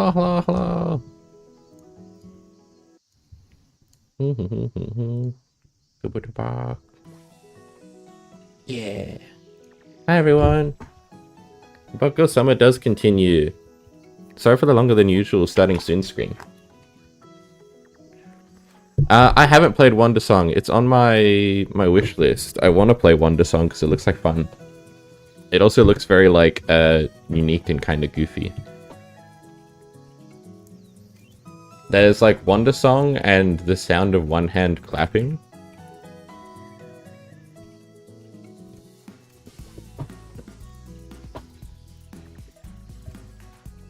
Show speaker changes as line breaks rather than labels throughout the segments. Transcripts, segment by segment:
Hello, hello, hello. Kabuto Park. Yeah. Hi, everyone. Bucko Summer does continue. Sorry for the longer than usual starting soon screen. I haven't played Wonder Song. It's on my wish list. I want to play Wonder Song because it looks like fun. It also looks very like unique and kind of goofy. There's like Wonder Song and the sound of one hand clapping.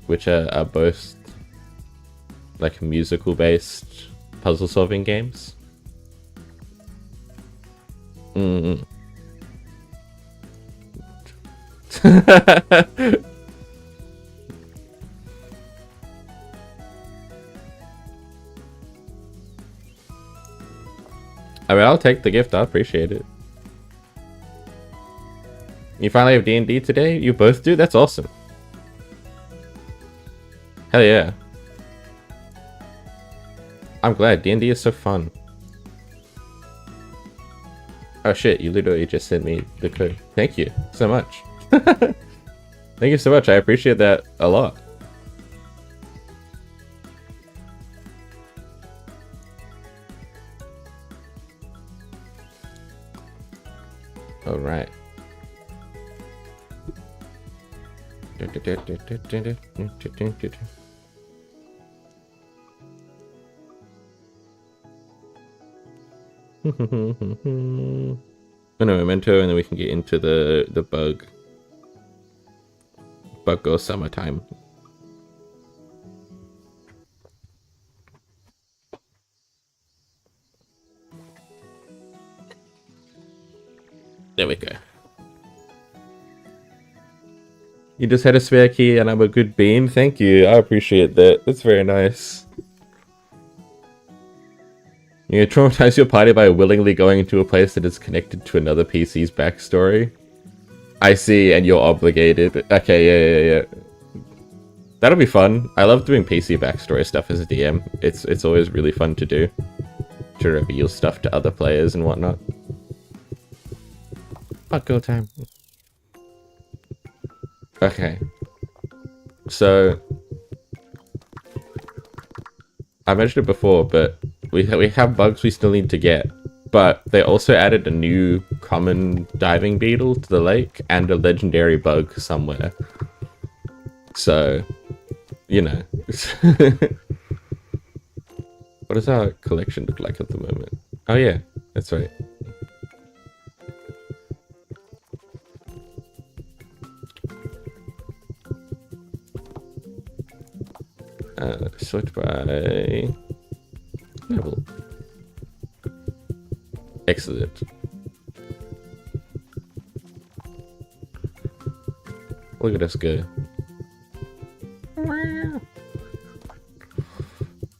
Which are both like musical based puzzle solving games. I mean, I'll take the gift. I appreciate it. You finally have D&D today? You both do? That's awesome. Hell yeah. I'm glad. D&D is so fun. Oh shit, you literally just sent me the code. Thank you so much. Thank you so much. I appreciate that a lot. All right. No memento, and then we can get into the bug. Bug goes summertime. There we go. You just had a spare key and I'm a good bean. Thank you. I appreciate that. That's very nice. You traumatize your party by willingly going into a place that is connected to another PC's backstory. I see, and you're obligated. Okay, yeah. That'll be fun. I love doing PC backstory stuff as a DM. It's always really fun to do. To reveal stuff to other players and whatnot. Fuck, go time. Okay. So I mentioned it before, but we have bugs we still need to get. But they also added a new common diving beetle to the lake and a legendary bug somewhere. So, you know. What does our collection look like at the moment? Oh yeah, that's right. Sort by level. Excellent. Look at us go.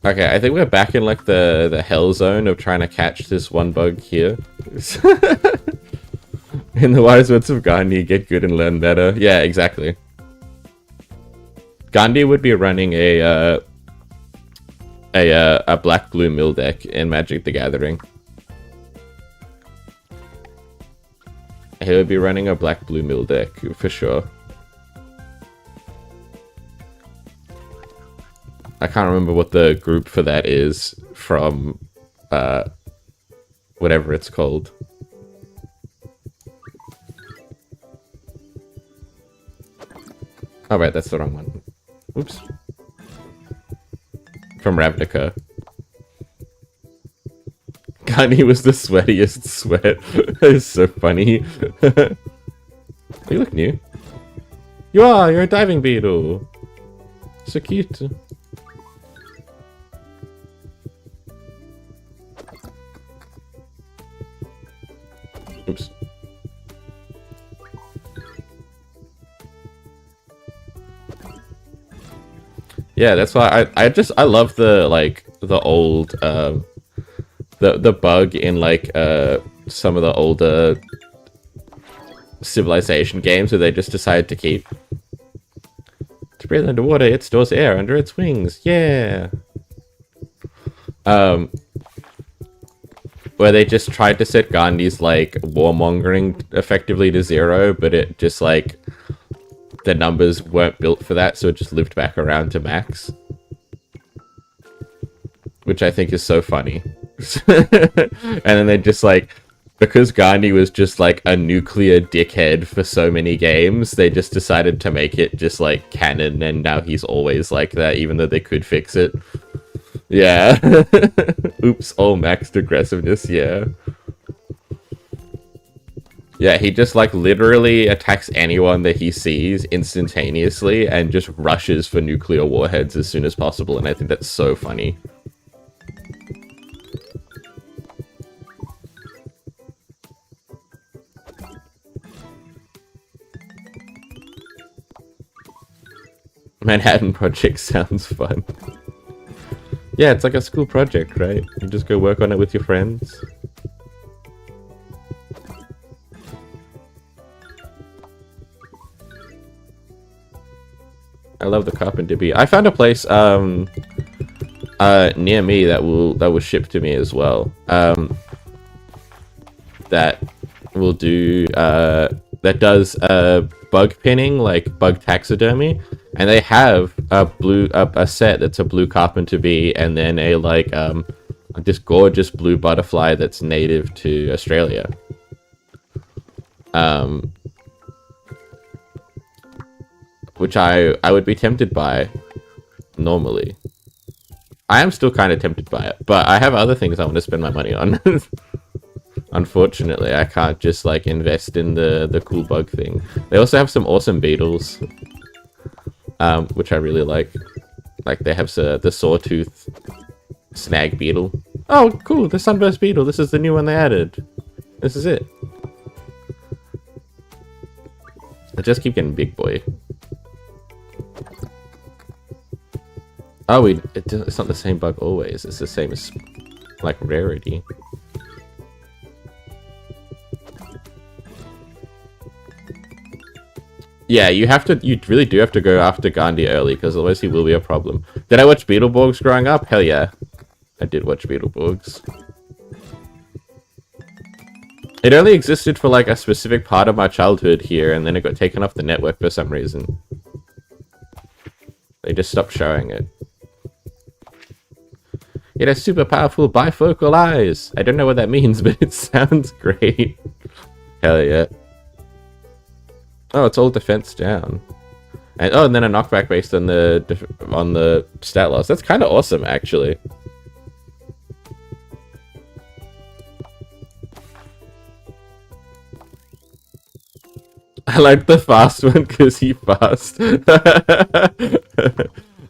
Okay, I think we're back in like the hell zone of trying to catch this one bug here. In the wise words of Gandhi, get good and learn better. Yeah, exactly. Gandhi would be running a black blue mill deck in Magic the Gathering. He would be running a black blue mill deck for sure. I can't remember what the group for that is from whatever it's called. Oh right, that's the wrong one. Oops. From Ravnica. Gandhi was the sweatiest sweat. It's so funny. You look new. You are! You're a diving beetle! So cute. Oops. Yeah, that's why I love the old the bug in like some of the older Civilization games where they just decide to keep To breathe underwater, it stores air under its wings. Yeah. Where they just tried to set Gandhi's, like, warmongering effectively to 0, but it just, like, the numbers weren't built for that, so it just lived back around to max. Which I think is so funny. And then they just, like, because Gandhi was just, like, a nuclear dickhead for so many games, they just decided to make it just, like, canon, and now he's always like that, even though they could fix it. Yeah. Oops, all maxed aggressiveness, yeah. Yeah, he just, like, literally attacks anyone that he sees instantaneously and just rushes for nuclear warheads as soon as possible, and I think that's so funny. Manhattan Project sounds fun. Yeah, it's like a school project, right? You just go work on it with your friends. I love the carpenter bee. I found a place near me that will ship to me as well. That will do that does bug pinning, like bug taxidermy. And they have a set that's a blue carpenter bee, and then a like this gorgeous blue butterfly that's native to Australia. Which I would be tempted by normally. I am still kind of tempted by it, but I have other things I want to spend my money on. Unfortunately, I can't just like invest in the cool bug thing. They also have some awesome beetles. Which I really like. Like, they have the sawtooth snag beetle. Oh, cool, the sunburst beetle. This is the new one they added. This is it. I just keep getting big boy. Oh, it's not the same bug always. It's the same as, like, rarity. Yeah, you really do have to go after Gandhi early, because otherwise he will be a problem. Did I watch Beetleborgs growing up? Hell yeah. I did watch Beetleborgs. It only existed for like a specific part of my childhood here, and then it got taken off the network for some reason. They just stopped showing it. It has super powerful bifocal eyes! I don't know what that means, but it sounds great. Hell yeah. Oh, it's all defense down. And then a knockback based on the stat loss. That's kind of awesome, actually. I like the fast one because he fast.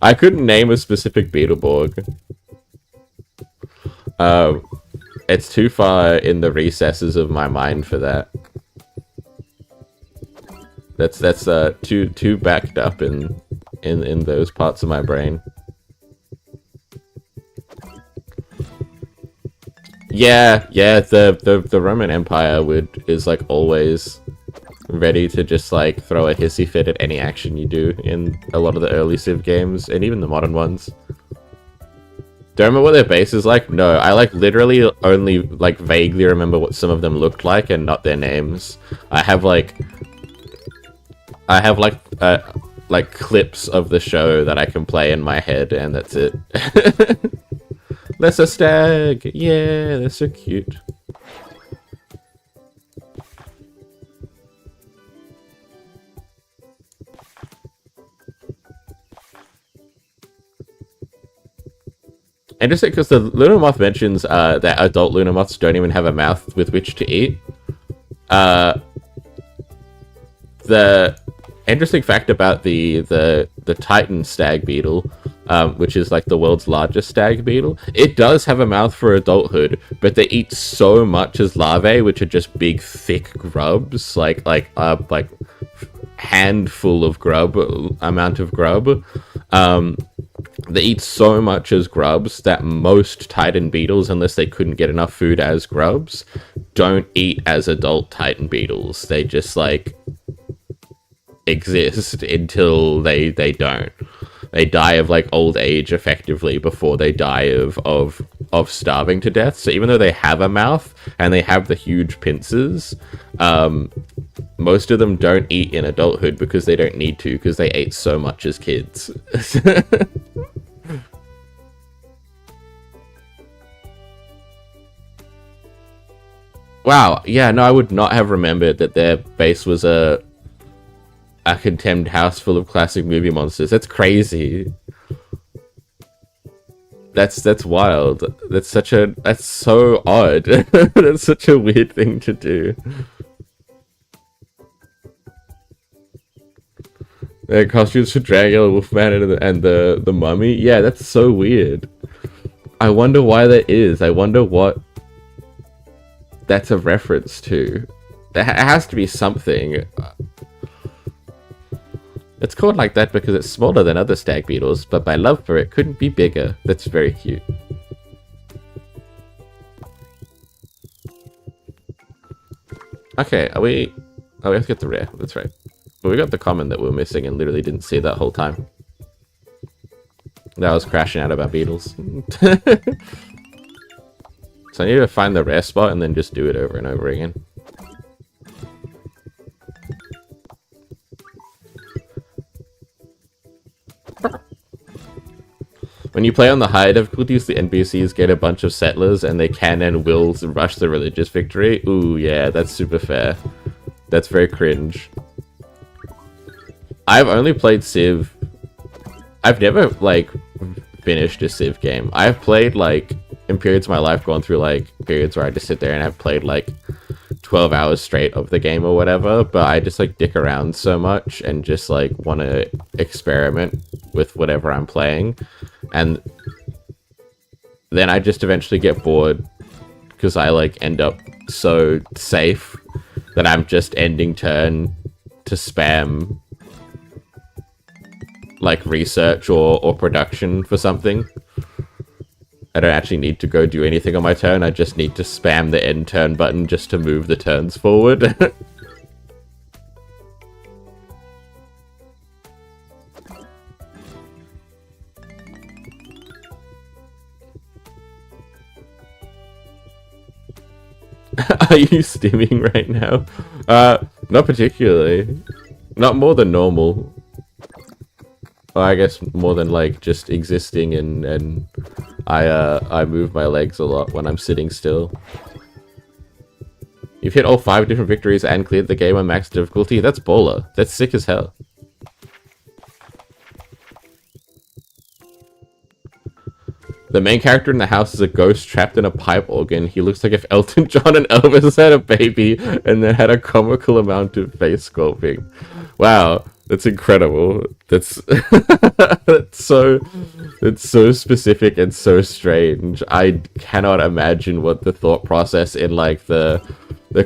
I couldn't name a specific Beetleborg. It's too far in the recesses of my mind for that. That's too backed up in those parts of my brain. Yeah, the Roman Empire is like always ready to just like throw a hissy fit at any action you do in a lot of the early Civ games and even the modern ones. Do I remember what their base is like? No, I like literally only like vaguely remember what some of them looked like and not their names. I have like clips of the show that I can play in my head, and that's it. Lesser Stag! Yeah, they're so cute. Interesting, because the Lunar Moth mentions that adult Lunar Moths don't even have a mouth with which to eat. The interesting fact about the Titan stag beetle, which is like the world's largest stag beetle, it does have a mouth for adulthood, but they eat so much as larvae, which are just big, thick grubs, like handful of grub, amount of grub. They eat so much as grubs that most Titan beetles, unless they couldn't get enough food as grubs, don't eat as adult Titan beetles. They just like exist until they don't. They die of like old age effectively before they die of starving to death. So even though they have a mouth and they have the huge pincers, most of them don't eat in adulthood because they don't need to, because they ate so much as kids. Wow, yeah, no, I would not have remembered that their base was a condemned house full of classic movie monsters. That's crazy. That's wild. That's so odd. That's such a weird thing to do. The costumes for Dracula, Wolfman, and the Mummy. Yeah, that's so weird. I wonder why that is. I wonder what that's a reference to. It has to be something. It's called like that because it's smaller than other stag beetles, but my love for it couldn't be bigger. That's very cute. Okay, are we... Oh, we have to get the rare. That's right. But we got the common that we were missing and literally didn't see that whole time. That was crashing out of our beetles. So I need to find the rare spot and then just do it over and over again. When you play on the higher difficulties, the NPCs get a bunch of settlers and they can and will rush the religious victory. Ooh, yeah, that's super fair. That's very cringe. I've only played Civ. I've never, like, finished a Civ game. I've played, like, in periods of my life, gone through, like, periods where I just sit there and I've played, like, 12 hours straight of the game or whatever, but I just, like, dick around so much and just, like, want to experiment with whatever I'm playing. And then I just eventually get bored because I, like, end up so safe that I'm just ending turn to spam, like, research or production for something. I don't actually need to go do anything on my turn. I just need to spam the end turn button just to move the turns forward. Are you stimming right now? Not particularly. Not more than normal. Well, I guess more than, like, just existing and I move my legs a lot when I'm sitting still. You've hit all 5 different victories and cleared the game on max difficulty? That's baller. That's sick as hell. The main character in the house is a ghost trapped in a pipe organ. He looks like if Elton John and Elvis had a baby and then had a comical amount of face sculpting. Wow, that's incredible. That's that's so specific and so strange. I cannot imagine what the thought process in, like, the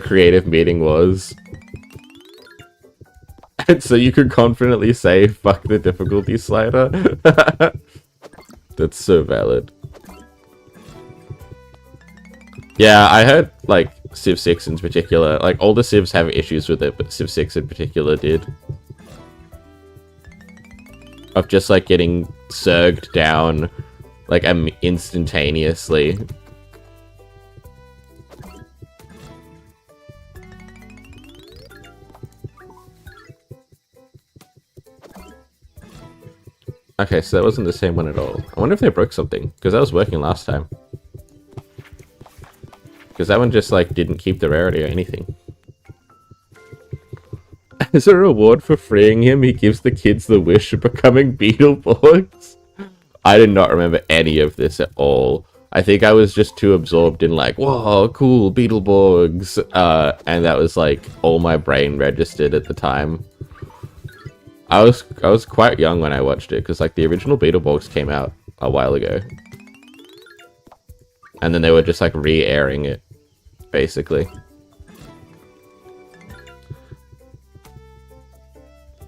creative meeting was. And so you could confidently say, fuck the difficulty slider. That's so valid. Yeah, I heard, like, Civ 6 in particular. Like, all the Civs have issues with it, but Civ 6 in particular did. Of just, like, getting surged down, like, instantaneously. Okay, so that wasn't the same one at all. I wonder if they broke something, because that was working last time. Because that one just, like, didn't keep the rarity or anything. As a reward for freeing him, he gives the kids the wish of becoming Beetleborgs. I did not remember any of this at all. I think I was just too absorbed in, like, whoa, cool, Beetleborgs. And that was, like, all my brain registered at the time. I was quite young when I watched it, because, like, the original Beetleborgs came out a while ago. And then they were just, like, re-airing it, basically.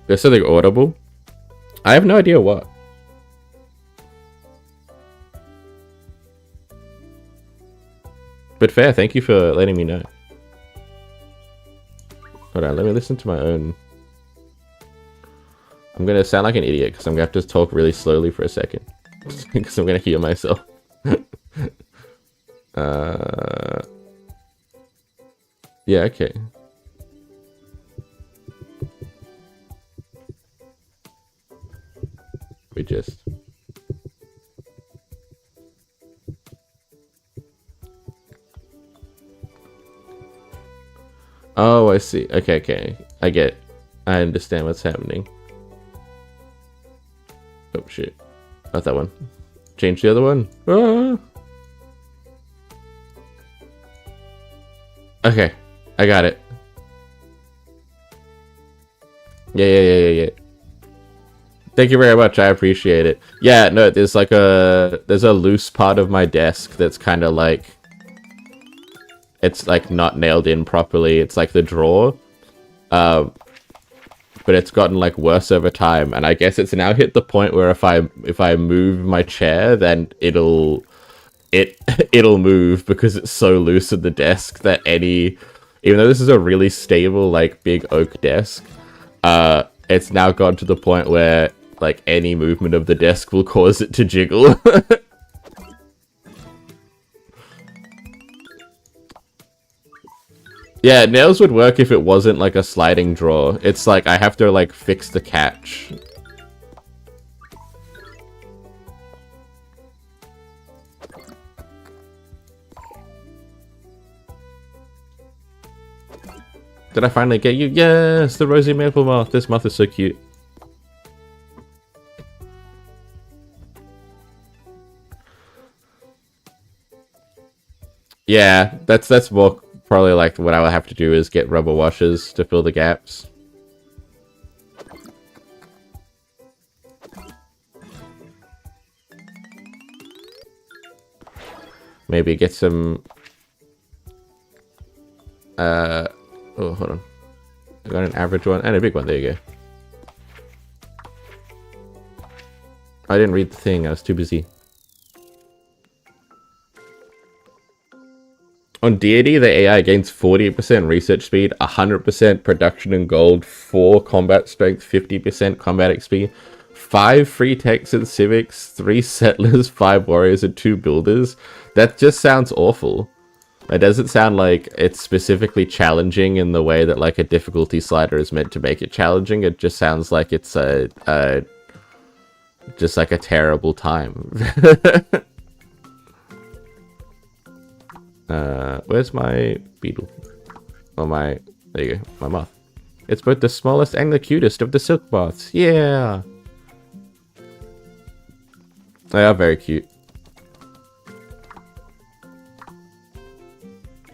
There's something audible? I have no idea what. But fair, thank you for letting me know. Hold on, let me listen to my own I'm gonna sound like an idiot because I'm gonna have to talk really slowly for a second. Because I'm gonna hear myself. Yeah, okay. We just... Oh, I see. Okay, okay. I understand what's happening. Oh, shit. Not that one. Change the other one. Ah! Okay. I got it. Yeah. Thank you very much. I appreciate it. Yeah, no, there's a loose part of my desk that's kind of like... It's like not nailed in properly. It's like the drawer. But it's gotten like worse over time, and I guess it's now hit the point where if I move my chair, then it'll move because it's so loose at the desk that even though this is a really stable like big oak desk, it's now gotten to the point where like any movement of the desk will cause it to jiggle. Yeah, nails would work if it wasn't like a sliding drawer. It's like I have to like fix the catch. Did I finally get you? Yes, the rosy maple moth. This moth is so cute. Yeah, that's more probably like what I will have to do is get rubber washers to fill the gaps. Maybe get some... Oh, hold on. I got an average one and a big one. There you go. I didn't read the thing. I was too busy. On deity, the AI gains 40% research speed, 100% production in gold, 4 combat strength, 50% combat XP, 5 free techs and civics, 3 settlers, 5 warriors, and 2 builders. That just sounds awful. It doesn't sound like it's specifically challenging in the way that like a difficulty slider is meant to make it challenging. It just sounds like it's just like a terrible time. Where's my beetle? Oh, there you go, my moth. It's both the smallest and the cutest of the silk moths. Yeah! They are very cute.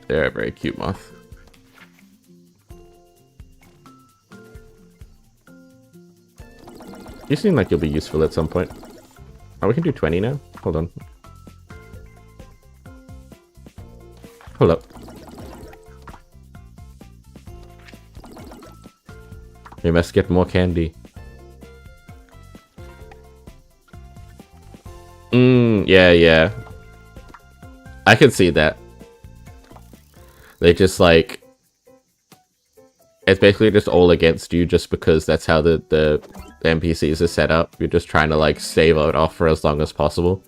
They're a very cute moth. You seem like you'll be useful at some point. Oh, we can do 20 now? Hold on. Hold up. We must get more candy. Yeah. I can see that. They just like... It's basically just all against you just because that's how the NPCs are set up. You're just trying to like save it off for as long as possible.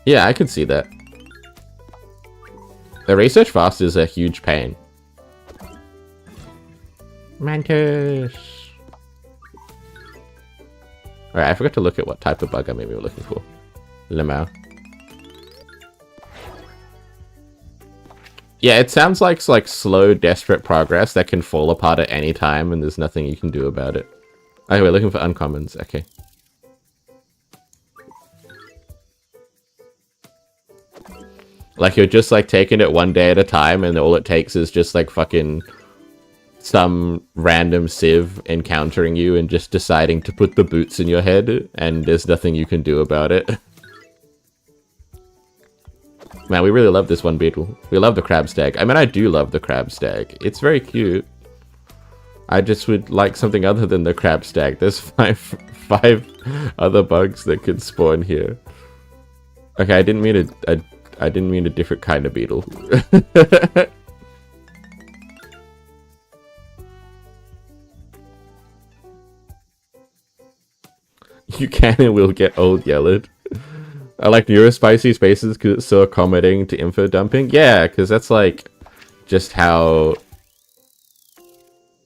Yeah, I can see that. The research fast is a huge pain. Mantis. Alright, I forgot to look at what type of bug I maybe were looking for. Lemao. Yeah, it sounds like slow, desperate progress that can fall apart at any time and there's nothing you can do about it. Okay, we're looking for uncommons. Okay. Like, you're just, like, taking it one day at a time, and all it takes is just, like, fucking some random civ encountering you and just deciding to put the boots in your head, and there's nothing you can do about it. Man, we really love this one beetle. We love the crab stag. I mean, I do love the crab stag. It's very cute. I just would like something other than the crab stag. There's five other bugs that could spawn here. Okay, I didn't mean I didn't mean a different kind of beetle. You can and will get old yelled. I like neurospicy spaces because it's so accommodating to info dumping. Yeah, because that's like just how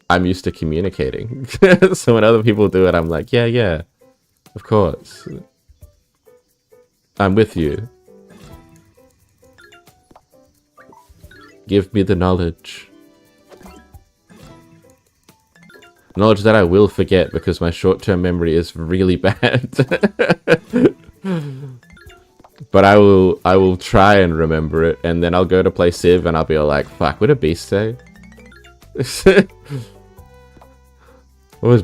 I'm used to communicating. So when other people do it, I'm like, yeah, of course. I'm with you. Give me the knowledge. Knowledge that I will forget because my short-term memory is really bad. But I will try and remember it, and then I'll go to play Civ and I'll be all like, fuck, what did Beast say? What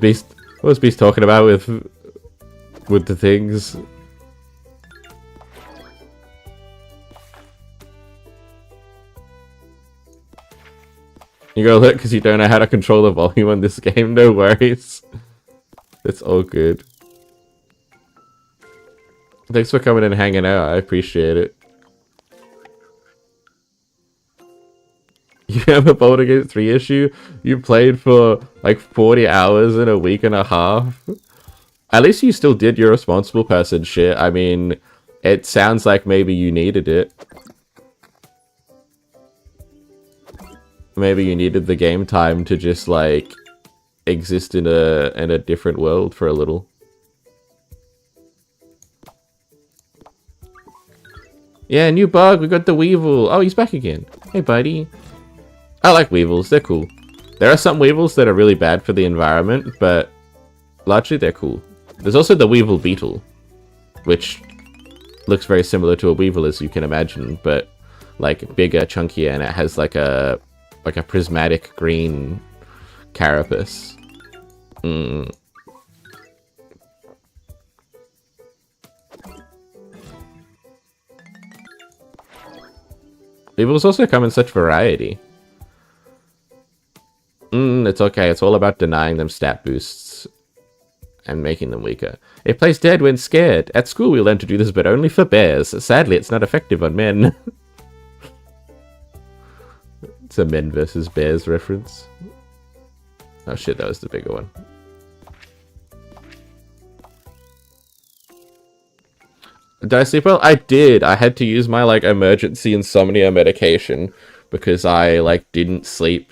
was Beast talking about with the things? You go look because you don't know how to control the volume on this game, no worries. It's all good. Thanks for coming and hanging out, I appreciate it. You have a Baldur's Gate 3 issue? You played for like 40 hours in a week and a half? At least you still did your responsible person shit. I mean, it sounds like maybe you needed it. Maybe you needed the game time to just like exist in a different world for a little. Yeah, new bug. We got the Weevil. Oh, he's back again. Hey, buddy. I like Weevils. They're cool. There are some Weevils that are really bad for the environment, but largely they're cool. There's also the Weevil Beetle, which looks very similar to a Weevil as you can imagine, but like bigger, chunkier, and it has like a prismatic green carapace. Weevils also come in such variety. It's okay. It's all about denying them stat boosts and making them weaker. It plays dead when scared. At school we learned to do this, but only for bears. Sadly, it's not effective on men. It's a men versus bears reference. Oh shit, that was the bigger one. Did I sleep well? I did. I had to use my like emergency insomnia medication because I like didn't sleep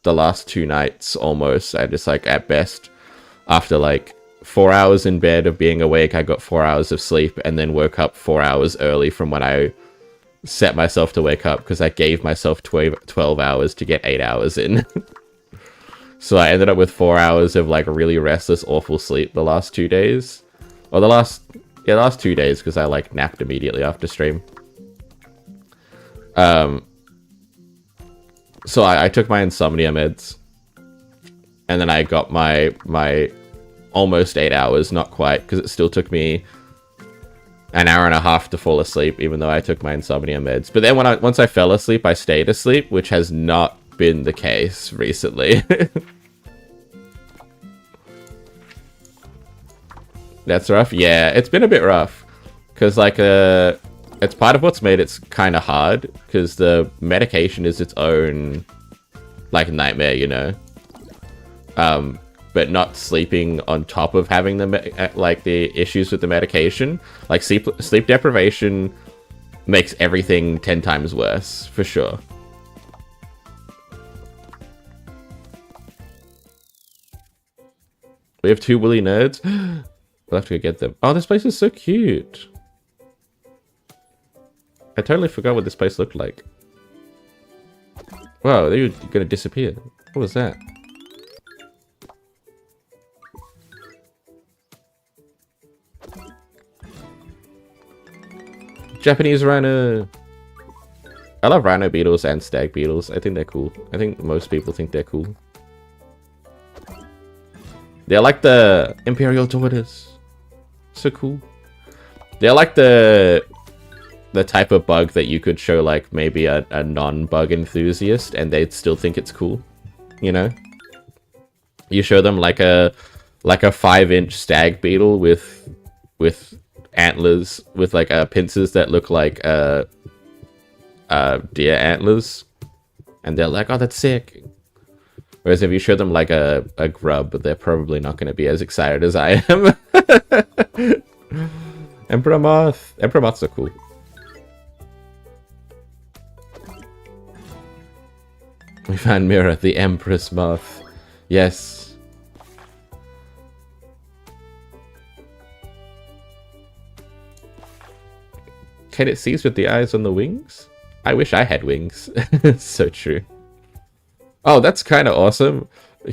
the last 2 nights almost. I just like at best after like 4 hours in bed of being awake, I got 4 hours of sleep and then woke up 4 hours early from when I set myself to wake up because I gave myself 12 hours to get 8 hours in. So I ended up with 4 hours of like really restless, awful sleep the last 2 days. Or the last 2 days because I like napped immediately after stream. So I took my insomnia meds. And then I got my almost 8 hours, not quite, because it still took me an hour and a half to fall asleep, even though I took my insomnia meds. But then once I fell asleep, I stayed asleep, which has not been the case recently. That's rough? Yeah, it's been a bit rough. Because, like, it's part of what's made it kind of hard, because the medication is its own, like, nightmare, you know? But not sleeping on top of having the issues with the medication. Like, sleep deprivation makes everything 10 times worse, for sure. We have 2 woolly nerds. We'll have to go get them. Oh, this place is so cute. I totally forgot what this place looked like. Wow, they were gonna disappear. What was that? Japanese rhino. I love rhino beetles and stag beetles. I think they're cool. I think most people think they're cool. They're like the imperial tortoise. So cool. They're like the type of bug that you could show like maybe a non-bug enthusiast and they'd still think it's cool, you know? You show them like a 5-inch stag beetle with antlers, with like pincers that look like deer antlers, and they're like, oh, that's sick. Whereas if you show them like a grub, they're probably not going to be as excited as I am. Emperor Moth. Emperor Moths are cool. We found Mira, the Empress Moth. Yes. Can it seize with the eyes on the wings? I wish I had wings. So true. Oh, that's kind of awesome.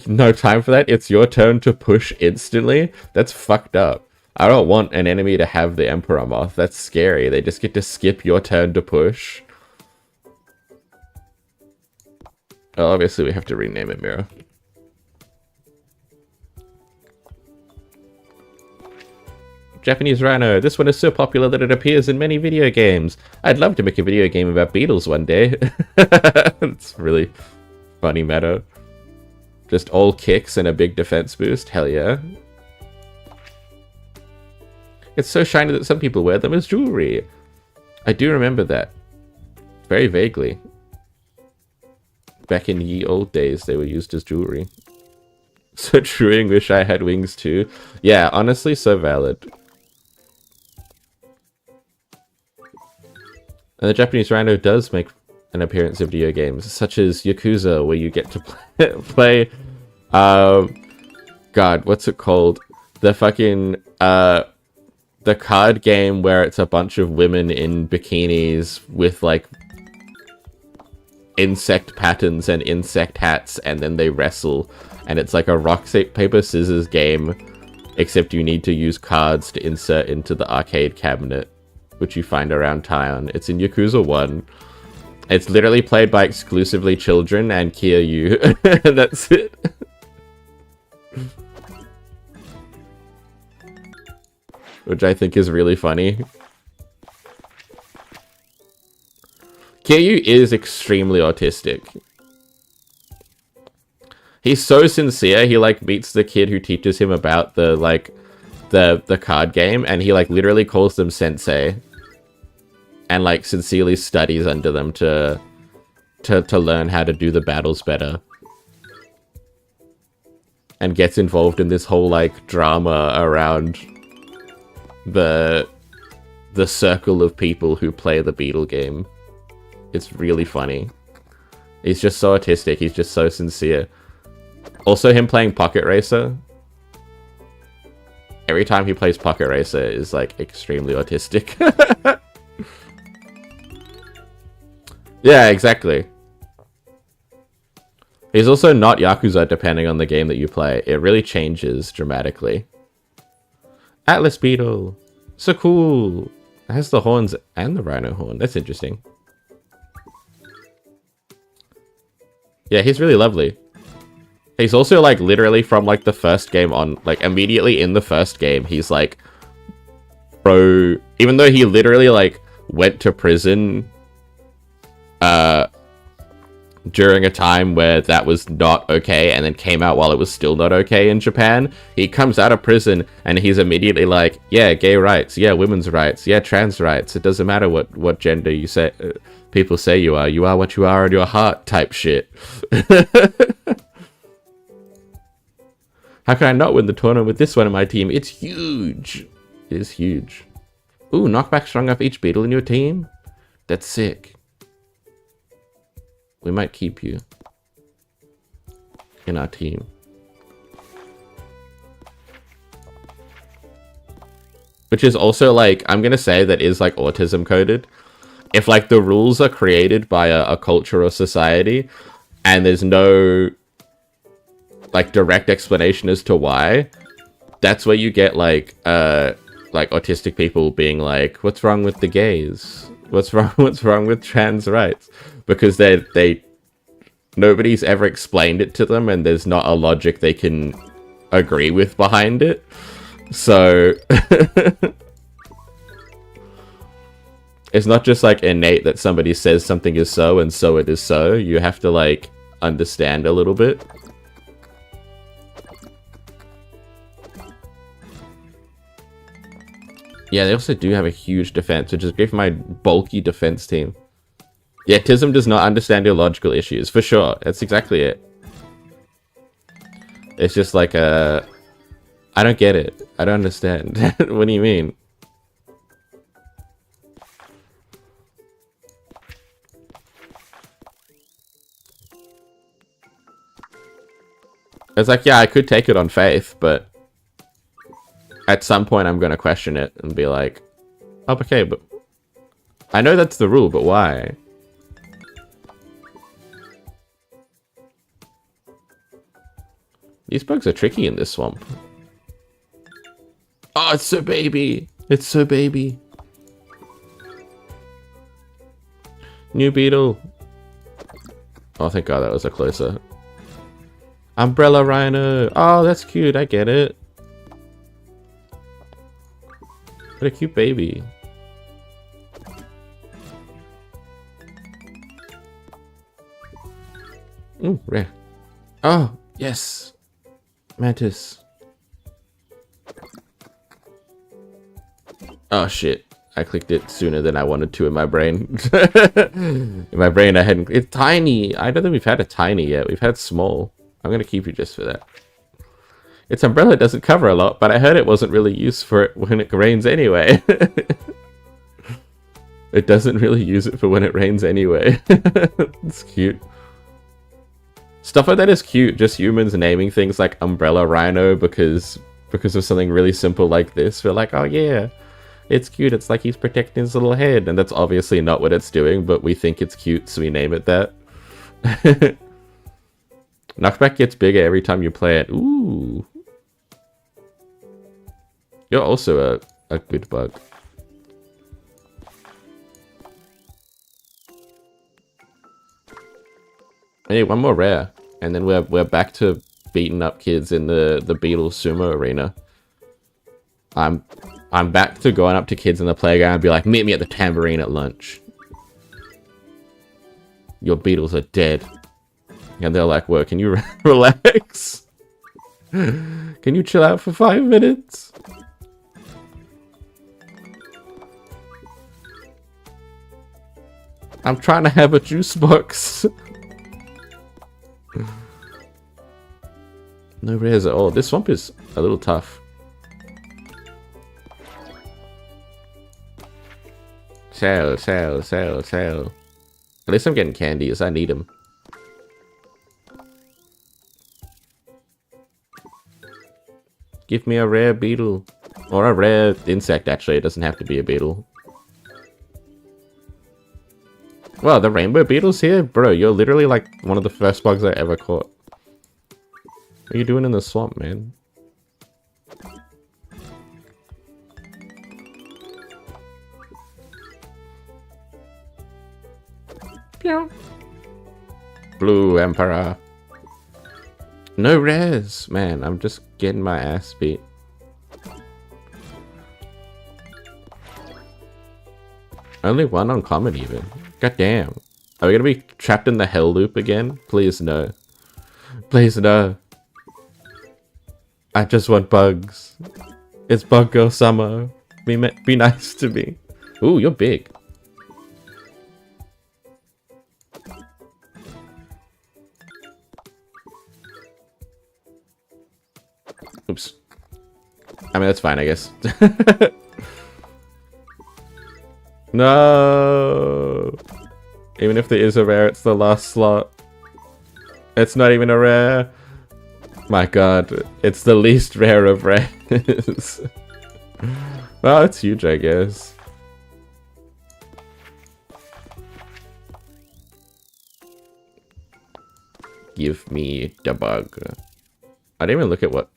No time for that. It's your turn to push instantly. That's fucked up. I don't want an enemy to have the Emperor Moth. That's scary. They just get to skip your turn to push. Oh, obviously we have to rename it Mira. Japanese Rhino. This one is so popular that it appears in many video games. I'd love to make a video game about beetles one day. It's really funny meta. Just all kicks and a big defense boost. Hell yeah. It's so shiny that some people wear them as jewelry. I do remember that. Very vaguely. Back in ye old days, they were used as jewelry. So true, wish I had wings too. Yeah, honestly, so valid. And the Japanese Rhino does make an appearance in video games, such as Yakuza, where you get to play God, what's it called? The fucking, the card game where it's a bunch of women in bikinis with, like, insect patterns and insect hats, and then they wrestle, and it's like a rock, paper, scissors game, except you need to use cards to insert into the arcade cabinet, which you find around town. It's in Yakuza 1. It's literally played by exclusively children and Kiryu. That's it. Which I think is really funny. Kiryu is extremely autistic. He's so sincere, he like meets the kid who teaches him about the like the card game, and he like literally calls them sensei. And like sincerely studies under them to learn how to do the battles better. And gets involved in this whole like drama around the circle of people who play the Beetle game. It's really funny. He's just so autistic, he's just so sincere. Also him playing Pocket Racer. Every time he plays Pocket Racer is like extremely autistic. Yeah, exactly. He's also not Yakuza depending on the game that you play. It really changes dramatically. Atlas Beetle. So cool. It has the horns and the rhino horn. That's interesting. Yeah, he's really lovely. He's also like literally from like the first game on, like immediately in the first game, he's like pro, even though he literally like went to prison during a time where that was not okay, and then came out while it was still not okay in Japan. He comes out of prison and he's immediately like, yeah, gay rights, yeah, women's rights, yeah, trans rights. It doesn't matter what gender you say, people say you are what you are in your heart type shit. How can I not win the tournament with this one in my team? It's huge. It is huge. Ooh, knockback strong up each beetle in your team? That's sick. We might keep you in our team. Which is also like, I'm gonna say that is like autism coded. If like the rules are created by a culture or society and there's no like direct explanation as to why, that's where you get like autistic people being like, what's wrong with the gays? What's wrong with trans rights? Because nobody's ever explained it to them, and there's not a logic they can agree with behind it. So it's not just like innate that somebody says something is so and so it is so. You have to like understand a little bit. Yeah, they also do have a huge defense, which is great for my bulky defense team. Yeah, Tism does not understand your logical issues, for sure. That's exactly it. It's just like I don't get it. I don't understand. What do you mean? It's like, yeah, I could take it on faith, but at some point I'm going to question it and be like, oh, okay, but I know that's the rule, but why? These bugs are tricky in this swamp. Oh, it's so baby. It's so baby. New beetle. Oh, thank God that was a closer. Umbrella rhino. Oh, that's cute. I get it. What a cute baby. Ooh, rare. Oh, yes. Mantis. Oh, shit. I clicked it sooner than I wanted to in my brain. In my brain, I hadn't... It's tiny. I don't think we've had a tiny yet. We've had small. I'm going to keep you just for that. Its umbrella doesn't cover a lot, but I heard it wasn't really used for it when it rains anyway. It doesn't really use it for when it rains anyway. It's cute. Stuff like that is cute. Just humans naming things like Umbrella Rhino because of something really simple like this. We're like, oh yeah, it's cute. It's like he's protecting his little head. And that's obviously not what it's doing, but we think it's cute, so we name it that. Knockback gets bigger every time you play it. Ooh. You're also a good bug. I need one more rare, and then we're back to beating up kids in the Beetle Sumo arena. I'm back to going up to kids in the playground and be like, meet me at the tambourine at lunch. Your beetles are dead. And they're like, whoa, can you relax? Can you chill out for 5 minutes? I'm trying to have a juice box. No rares at all. This swamp is a little tough. Sell, sell, sell, sell. At least I'm getting candies. I need them. Give me a rare beetle. Or a rare insect, actually. It doesn't have to be a beetle. Well, the rainbow beetle's here? Bro, you're literally like one of the first bugs I ever caught. What are you doing in the swamp, man? Pew. Blue Emperor. No rares! Man, I'm just getting my ass beat. Only one uncommon even. God damn. Are we gonna be trapped in the hell loop again? Please no. Please no. I just want bugs. It's Bug Girl Summer. Be nice to me. Ooh, you're big. Oops. I mean, that's fine, I guess. No! Even if there is a rare, it's the last slot. It's not even a rare. My god, it's the least rare of rares. Well, it's huge, I guess. Give me the bug. I didn't even look at what...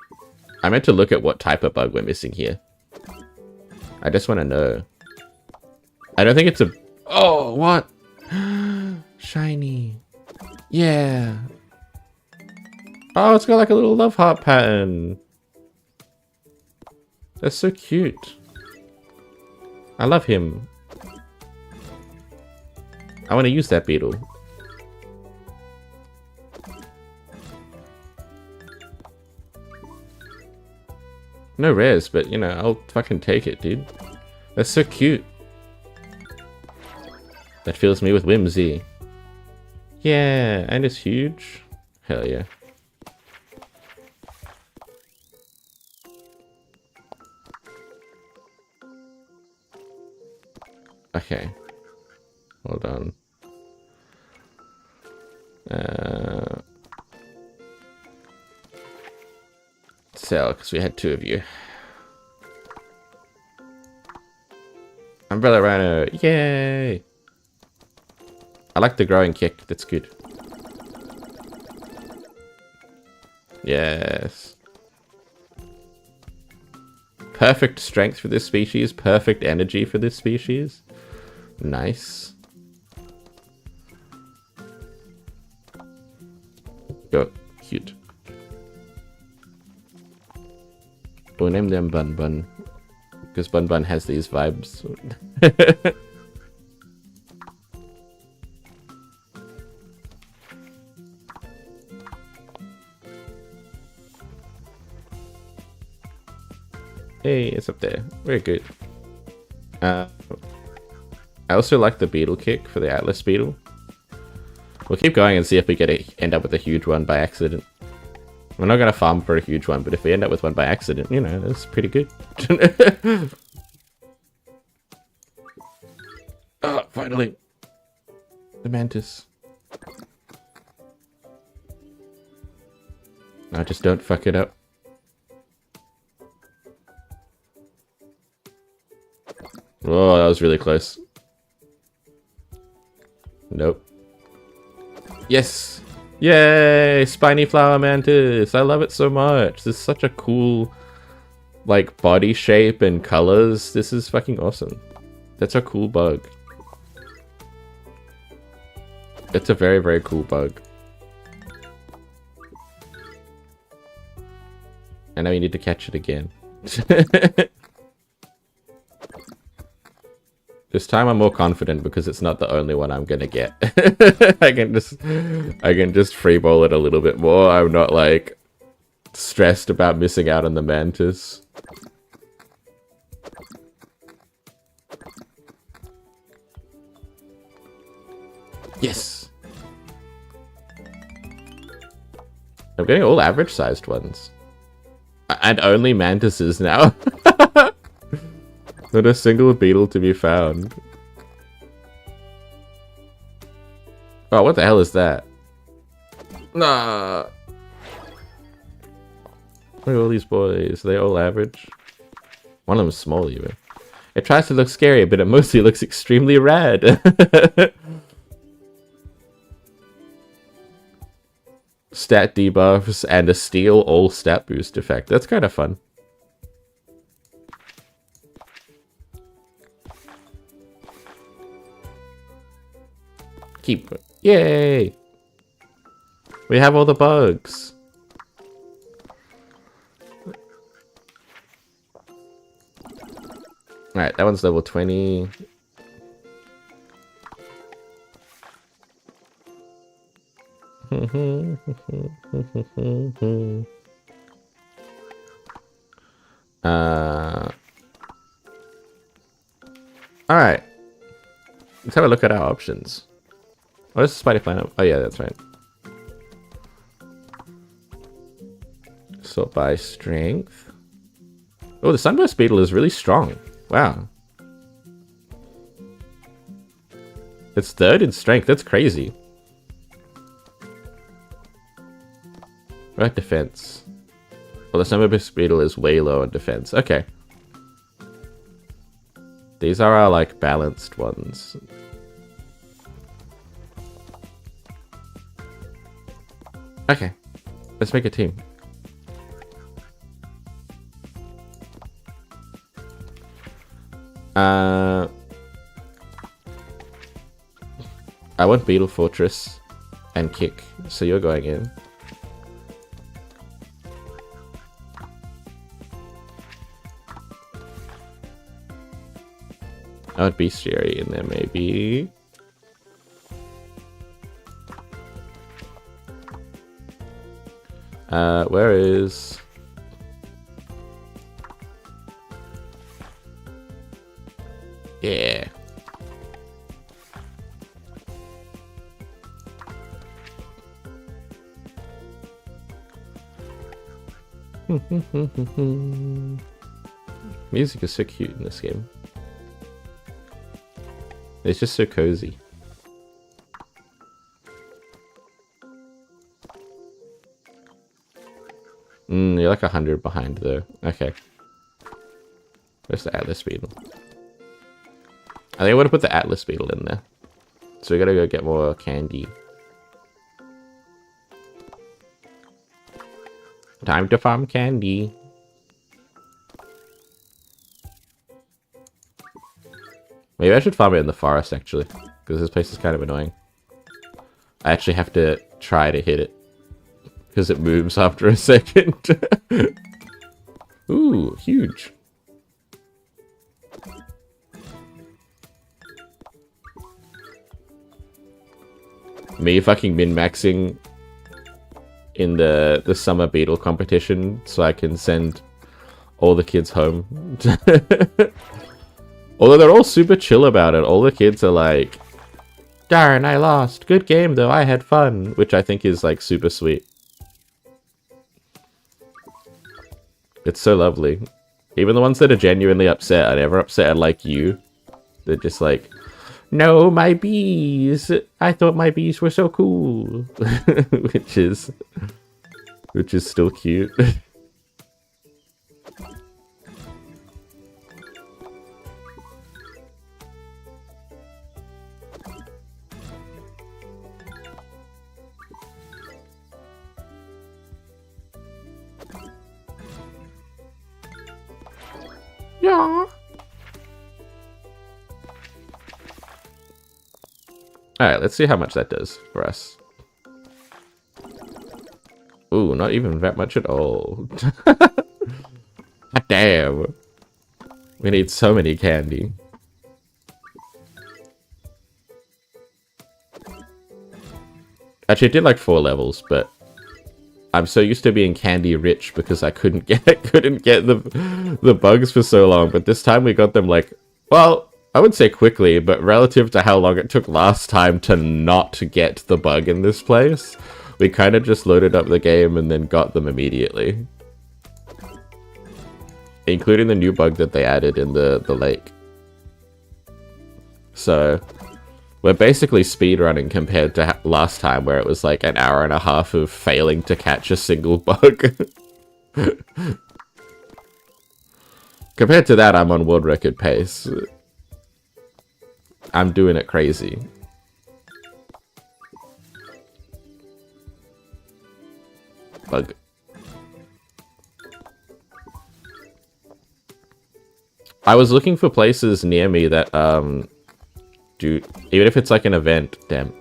I meant to look at what type of bug we're missing here. I just want to know. I don't think it's a... Oh, what? Shiny. Yeah. Oh, it's got like a little love heart pattern. That's so cute. I love him. I want to use that beetle. No rares, but you know, I'll fucking take it, dude. That's so cute. That fills me with whimsy. Yeah, and it's huge. Hell yeah. Okay. Hold on. Sell, because we had 2 of you. Umbrella Rhino, yay! I like the growing kick, that's good. Yes. Perfect strength for this species, perfect energy for this species. Nice. Go, cute. We'll name them Bun Bun. Because Bun Bun has these vibes. Hey, it's up there. Very good. I also like the beetle kick for the Atlas beetle. We'll keep going and see if we end up with a huge one by accident. We're not going to farm for a huge one, but if we end up with one by accident, you know, that's pretty good. Oh, finally. The mantis. No, just don't fuck it up. Oh, that was really close. Nope. Yes! Yay! Spiny flower mantis! I love it so much. This is such a cool, like, body shape and colors. This is fucking awesome. That's a cool bug. It's a very, very cool bug. And now we need to catch it again. This time I'm more confident because it's not the only one I'm gonna get. I can just freeball it a little bit more. I'm not like stressed about missing out on the mantis. Yes. I'm getting all average sized ones. And only mantises now. Not a single beetle to be found. Oh, what the hell is that? Nah. Look at all these boys. Are they all average? One of them's small even. It tries to look scary, but it mostly looks extremely rad. Stat debuffs and a steal all stat boost effect. That's kind of fun. Keep. Yay! We have all the bugs. Alright, that one's level 20. Alright. Let's have a look at our options. What is the spider planet? Oh yeah, that's right. Sort by strength. Oh, the sunburst beetle is really strong. Wow. It's 3rd in strength. That's crazy. Right, defense. Well, the sunburst beetle is way low on defense. Okay. These are our, like, balanced ones. Okay. Let's make a team. I want Beetle Fortress and Kick, so you're going in. I want Bestiary in there, maybe. Where is... Music is so cute in this game. It's just so cozy. You're like 100 behind though. Okay. Where's the Atlas Beetle? I think I want to put the Atlas Beetle in there. So we gotta go get more candy. Time to farm candy. Maybe I should farm it in the forest actually, because this place is kind of annoying. I actually have to try to hit it, because it moves after a second. Ooh, huge. Me fucking min-maxing in the summer beetle competition so I can send all the kids home. Although they're all super chill about it. All the kids are like, darn, I lost. Good game though, I had fun. Which I think is like super sweet. It's so lovely. Even the ones that are genuinely upset are never upset like you. They're just like, no, my bees. I thought my bees were so cool. which is still cute. Yeah. Alright, let's see how much that does for us. Ooh, not even that much at all. God damn. We need so many candy. Actually, it did like 4 levels, but I'm so used to being candy rich because I couldn't get the bugs for so long. But this time we got them like, well, I would say quickly, but relative to how long it took last time to not get the bug in this place, we kind of just loaded up the game and then got them immediately. Including the new bug that they added in the lake. So we're basically speedrunning compared to last time where it was like an hour and a half of failing to catch a single bug. Compared to that, I'm on world record pace. I'm doing it crazy. Bug. I was looking for places near me that, do, even if it's like an event, damn,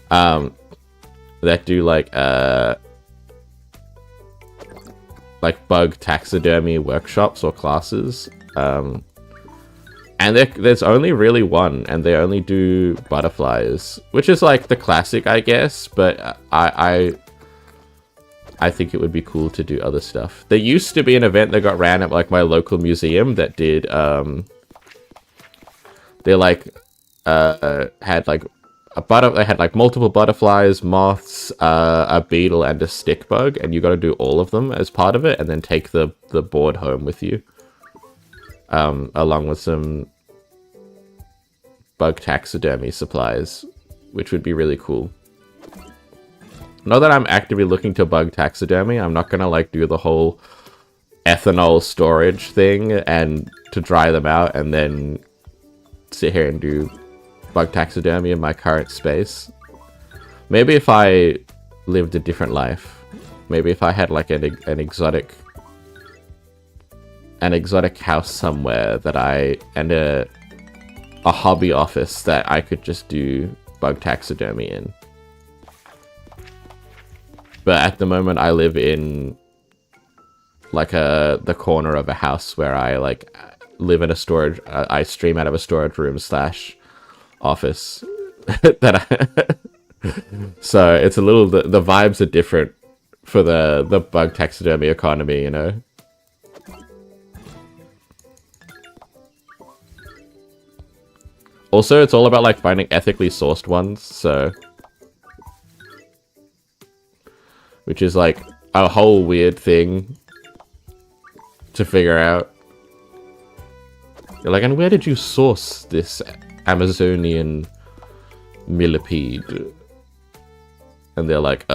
that do like bug taxidermy workshops or classes, and there's only really one, and they only do butterflies, which is like the classic, I guess, but I think it would be cool to do other stuff. There used to be an event that got ran at like my local museum that did, they like had like they had like multiple butterflies, moths, a beetle, and a stick bug, and you got to do all of them as part of it, and then take the board home with you, along with some bug taxidermy supplies, which would be really cool. Not that I'm actively looking to bug taxidermy. I'm not gonna like do the whole ethanol storage thing and to dry them out and then sit here and do bug taxidermy in my current space. Maybe if I lived a different life. Maybe if I had like an exotic house somewhere that and a hobby office that I could just do bug taxidermy in. But at the moment I live in like the corner of a house where I like live in a storage, I stream out of a storage room / office. So it's a little, the vibes are different for the bug taxidermy economy, you know? Also, it's all about like finding ethically sourced ones, so, which is like a whole weird thing to figure out. You're like, and where did you source this Amazonian millipede? And they're like,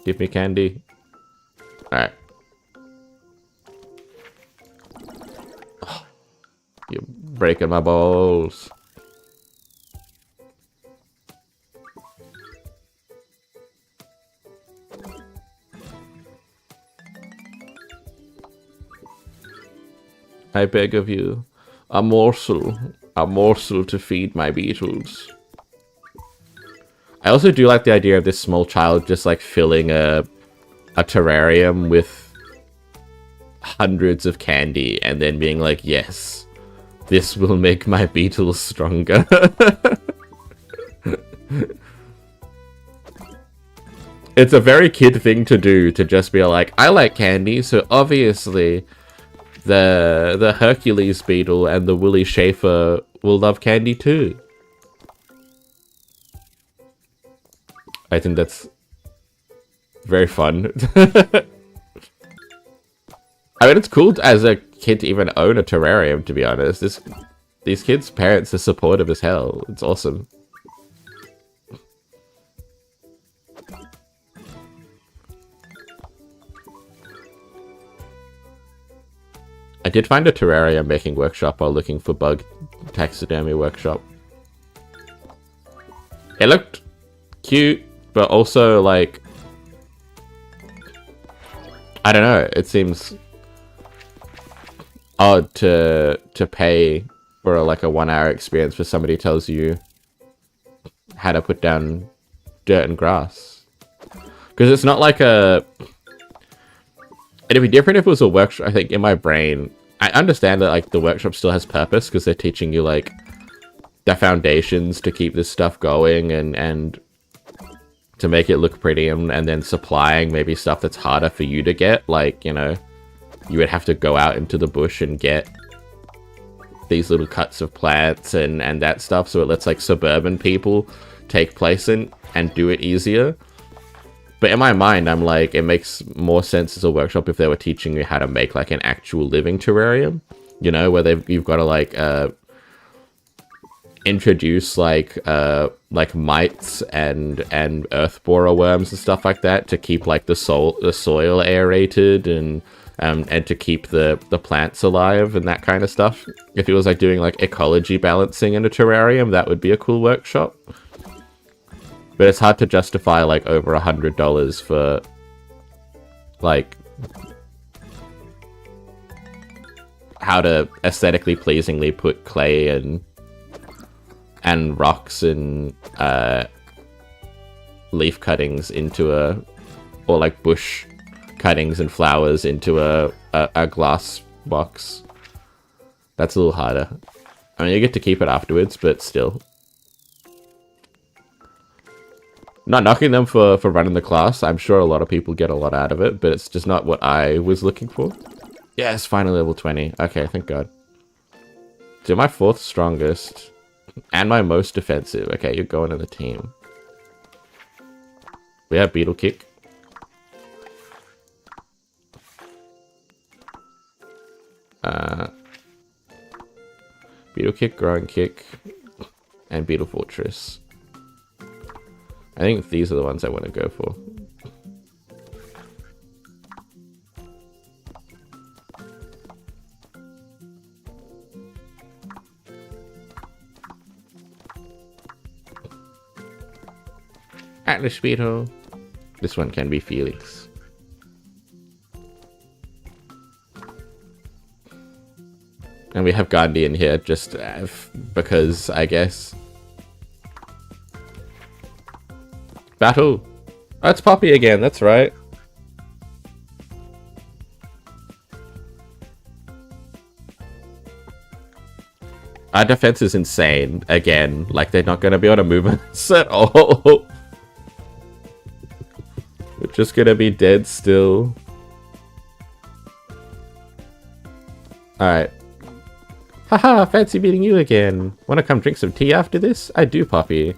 Give me candy. Alright. Oh, you're breaking my balls. I beg of you, a morsel to feed my beetles. I also do like the idea of this small child just like filling a terrarium with hundreds of candy and then being like, yes, this will make my beetles stronger. It's a very kid thing to do, to just be like, I like candy, so obviously the Hercules beetle and the woolly Schaefer will love candy too. I think that's very fun. I mean, it's cool as a kid to even own a terrarium, to be honest. These kids' parents are supportive as hell. It's awesome. I did find a terrarium making workshop while looking for bug taxidermy workshop. It looked cute, but also like, I don't know, it seems odd to pay for like a 1 hour experience for somebody who tells you how to put down dirt and grass. Because it's not like a... It'd be different if it was a workshop. I think in my brain, I understand that like the workshop still has purpose because they're teaching you like the foundations to keep this stuff going and to make it look pretty, and then supplying maybe stuff that's harder for you to get. Like, you know, you would have to go out into the bush and get these little cuts of plants and that stuff, so it lets like suburban people take place in and do it easier. But in my mind, I'm like, it makes more sense as a workshop if they were teaching you how to make like an actual living terrarium, you know, where you've got to like introduce like mites and earth borer worms and stuff like that to keep like the soil aerated and to keep the plants alive and that kind of stuff. If it was like doing like ecology balancing in a terrarium, that would be a cool workshop. But it's hard to justify like over $100 for like how to aesthetically pleasingly put clay and rocks and leaf cuttings into or like bush cuttings and flowers into a glass box. That's a little harder. I mean, you get to keep it afterwards, but still. Not knocking them for running the class. I'm sure a lot of people get a lot out of it, but it's just not what I was looking for. Yes, finally level 20. Okay, thank God. So my 4th strongest and my most defensive. Okay, you're going to the team. We have Beetle Kick. Beetle Kick, Growing Kick, and Beetle Fortress. I think these are the ones I want to go for. Atlas Beetle. This one can be Felix. And we have Gandhi in here just because, I guess. Battle! Oh, it's Poppy again, that's right. Our defense is insane, again. Like, they're not gonna be able to move us at all. We're just gonna be dead still. Alright. Haha, fancy meeting you again. Wanna come drink some tea after this? I do, Poppy.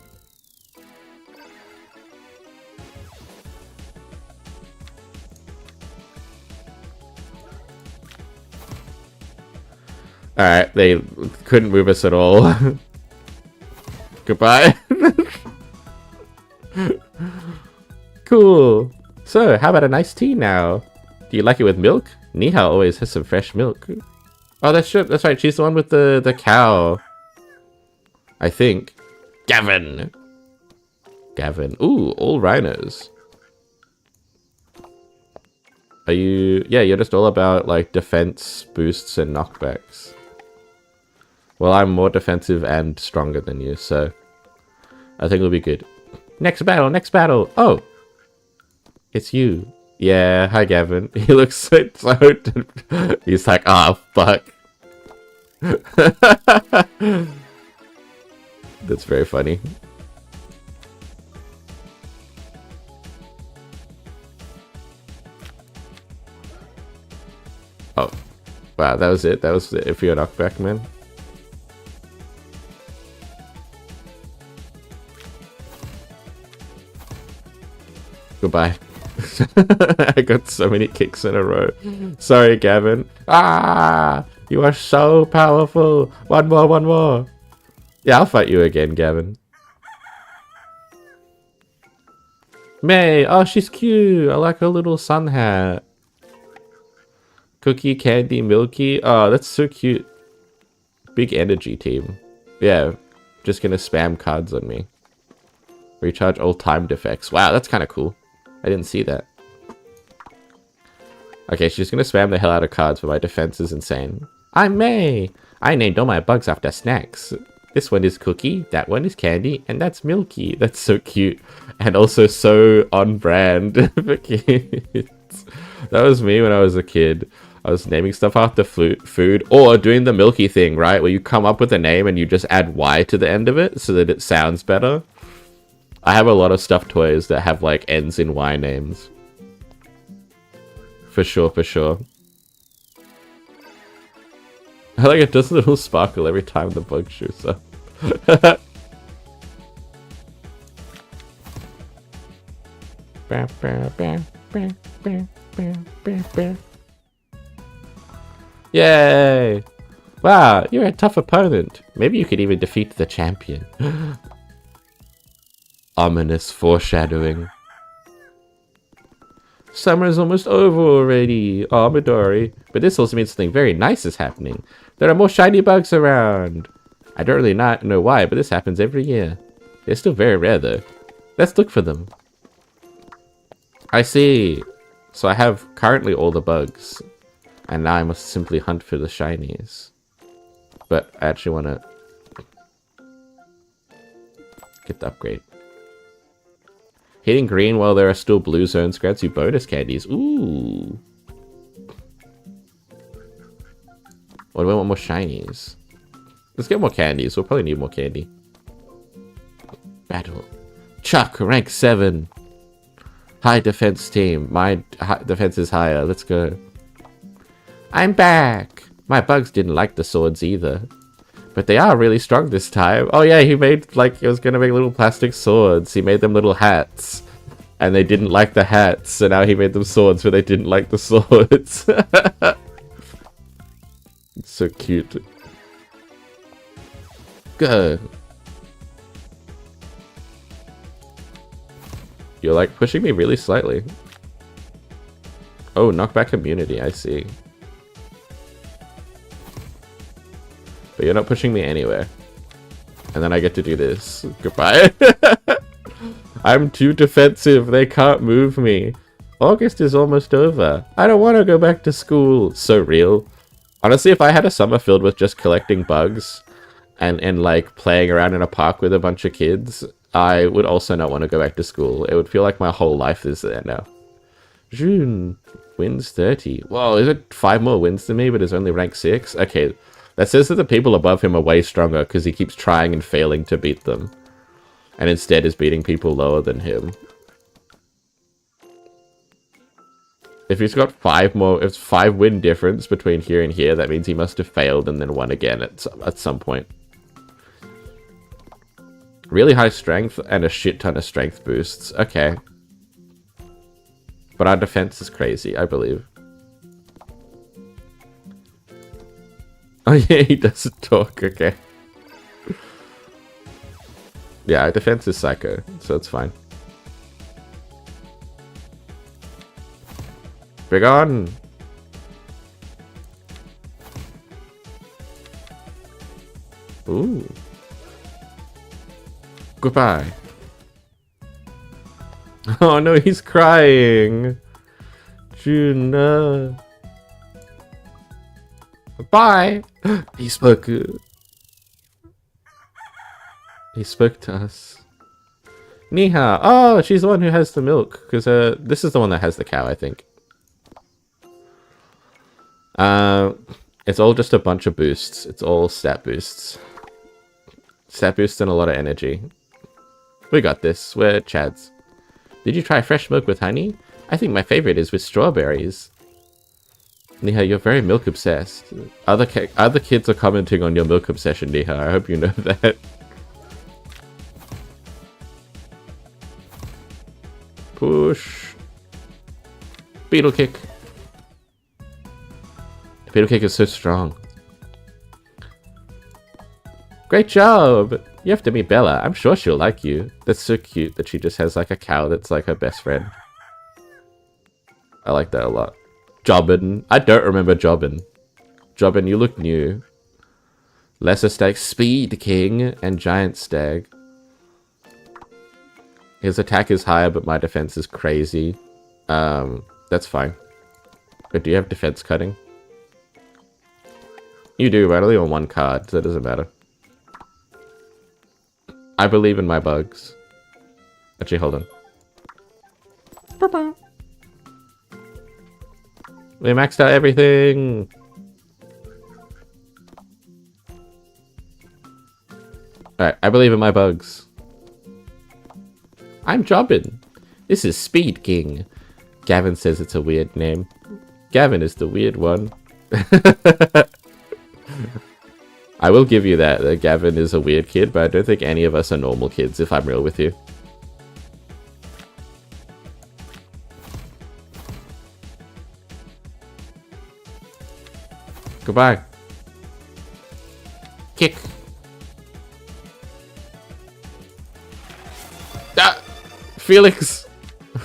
Alright, they couldn't move us at all. Goodbye. Cool. So, how about a nice tea now? Do you like it with milk? Niha always has some fresh milk. Oh, that's right. She's the one with the cow. I think. Gavin. Ooh, all rhinos. Are you... Yeah, you're just all about, like, defense boosts and knockbacks. Well, I'm more defensive and stronger than you, so... I think it'll be good. Next battle! Oh! It's you. Yeah, hi, Gavin. He looks so... He's like, oh, fuck. That's very funny. Oh. Wow, that was it? That was it for your knockback, man? Goodbye. I got so many kicks in a row. Sorry, Gavin. Ah! You are so powerful. One more. Yeah, I'll fight you again, Gavin. May. Oh, she's cute. I like her little sun hat. Cookie, Candy, Milky. Oh, that's so cute. Big energy team. Yeah, just gonna spam cards on me. Recharge all timed effects. Wow, that's kind of cool. I didn't see that. Okay, she's gonna spam the hell out of cards, but my defense is insane. I'm May! I named all my bugs after snacks. This one is Cookie, that one is Candy, and that's Milky. That's so cute. And also so on brand for kids. That was me when I was a kid. I was naming stuff after food, or doing the Milky thing, right? Where you come up with a name and you just add Y to the end of it so that it sounds better. I have a lot of stuffed toys that have like ends in Y names. For sure. I like it does a little sparkle every time the bug shoots up. Yay! Wow, you're a tough opponent. Maybe you could even defeat the champion. Ominous foreshadowing. Summer is almost over already. Oh, Midori. But this also means something very nice is happening. There are more shiny bugs around. I don't really know why, but this happens every year. They're still very rare though. Let's look for them. I see. So I have currently all the bugs. And now I must simply hunt for the shinies. But I actually want to get the upgrade. Hitting green while there are still blue zones grants you bonus candies. Ooh. Or do I want more shinies? Let's get more candies. We'll probably need more candy. Battle. Chuck, rank 7. High defense team. My defense is higher. Let's go. I'm back. My bugs didn't like the swords either. But they are really strong this time. Oh yeah, he made, like, he was gonna make little plastic swords. He made them little hats. And they didn't like the hats. So now he made them swords, but they didn't like the swords. It's so cute. Go. You're, like, pushing me really slightly. Oh, knockback immunity, I see. But you're not pushing me anywhere. And then I get to do this. Goodbye. I'm too defensive. They can't move me. August is almost over. I don't want to go back to school. So real. Honestly, if I had a summer filled with just collecting bugs and like playing around in a park with a bunch of kids, I would also not want to go back to school. It would feel like my whole life is there now. June. Wins 30. Whoa, is it 5 more wins than me, but it's only rank 6? Okay. That says that the people above him are way stronger because he keeps trying and failing to beat them. And instead is beating people lower than him. If he's got 5 more, if it's 5 win difference between here and here, that means he must have failed and then won again at some point. Really high strength and a shit ton of strength boosts. Okay. But our defense is crazy, I believe. Oh yeah, he doesn't talk, okay. Yeah, our defense is psycho, so it's fine. Big on! Ooh. Goodbye. Oh no, he's crying! Juna. Bye! He spoke. He spoke to us. Niha! Oh, she's the one who has the milk. Because this is the one that has the cow, I think. It's all just a bunch of boosts. It's all stat boosts. Stat boosts and a lot of energy. We got this. We're Chads. Did you try fresh milk with honey? I think my favorite is with strawberries. Niha, you're very milk obsessed. Other kids are commenting on your milk obsession, Niha. I hope you know that. Push. Beetle kick. Beetle kick is so strong. Great job! You have to meet Bella. I'm sure she'll like you. That's so cute that she just has like a cow that's like her best friend. I like that a lot. Jobbin. I don't remember Jobbin. Jobbin, you look new. Lesser Stag, Speed King, and Giant Stag. His attack is higher, but my defense is crazy. That's fine. But do you have defense cutting? You do, but only on one card, so that doesn't matter. I believe in my bugs. Actually, hold on. We maxed out everything! Alright, I believe in my bugs. I'm Jobbin. This is Speed King. Gavin says it's a weird name. Gavin is the weird one. I will give you that Gavin is a weird kid, but I don't think any of us are normal kids, if I'm real with you. Goodbye. Kick. Ah! Felix!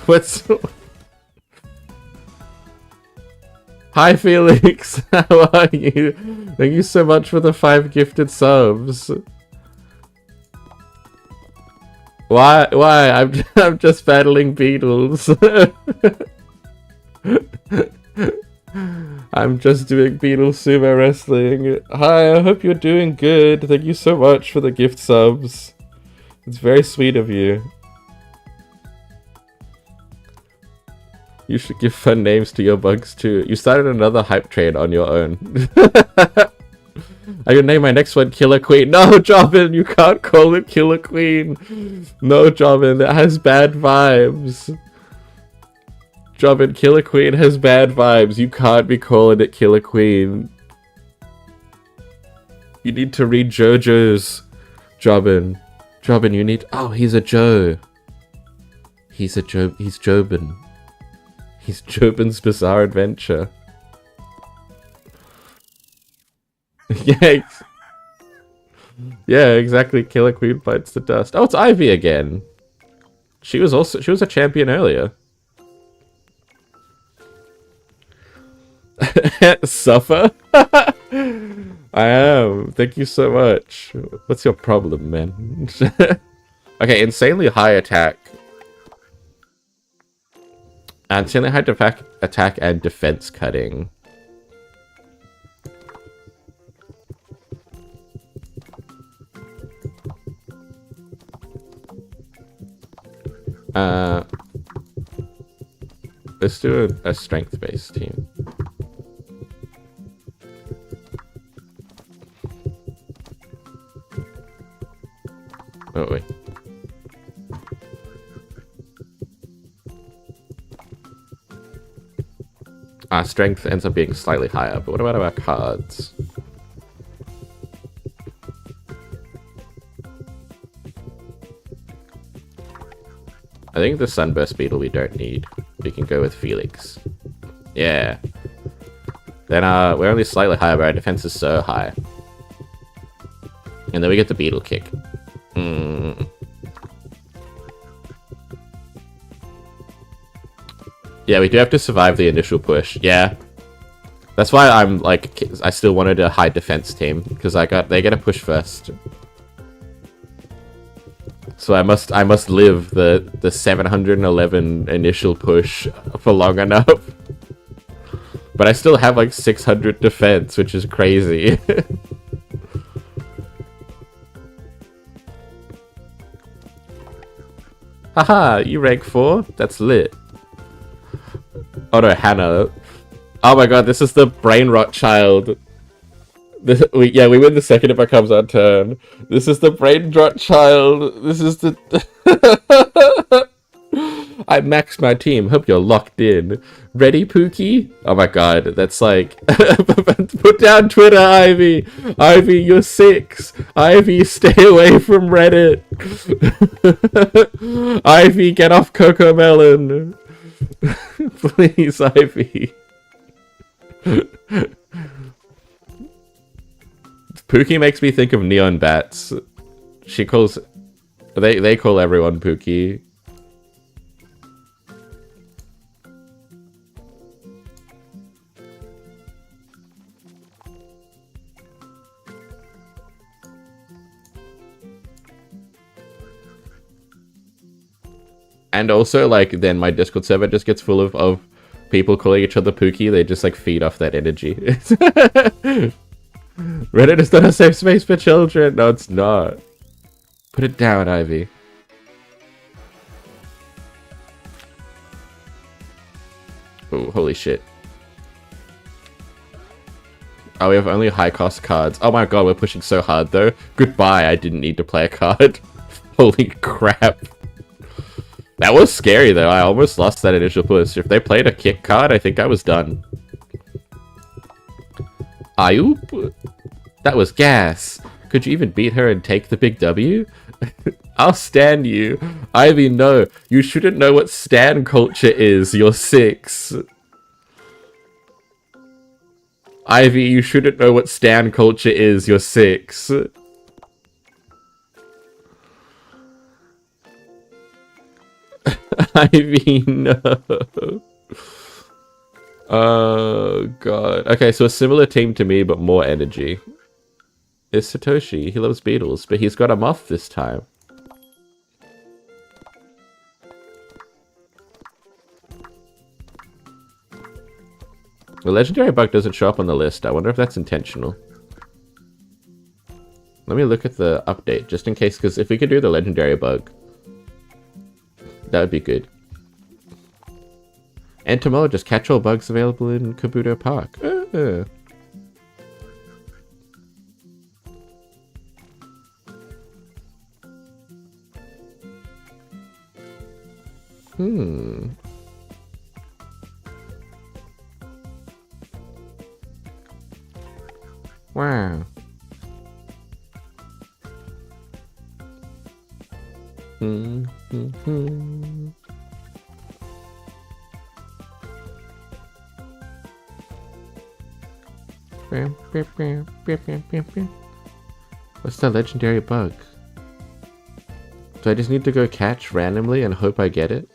What's... Hi Felix! How are you? Thank you so much for the 5 gifted subs. Why? I'm just battling beetles. I'm just doing beetle sumo wrestling. Hi, I hope you're doing good. Thank you so much for the gift subs. It's very sweet of you. You should give fun names to your bugs too. You started another hype train on your own. I can name my next one Killer Queen. No, Jobbin, you can't call it Killer Queen. No, Jobbin, that has bad vibes. Jobbin, Killer Queen has bad vibes. You can't be calling it Killer Queen. You need to read JoJo's. Jobbin. Jobbin, you need... Oh, he's a Joe. He's Jobbin. He's Jobbin's Bizarre Adventure. Yeah. Yeah, exactly. Killer Queen bites the dust. Oh, it's Ivy again. She was a champion earlier. Suffer? I am. Thank you so much. What's your problem, man? Okay, insanely high attack. Insanely high attack and defense cutting. Let's do a strength-based team. Oh, wait. Our strength ends up being slightly higher, but what about our cards? I think the Sunburst Beetle we don't need. We can go with Felix. Yeah. Then we're only slightly higher, but our defense is so high. And then we get the beetle kick. Yeah, we do have to survive the initial push. Yeah. That's why I'm like, I still wanted a high defense team, because they get a push first. So I must live the 711 initial push for long enough. But I still have like 600 defense, which is crazy. Haha, you rank 4? That's lit. Oh no, Hannah. Oh my god, this is the brain rot child. We win the second if it comes our turn. This is the brain rot child. This is the... I maxed my team. Hope you're locked in. Ready, Pookie? Oh my god, that's like... Put down Twitter, Ivy! Ivy, you're 6! Ivy, stay away from Reddit! Ivy, get off Cocomelon! Please, Ivy. Pookie makes me think of neon bats. She calls... They call everyone Pookie. And also, like, then my Discord server just gets full of people calling each other Pookie. They just, like, feed off that energy. Reddit is not a safe space for children. No, it's not. Put it down, Ivy. Oh, holy shit. Oh, we have only high-cost cards. Oh my god, we're pushing so hard, though. Goodbye, I didn't need to play a card. Holy crap. That was scary, though. I almost lost that initial push. If they played a kick card, I think I was done. Ayoop. That was gas. Could you even beat her and take the big W? I'll stand you. Ivy, no. You shouldn't know what stan culture is. You're 6. Ivy, you shouldn't know what stan culture is. You're 6. Ivy, no. Oh, God. Okay, so a similar team to me, but more energy. Is Satoshi. He loves beetles, but he's got a moth this time. The legendary bug doesn't show up on the list. I wonder if that's intentional. Let me look at the update, just in case, because if we could do the legendary bug, that would be good. Entomologist, catch all bugs available in Kabuto Park. Wow. What's the legendary bug? Do I just need to go catch randomly and hope I get it?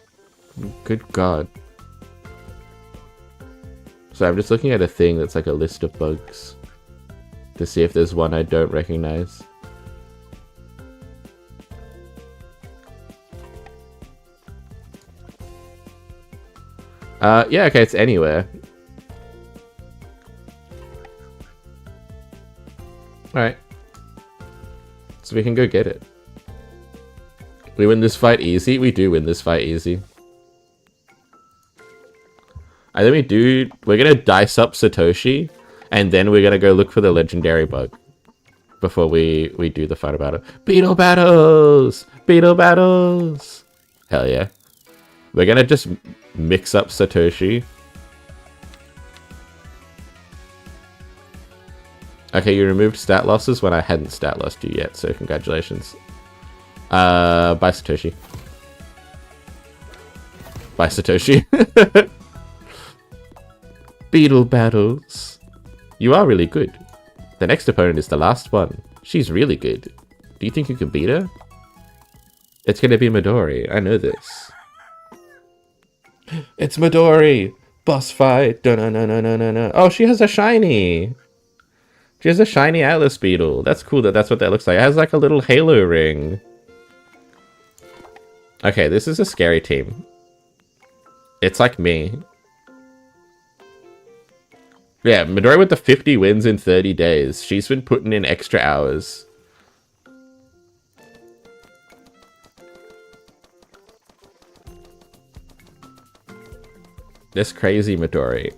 Good god. So I'm just looking at a thing that's like a list of bugs to see if there's one I don't recognize. Yeah, okay, it's anywhere. Alright. So we can go get it. We win this fight easy? We do win this fight easy. I think we're gonna dice up Satoshi, and then we're gonna go look for the legendary bug before we do the final battle. Beetle battles! Beetle battles! Hell yeah. We're gonna just mix up Satoshi. Okay, you removed stat losses when I hadn't stat lost you yet, so congratulations. Bye Satoshi. Bye Satoshi. Beetle battles. You are really good. The next opponent is the last one. She's really good. Do you think you can beat her? It's gonna be Midori. I know this. It's Midori! Boss fight! Dun-dun-dun-dun-dun-dun. Oh, she has a shiny! She has a shiny Atlas Beetle. That's cool that that's what that looks like. It has like a little halo ring. Okay, this is a scary team. It's like me. Yeah, Midori with the 50 wins in 30 days. She's been putting in extra hours. This crazy Midori.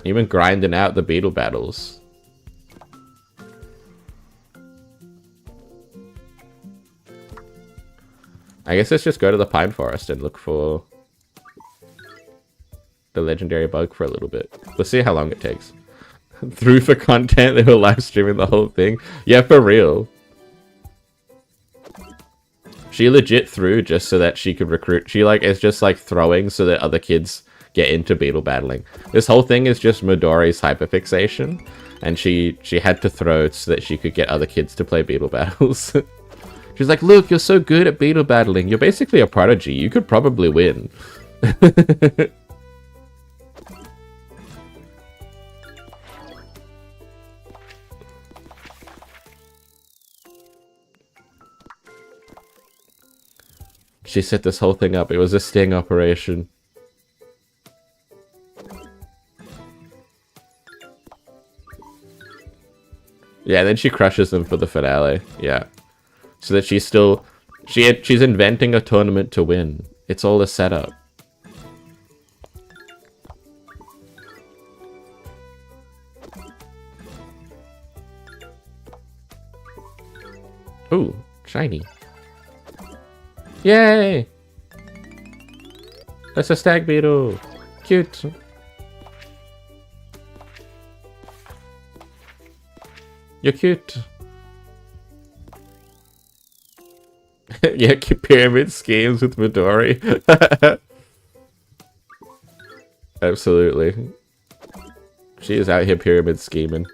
You've been grinding out the beetle battles. I guess let's just go to the Pine Forest and look for the legendary bug for a little bit. Let's see how long it takes. Through for content, they were live streaming the whole thing. Yeah, for real. She legit threw just so that she could recruit. She like is just like throwing so that other kids get into beetle battling. This whole thing is just Midori's hyperfixation, and she had to throw so that she could get other kids to play beetle battles. She's like, look, you're so good at beetle battling. You're basically a prodigy. You could probably win. She set this whole thing up. It was a sting operation. Yeah, and then she crushes them for the finale. Yeah. So that she's still... She's inventing a tournament to win. It's all a setup. Ooh, shiny. Yay! That's a stag beetle. Cute. You're cute. Yeah, pyramid schemes with Midori. Absolutely. She is out here pyramid scheming.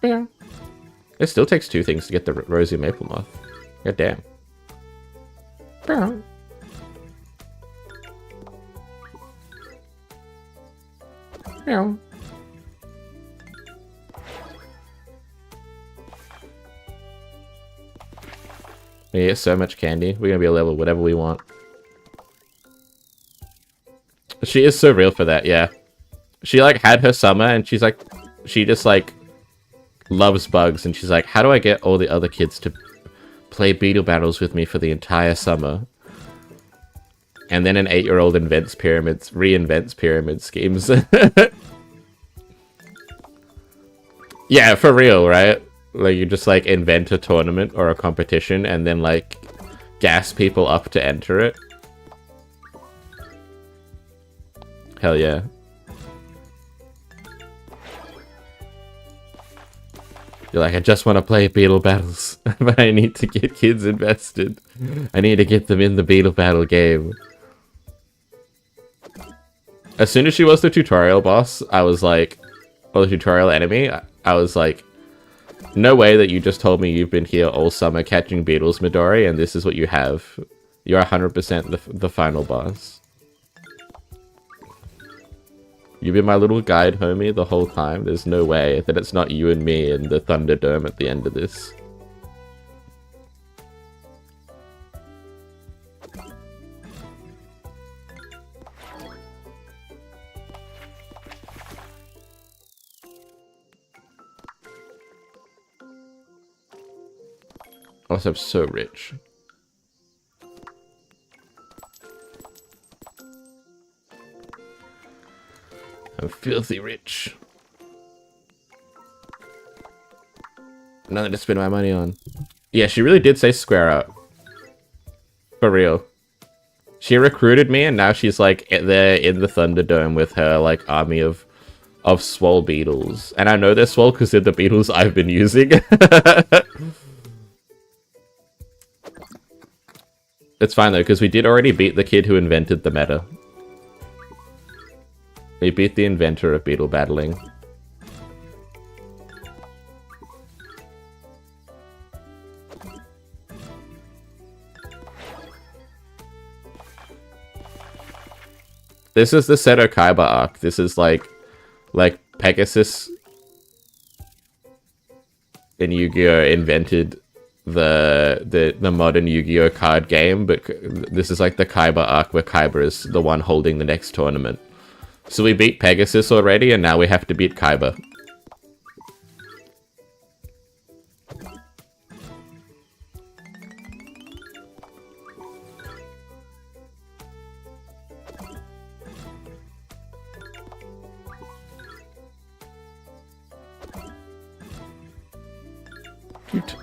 Yeah. It still takes 2 things to get the Rosy Maple Moth. God damn. Yeah. Yeah. We get so much candy. We're gonna be able to level whatever we want. She is so real for that, yeah. She like had her summer and she's like, she just like loves bugs and she's like, how do I get all the other kids to play beetle battles with me for the entire summer? And then an 8-year-old reinvents pyramid schemes. Yeah, for real, right? Like you just like invent a tournament or a competition and then like gas people up to enter it. Hell yeah. You're like, I just want to play beetle battles, but I need to get kids invested. I need to get them in the beetle battle game. As soon as she was the tutorial boss, I was like, or the tutorial enemy, I was like, no way that you just told me you've been here all summer catching beetles, Midori, and this is what you have. You're 100% the final boss. You've been my little guide homie the whole time. There's no way that it's not you and me in the Thunderdome at the end of this. Also, I'm so rich. I'm filthy rich. Nothing to spend my money on. Yeah, she really did say square up. For real. She recruited me and now she's like there in the Thunderdome with her like army of of swole beetles. And I know they're swole because they're the beetles I've been using. It's fine though, because we did already beat the kid who invented the meta. We beat the inventor of beetle battling. This is the Seto Kaiba arc. This is like Pegasus in Yu-Gi-Oh! Invented the modern Yu-Gi-Oh! Card game, but this is like the Kaiba arc where Kaiba is the one holding the next tournament. So we beat Pegasus already, and now we have to beat Kaiba. Cute.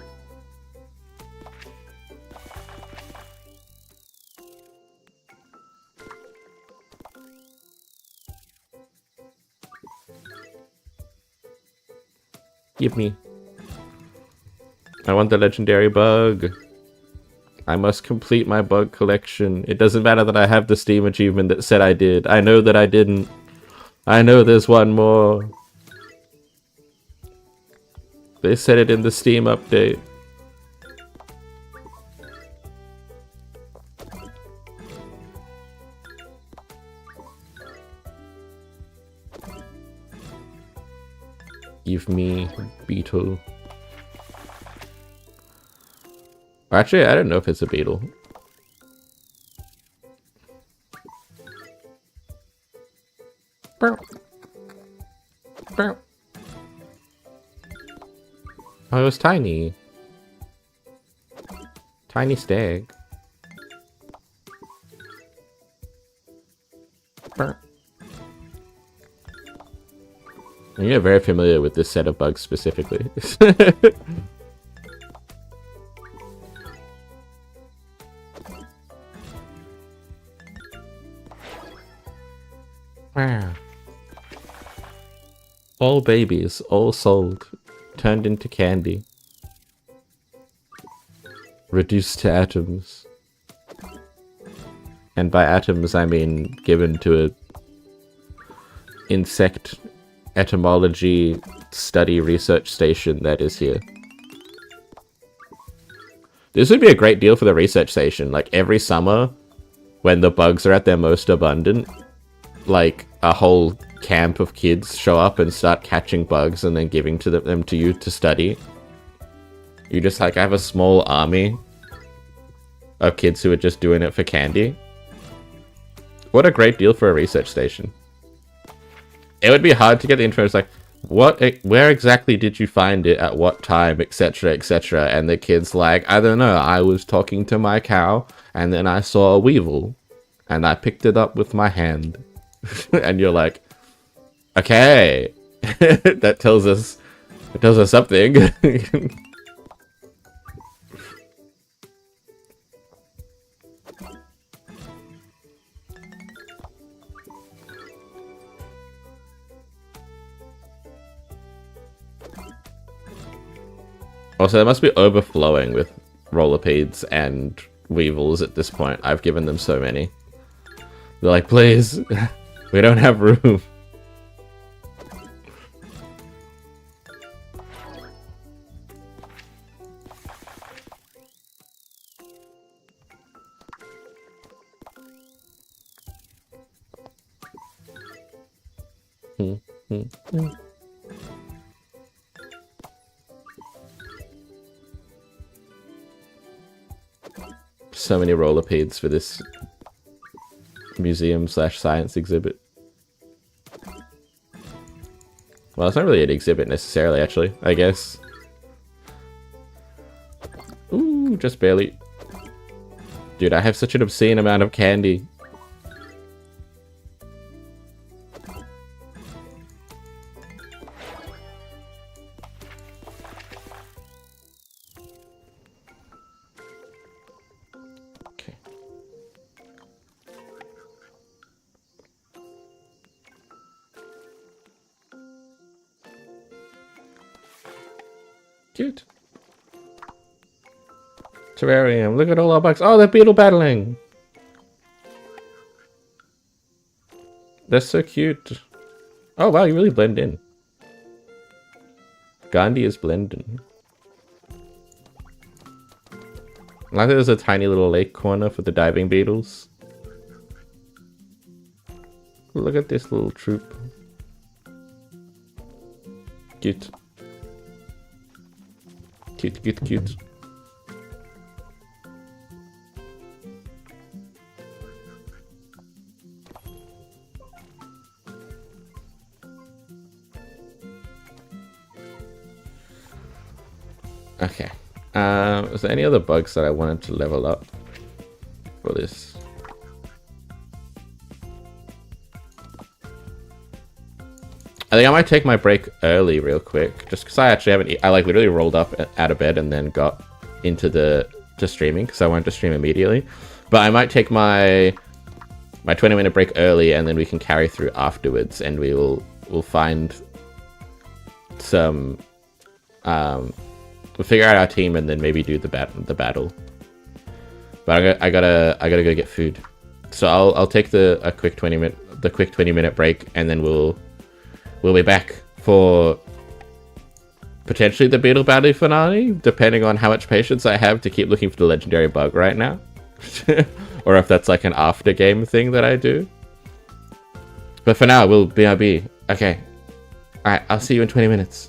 Give me. I want the legendary bug. I must complete my bug collection. It doesn't matter that I have the Steam achievement that said I did. I know that I didn't. I know there's one more. They said it in the Steam update. Give me beetle. Actually, I don't know if it's a beetle. Burp. Burp. Oh, it was tiny. Tiny stag. Burp. You're very familiar with this set of bugs specifically. Wow. All babies, all sold, turned into candy. Reduced to atoms. And by atoms I mean given to a insect etymology study research station that is here. This would be a great deal for the research station. Like every summer, when the bugs are at their most abundant, like a whole camp of kids show up and start catching bugs and then giving to them to you to study. You just like have a small army of kids who are just doing it for candy. What a great deal for a research station. It would be hard to get the intro. It's like, where exactly did you find it at what time, etc., etc. And the kid's like, I don't know, I was talking to my cow and then I saw a weevil and I picked it up with my hand. And you're like, okay, that tells us something. Also, it must be overflowing with rollerpedes and weevils at this point. I've given them so many. They're like, please, we don't have room. So many rollerpedes for this museum/science exhibit. Well, it's not really an exhibit necessarily, actually, I guess. Ooh, just barely. Dude, I have such an obscene amount of candy. Cute. Terrarium. Look at all our bugs. Oh, they're beetle battling. They're so cute. Oh, wow, you really blend in. Gandhi is blending. I like there's a tiny little lake corner for the diving beetles. Look at this little troop. Cute. Cute, cute, cute. Okay. Is there any other bugs that I wanted to level up for this? I think I might take my break early real quick, just because I actually haven't. I like literally rolled up out of bed and then got into to streaming because I wanted to stream immediately. But I might take my 20-minute break early, and then we can carry through afterwards, and we'll find some. We'll figure out our team and then maybe do the battle. But I gotta go get food, so I'll take a quick 20-minute break, and then we'll be back for potentially the Beetle Battle finale, depending on how much patience I have to keep looking for the legendary bug right now. Or if that's like an after game thing that I do. But for now, we'll BRB. Okay. Alright, I'll see you in 20 minutes.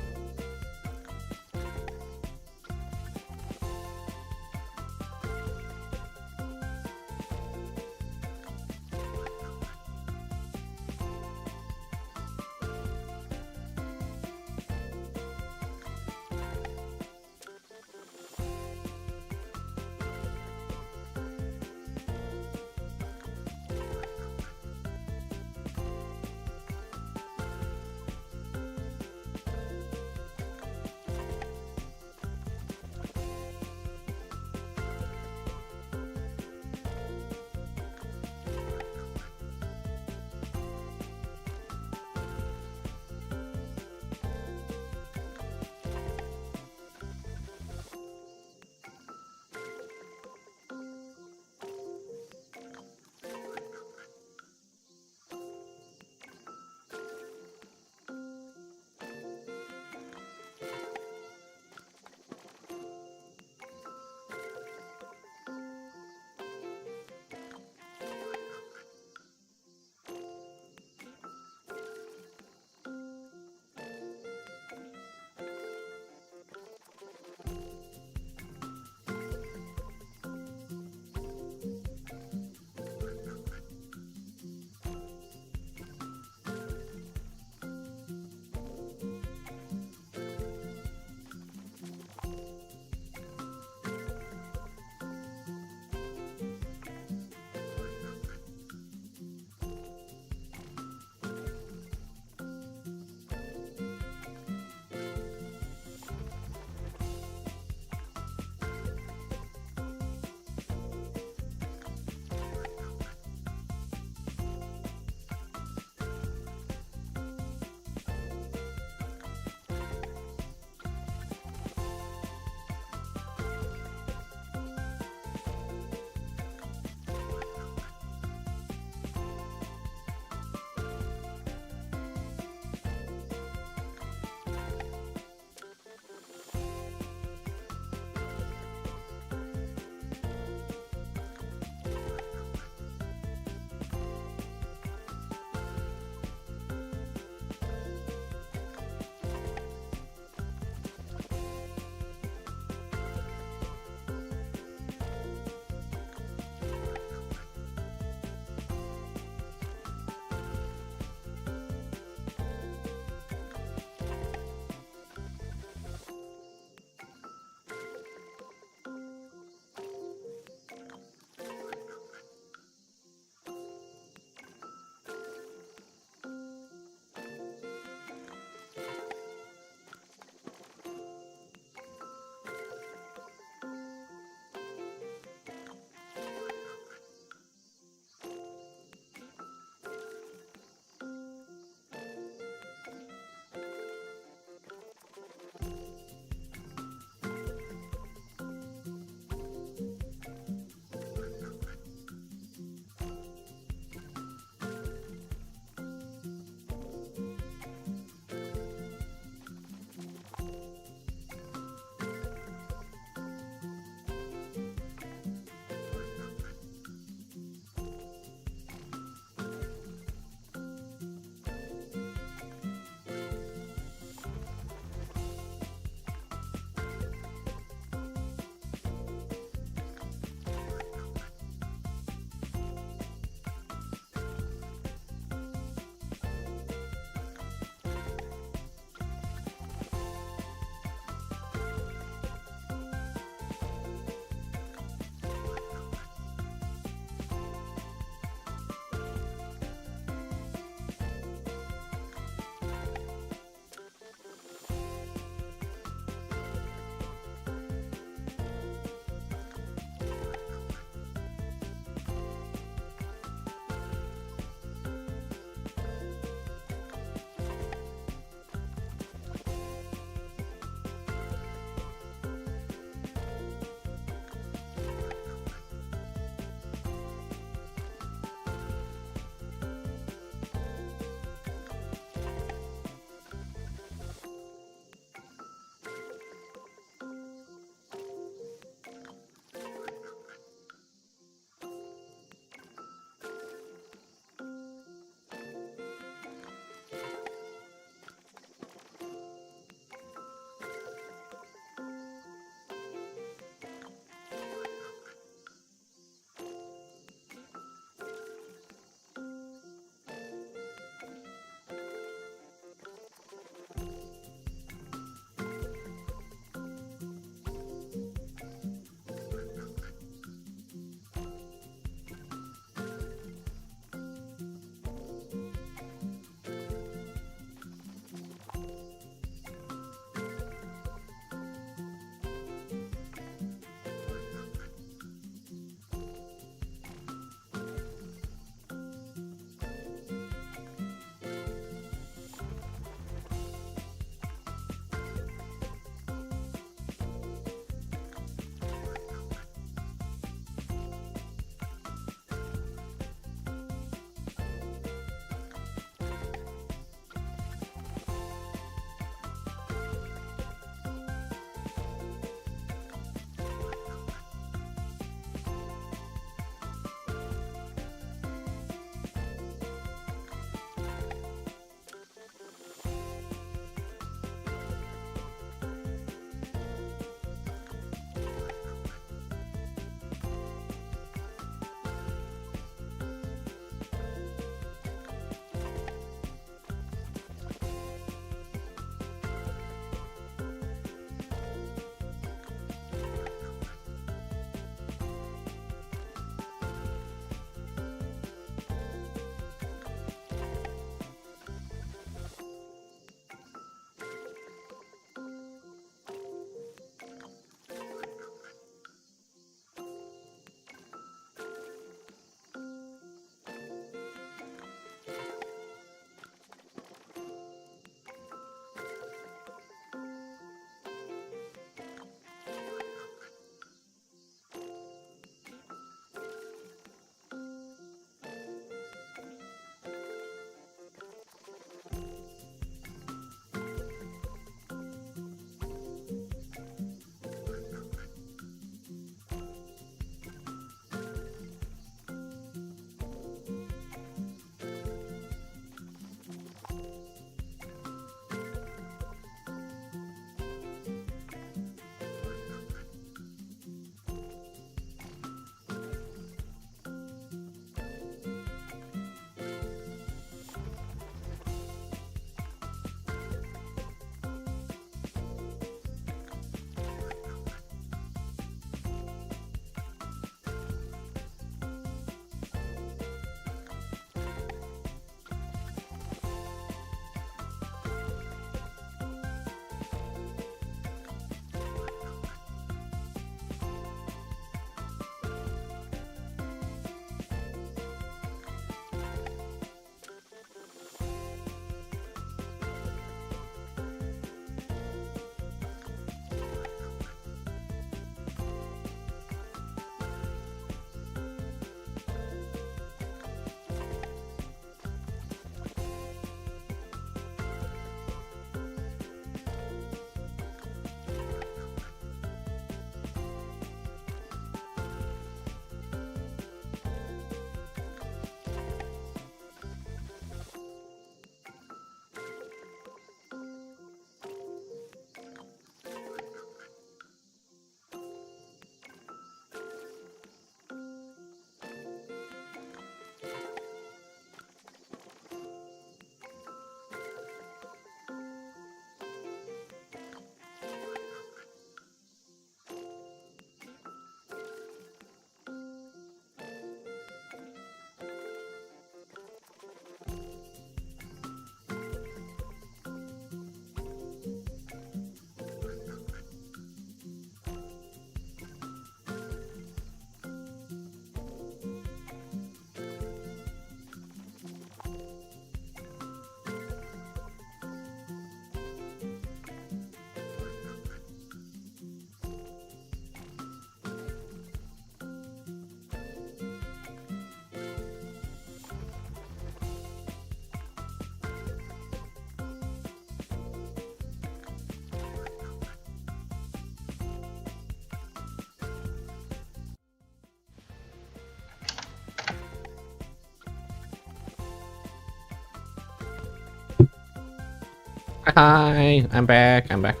Hi, I'm back. I'm back.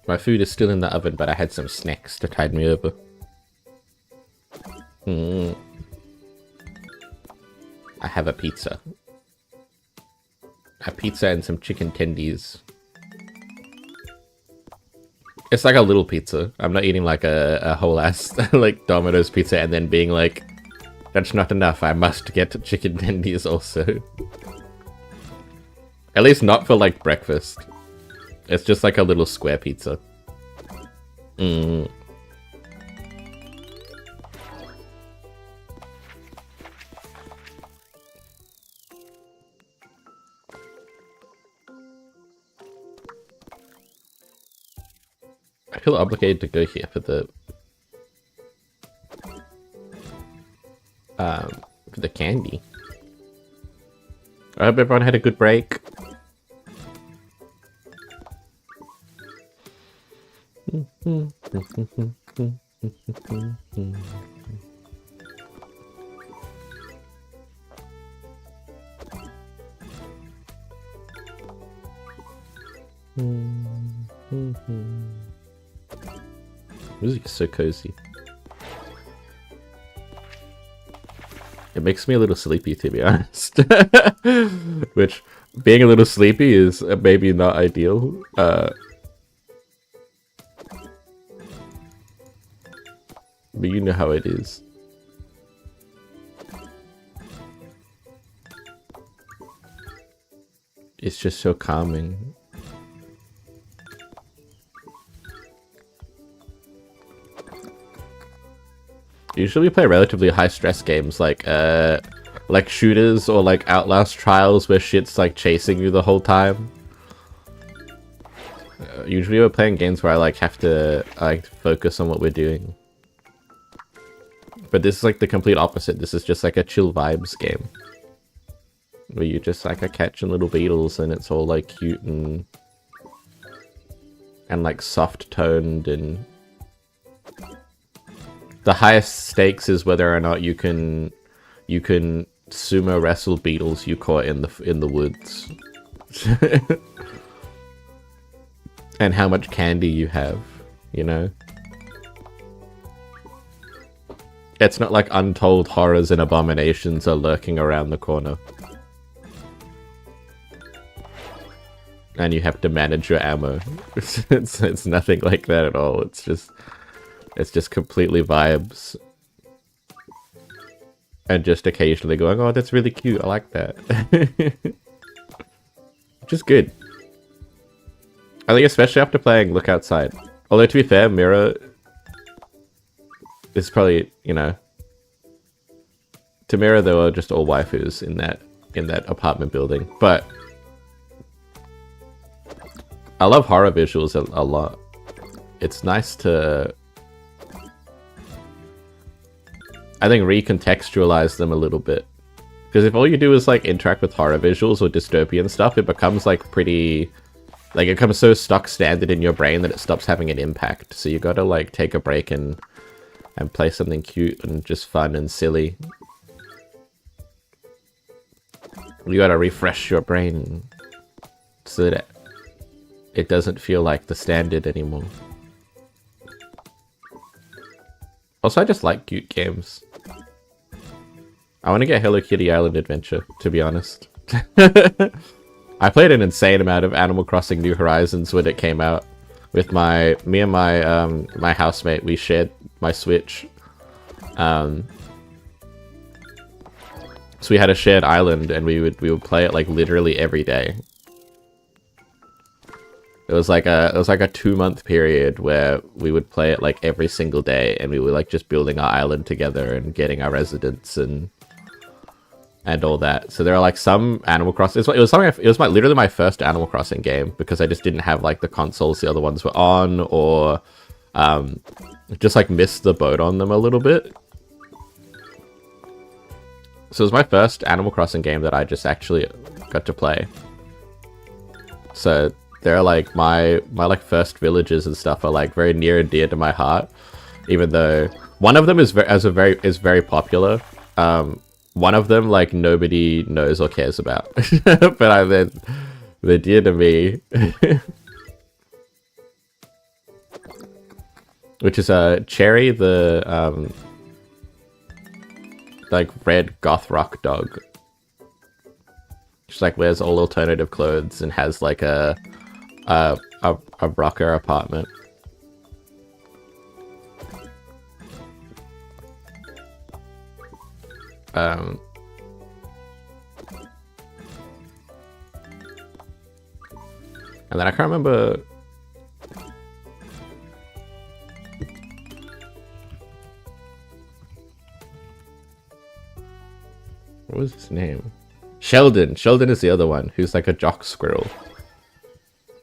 My food is still in the oven, but I had some snacks to tide me over. I have a pizza. A pizza and some chicken tendies. It's like a little pizza. I'm not eating like a whole ass like Domino's pizza and then being like, that's not enough. I must get chicken tendies also. At least not for like breakfast. It's just like a little square pizza. I feel obligated to go here for the candy. I hope everyone had a good break. Music is so cozy. It makes me a little sleepy, to be honest. Which, being a little sleepy is maybe not ideal. But you know how it is. It's just so calming. Usually we play relatively high stress games like shooters or like Outlast Trials where shit's like chasing you the whole time. Usually we're playing games where I like have to like focus on what we're doing. But this is like the complete opposite. This is just like a chill vibes game. Where you just like are catching little beetles and it's all like cute and like soft toned, and the highest stakes is whether or not you can sumo wrestle beetles you caught in the woods. And how much candy you have, you know? It's not like untold horrors and abominations are lurking around the corner. And you have to manage your ammo. It's nothing like that at all. It's just completely vibes. And just occasionally going, oh, that's really cute, I like that. Which is good. I think especially after playing Look Outside. Although to be fair, Mira is probably, you know... To Mira, they were just all waifus in that apartment building. But I love horror visuals a lot. It's nice to... I think recontextualize them a little bit. Because if all you do is like interact with horror visuals or dystopian stuff, it becomes like pretty... Like it becomes so stock standard in your brain that it stops having an impact. So you gotta like take a break and play something cute and just fun and silly. You gotta refresh your brain so that it doesn't feel like the standard anymore. Also, I just like cute games. I want to get Hello Kitty Island Adventure, to be honest. I played an insane amount of Animal Crossing New Horizons when it came out. With me and my housemate, we shared my Switch. So we had a shared island, and we would play it like literally every day. It was like a 2-month period where we would play it like every single day, and we were like just building our island together and getting our residents and all that. So there are like some Animal Crossing. It was literally my first Animal Crossing game because I just didn't have like the consoles the other ones were on, or just like missed the boat on them a little bit. So it was my first Animal Crossing game that I just actually got to play. So they're like my like first villages and stuff are like very near and dear to my heart, even though one of them is very popular. One of them, like, nobody knows or cares about. But they're dear to me. Which is Cherry, the, like, red goth rock dog. She, like, wears all alternative clothes and has, like, a rocker apartment. And then I can't remember. What was his name? Sheldon. Sheldon is the other one, who's like a jock squirrel.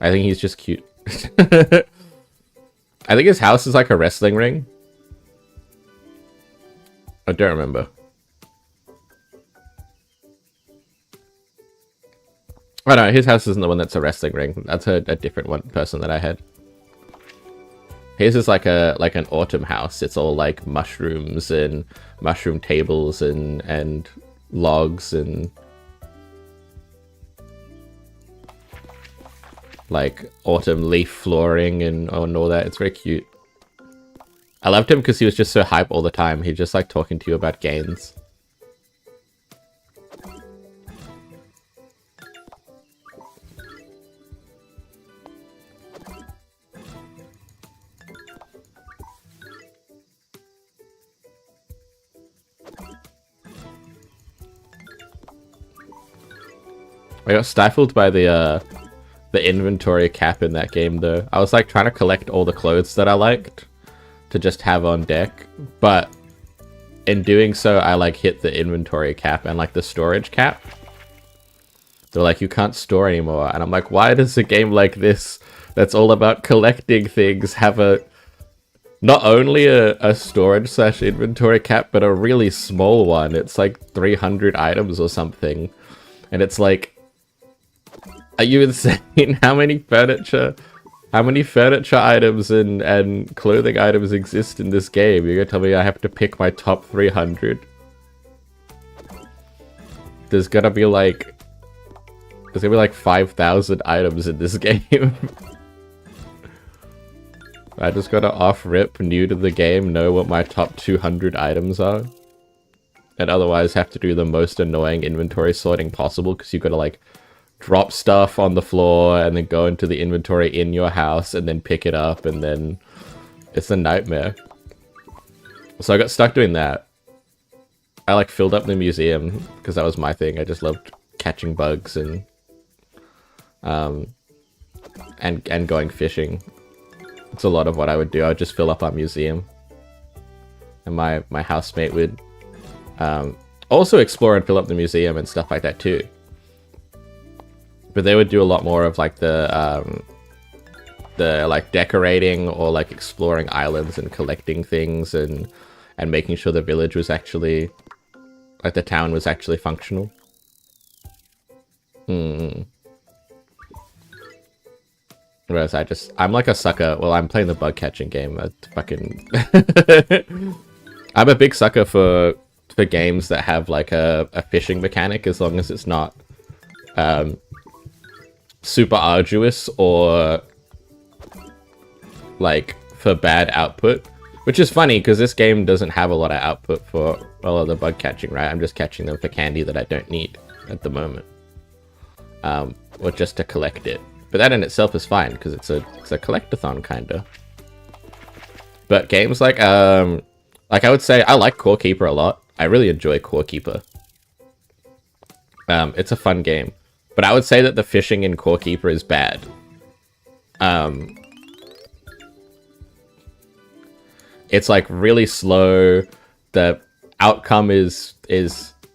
I think he's just cute. I think his house is like a wrestling ring. I don't remember. Oh no, his house isn't the one that's a wrestling ring. That's a different one person that I had. His is like an autumn house. It's all like mushrooms and mushroom tables and logs and like autumn leaf flooring and all that. It's very cute. I loved him because he was just so hype all the time. He just like talking to you about gains. I got stifled by the inventory cap in that game though. I was like trying to collect all the clothes that I liked to just have on deck, but in doing so I like hit the inventory cap and like the storage cap. They're like, you can't store anymore, and I'm like, why does a game like this that's all about collecting things have a not only a storage / inventory cap, but a really small one? It's like 300 items or something, and it's like, are you insane? How many furniture items and clothing items exist in this game? You're gonna tell me I have to pick my top 300? There's gonna be like 5,000 items in this game. I just gotta off-rip, new to the game, know what my top 200 items are. And otherwise have to do the most annoying inventory sorting possible, because you've gotta like drop stuff on the floor and then go into the inventory in your house and then pick it up, and then it's a nightmare. So I got stuck doing that. I like filled up the museum because that was my thing. I just loved catching bugs and going fishing. It's a lot of what I would do. I would just fill up our museum, and my housemate would also explore and fill up the museum and stuff like that too. But they would do a lot more of like the like decorating or like exploring islands and collecting things and making sure the village was actually, like the town was actually functional. Whereas I'm like a sucker. Well, I'm playing the bug catching game. I'm a big sucker for games that have like a fishing mechanic, as long as it's not super arduous or like for bad output, which is funny because this game doesn't have a lot of output for a lot of the bug catching, right? I'm just catching them for candy that I don't need at the moment, or just to collect it. But that in itself is fine because it's a collectathon kinda. But games like I would say I like Core Keeper a lot. I really enjoy Core Keeper. It's a fun game. But I would say that the fishing in Core Keeper is bad. It's like really slow. The outcome is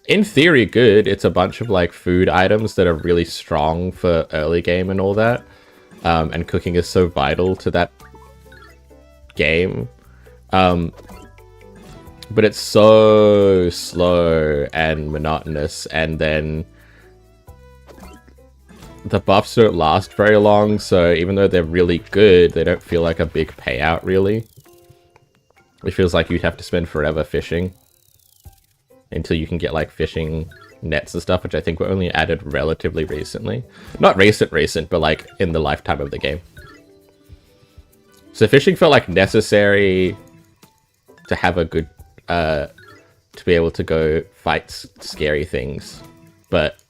in theory good. It's a bunch of like food items that are really strong for early game and all that. And cooking is so vital to that game. But it's so slow and monotonous, and then the buffs don't last very long, so even though they're really good, they don't feel like a big payout, really. It feels like you'd have to spend forever fishing. until you can get like fishing nets and stuff, which I think were only added relatively recently. Not recent, but like in the lifetime of the game. So fishing felt like necessary to have a good, to be able to go fight scary things, but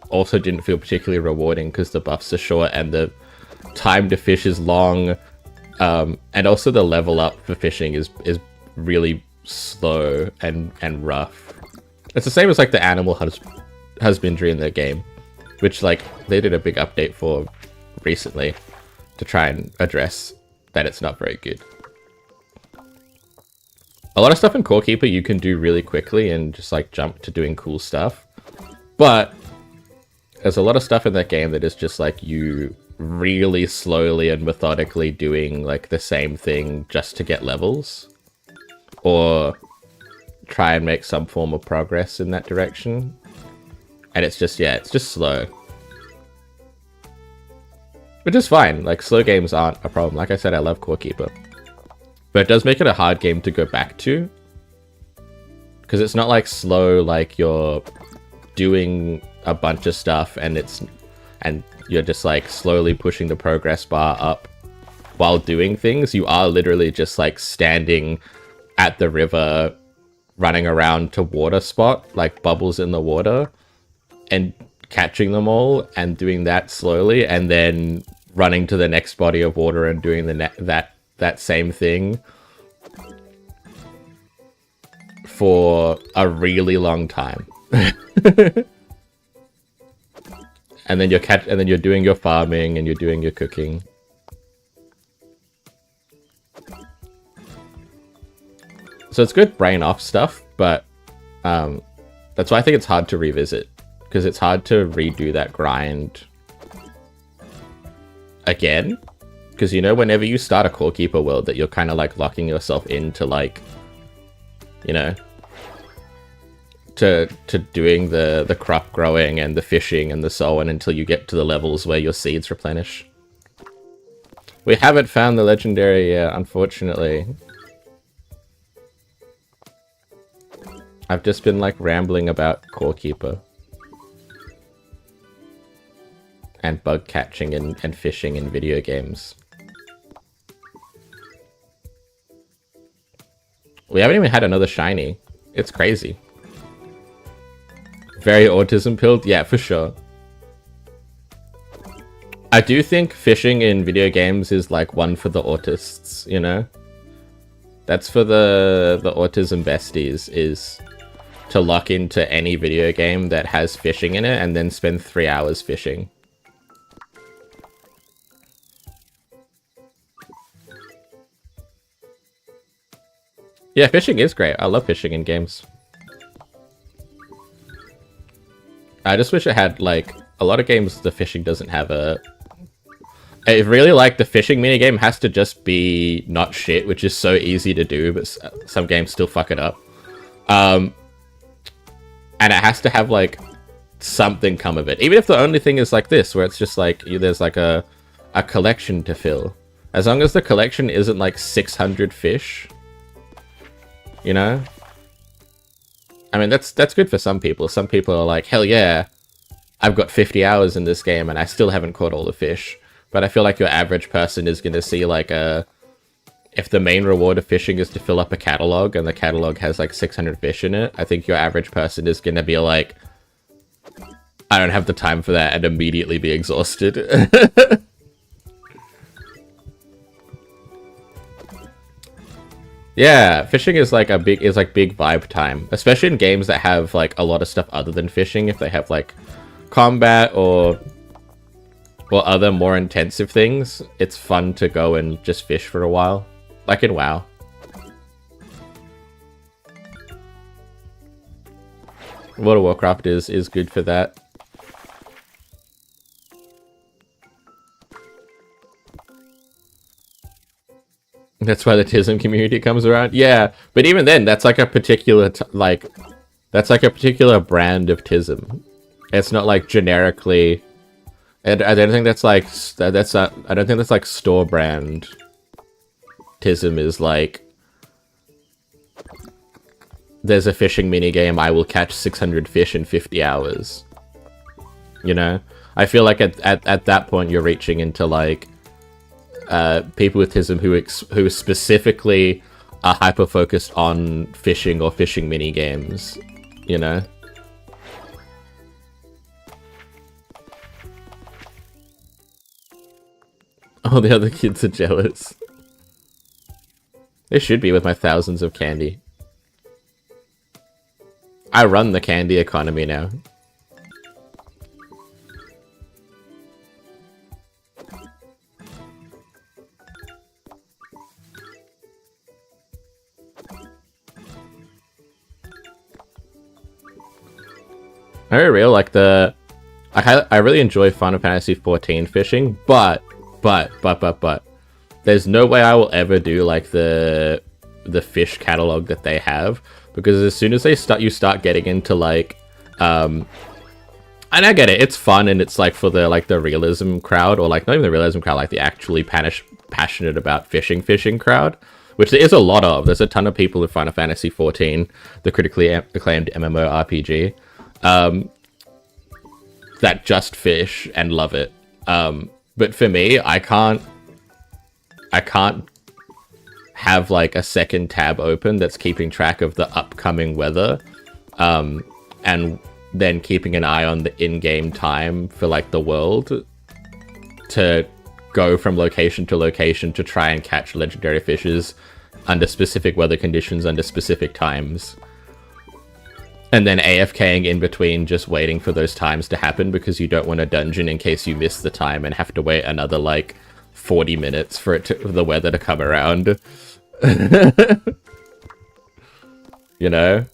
also didn't feel particularly rewarding because the buffs are short and the time to fish is long, and also the level up for fishing is really slow and rough. It's the same as like the animal husbandry in the game, which like they did a big update for recently to try and address that it's not very good. A lot of stuff in Core Keeper you can do really quickly and just like jump to doing cool stuff, but there's a lot of stuff in that game that is just like you really slowly and methodically doing like the same thing just to get levels, or try and make some form of progress in that direction. And it's just, yeah, it's just slow. Which is fine, like slow games aren't a problem. Like I said, I love Core Keeper. But it does make it a hard game to go back to. Because it's not like slow, like you're doing a bunch of stuff and you're just like slowly pushing the progress bar up while doing things. You are literally just like standing at the river, running around to water spot, like bubbles in the water, and catching them all and doing that slowly, and then running to the next body of water and doing that same thing for a really long time. And then you're doing your farming and you're doing your cooking. So it's good brain off stuff, but that's why I think it's hard to revisit, because it's hard to redo that grind again. Because, you know, whenever you start a Core Keeper world, that you're kind of like locking yourself into like, you know, to doing the crop growing and the fishing and the so on until you get to the levels where your seeds replenish. We haven't found the legendary yet, unfortunately. I've just been like rambling about Core Keeper and bug catching and fishing in video games. We haven't even had another shiny. It's crazy. Very autism pilled? Yeah, for sure. I do think fishing in video games is like one for the autists, you know? That's for the autism besties, is to lock into any video game that has fishing in it and then spend 3 hours fishing. Yeah, fishing is great. I love fishing in games. I just wish it had, like, a lot of games the fishing doesn't have a... I really like the fishing minigame has to just be not shit, which is so easy to do, but some games still fuck it up. And it has to have, like, something come of it. Even if the only thing is like this, where it's just like, there's like a collection to fill. As long as the collection isn't like 600 fish, you know? I mean, that's good for some people. Some people are like, hell yeah, I've got 50 hours in this game and I still haven't caught all the fish. But I feel like your average person is going to see like if the main reward of fishing is to fill up a catalog and the catalog has like 600 fish in it, I think your average person is going to be like, I don't have the time for that, and immediately be exhausted. Yeah, fishing is like big vibe time, especially in games that have like a lot of stuff other than fishing. If they have like combat or other more intensive things, it's fun to go and just fish for a while, like in WoW. World of Warcraft is good for that. That's why the Tism community comes around. Yeah, but even then, that's like a particular that's like a particular brand of Tism. It's not like generically. I don't think that's like I don't think that's like store brand. Tism is like there's a fishing minigame, I will catch 600 fish in 50 hours. You know? I feel like at that point you're reaching into like people with TISM who specifically are hyper-focused on fishing or fishing minigames, you know? All the other kids are jealous. They should be with my thousands of candy. I run the candy economy now. Very real, like I really enjoy Final Fantasy XIV fishing, but there's no way I will ever do like the fish catalog that they have, because as soon as you start getting into like and I get it, it's fun and it's like for the realism crowd, or like not even the realism crowd, like the actually passionate about fishing crowd, which there is a lot of. There's a ton of people in Final Fantasy XIV, the critically acclaimed MMORPG, that just fish and love it. But for me, I can't have like a second tab open that's keeping track of the upcoming weather, and then keeping an eye on the in-game time for like the world to go from location to location to try and catch legendary fishes under specific weather conditions under specific times. And then AFKing in between, just waiting for those times to happen because you don't want a dungeon in case you miss the time and have to wait another like 40 minutes for the weather to come around. You know?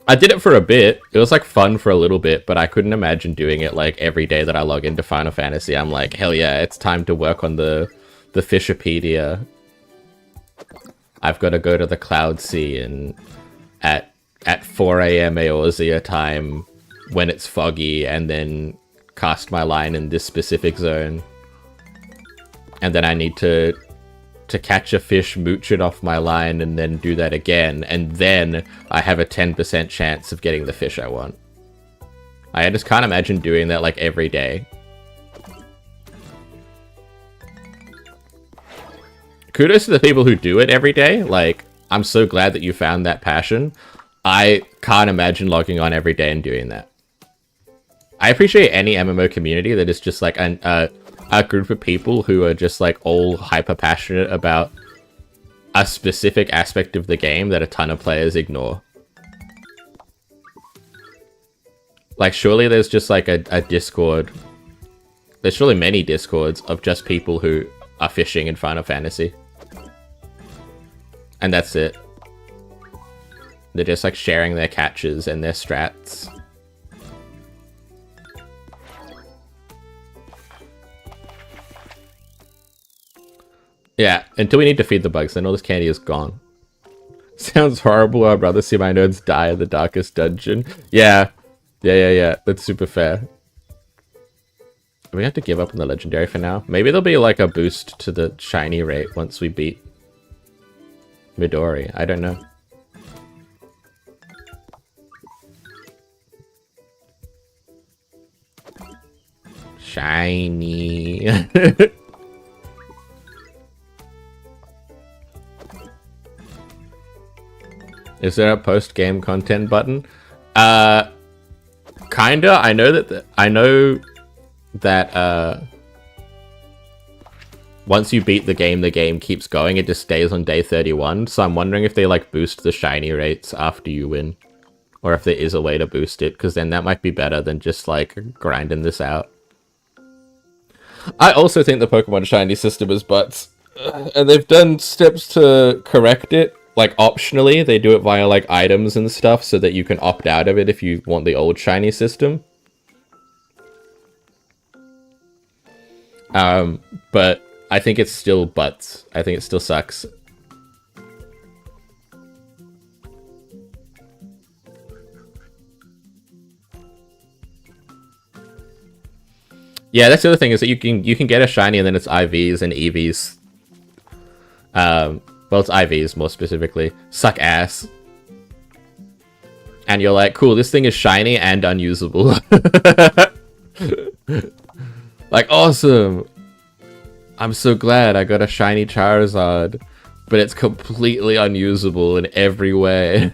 I did it for a bit. It was like fun for a little bit, but I couldn't imagine doing it like every day that I log into Final Fantasy. I'm like, hell yeah, it's time to work on the Fishopedia. I've got to go to the Cloud Sea and at 4 AM Eorzea time when it's foggy, and then cast my line in this specific zone. And then I need to catch a fish, mooch it off my line, and then do that again. And then I have a 10% chance of getting the fish I want. I just can't imagine doing that like every day. Kudos to the people who do it every day. Like, I'm so glad that you found that passion. I can't imagine logging on every day and doing that. I appreciate any MMO community that is just like a group of people who are just like all hyper passionate about a specific aspect of the game that a ton of players ignore. Like, surely there's just like a Discord. There's surely many Discords of just people who are fishing in Final Fantasy. And that's it. They're just like sharing their catches and their strats. Yeah, until we need to feed the bugs, then all this candy is gone. Sounds horrible. I'd rather see my nerds die in the darkest dungeon. Yeah. That's super fair. We have to give up on the legendary for now. Maybe there'll be like a boost to the shiny rate once we beat Midori. I don't know. Shiny. Is there a post-game content button? Kinda. I know that once you beat the game keeps going. It just stays on day 31. So I'm wondering if they like boost the shiny rates after you win, or if there is a way to boost it, because then that might be better than just like grinding this out. I also think the Pokemon shiny system is butts, and they've done steps to correct it. Like, optionally, they do it via, like, items and stuff so that you can opt out of it if you want the old shiny system. But I think it's still butts. I think it still sucks. Yeah, that's the other thing, is that you can get a shiny and then it's IVs and EVs. Well, it's IVs more specifically. Suck ass. and you're like, cool, this thing is shiny and unusable. Like, awesome! I'm so glad I got a shiny Charizard, but it's completely unusable in every way.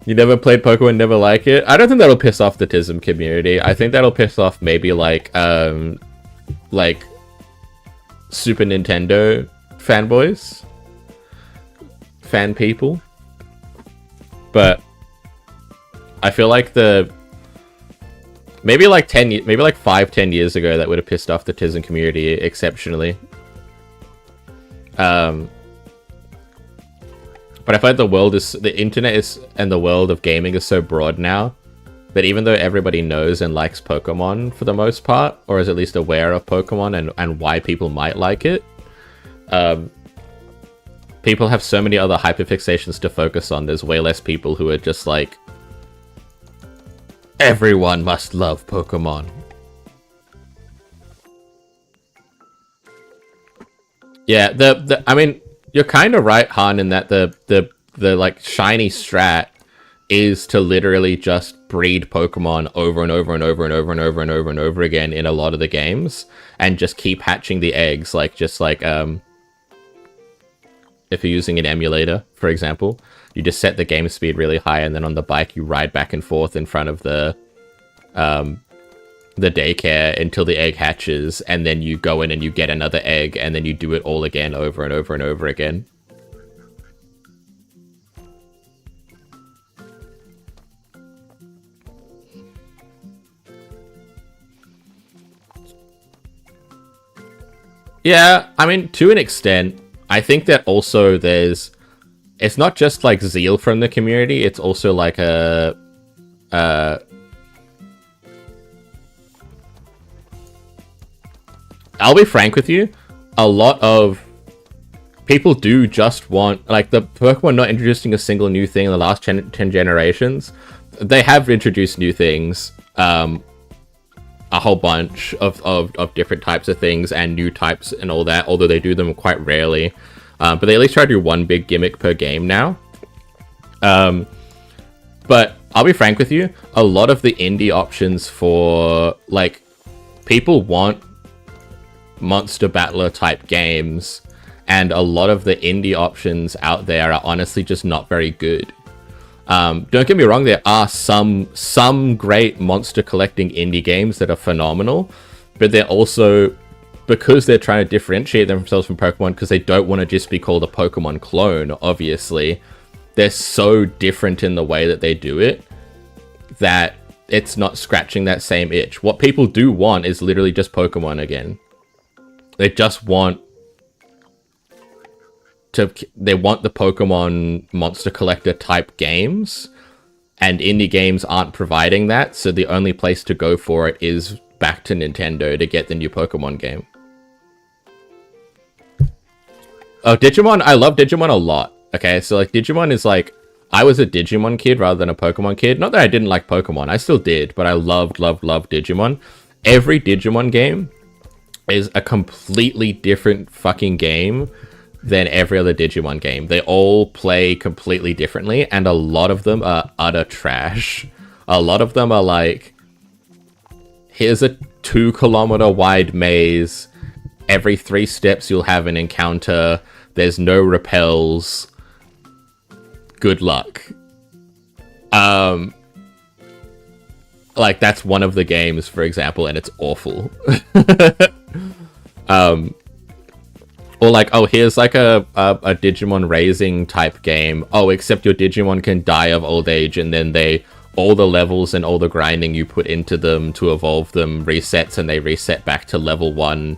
You never played Pokemon, never like it? I don't think that'll piss off the Tism community. I think that'll piss off maybe like Super Nintendo fanboys, fan people. But I feel like maybe like 5-10 years ago that would have pissed off the Tism community exceptionally. But I find the internet is, and the world of gaming is so broad now that even though everybody knows and likes Pokemon for the most part, or is at least aware of Pokemon and why people might like it, people have so many other hyperfixations to focus on. There's way less people who are just like, everyone must love Pokemon. Yeah, I mean, you're kind of right, Han, in that the like shiny strat is to literally just breed Pokemon over and over and over and over and over and over and over again in a lot of the games, and just keep hatching the eggs, like if you're using an emulator, for example, you just set the game speed really high, and then on the bike you ride back and forth in front of the daycare until the egg hatches, and then you go in and you get another egg, and then you do it all again over and over and over again. Yeah, I mean, to an extent. I think that also it's not just like zeal from the community, it's also like I'll be frank with you, a lot of people do just want, like, the Pokemon not introducing a single new thing in the last 10 generations. They have introduced new things, a whole bunch of different types of things and new types and all that, although they do them quite rarely. But they at least try to do one big gimmick per game now. But I'll be frank with you, a lot of the indie options for, like, people want monster battler type games, and a lot of the indie options out there are honestly just not very good. Don't get me wrong, there are some great monster collecting indie games that are phenomenal, but they're also, because they're trying to differentiate themselves from Pokemon, because they don't want to just be called a Pokemon clone, obviously, they're so different in the way that they do it that it's not scratching that same itch. What people do want is literally just Pokemon again. They just want they want the Pokemon monster collector type games, and indie games aren't providing that, so the only place to go for it is back to Nintendo to get the new Pokemon game. Oh, Digimon, I love Digimon a lot. Okay, so like Digimon is like, I was a Digimon kid rather than a Pokemon kid. Not that I didn't like Pokemon, I still did, but I loved Digimon. Every Digimon game is a completely different fucking game than every other Digimon game. They all play completely differently, and a lot of them are utter trash. A lot of them are like, here's a 2-kilometer wide maze. Every 3 steps you'll have an encounter. There's no repels. Good luck. Like, that's one of the games, for example, and it's awful. Or like, oh, here's like a Digimon raising type game. Oh, except your Digimon can die of old age, and then all the levels and all the grinding you put into them to evolve them resets, and they reset back to level 1,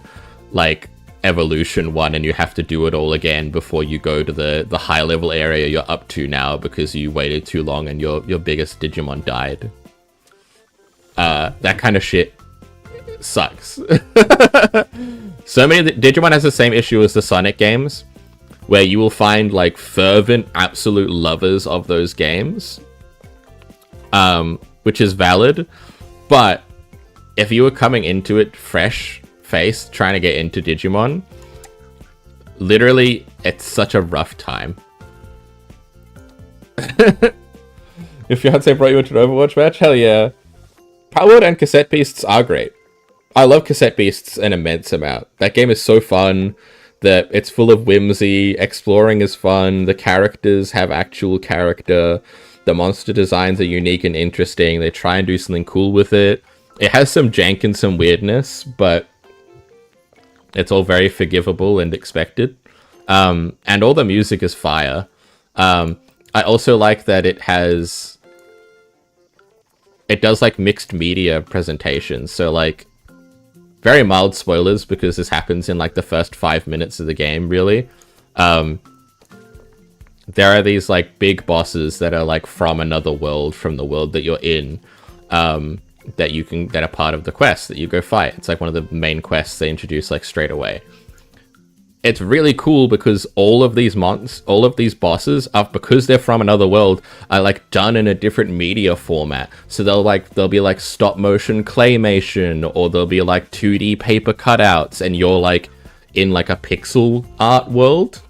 like evolution 1, and you have to do it all again before you go to the high level area you're up to now because you waited too long and your biggest Digimon died. That kind of shit sucks. So many Digimon has the same issue as the Sonic games, where you will find like fervent absolute lovers of those games, which is valid, but if you were coming into it fresh faced trying to get into Digimon, literally it's such a rough time. Your fiance brought you into an Overwatch match? Hell yeah. Palworld and Cassette Beasts are great. I love Cassette Beasts an immense amount. That game is so fun. That it's full of whimsy. Exploring is fun. The characters have actual character. The monster designs are unique and interesting. They try and do something cool with it. It has some jank and some weirdness, but it's all very forgivable and expected. And all the music is fire. I also like that it does like mixed media presentations. So like very mild spoilers because this happens in like the first 5 minutes of the game, really. There are these like big bosses that are like from another world, from the world that you're in, that are part of the quest that you go fight. It's like one of the main quests they introduce like straight away. It's really cool because all of these bosses are, because they're from another world, are like done in a different media format. So they'll be like stop motion claymation, or they'll be like 2D paper cutouts, and you're like in like a pixel art world.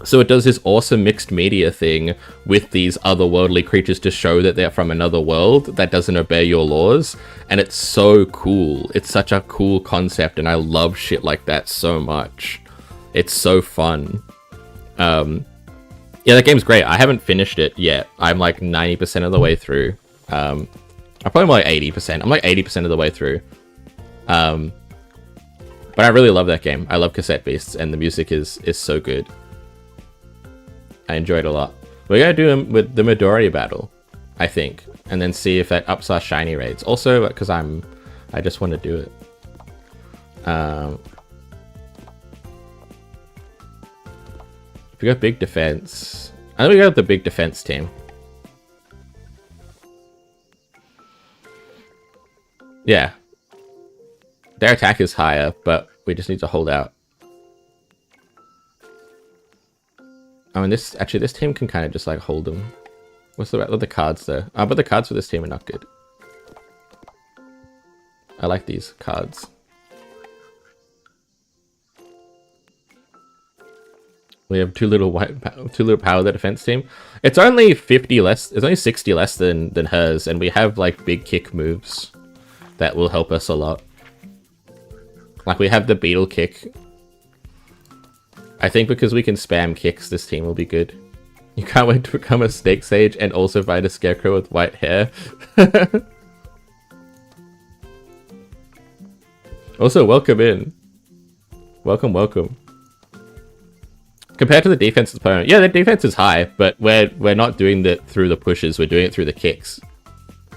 So it does this awesome mixed media thing with these otherworldly creatures to show that they're from another world that doesn't obey your laws. And it's so cool. It's such a cool concept, and I love shit like that so much. It's so fun. Yeah, that game's great. I haven't finished it yet. I'm like 90% of the way through. I'm probably more like 80%. I'm like 80% of the way through. But I really love that game. I love Cassette Beasts, and the music is so good. I enjoy it a lot. We're gonna do them with the Midori battle, I think, and then see if that ups our shiny rates. Also, because I just want to do it. If we got big defense, I think we got the big defense team. Yeah, their attack is higher, but we just need to hold out. Oh, and this team can kind of just like hold them. What's the cards though? Oh, but the cards for this team are not good. I like these cards. We have too little power the defense team. It's only 50 less. It's only 60 less than hers, and we have like big kick moves that will help us a lot. Like we have the beetle kick. I think because we can spam kicks, this team will be good. You can't wait to become a snake sage and also find a scarecrow with white hair. Also, welcome in. Welcome, welcome. Compared to the defense opponent, yeah, the defense is high, but we're not doing it through the pushes. We're doing it through the kicks.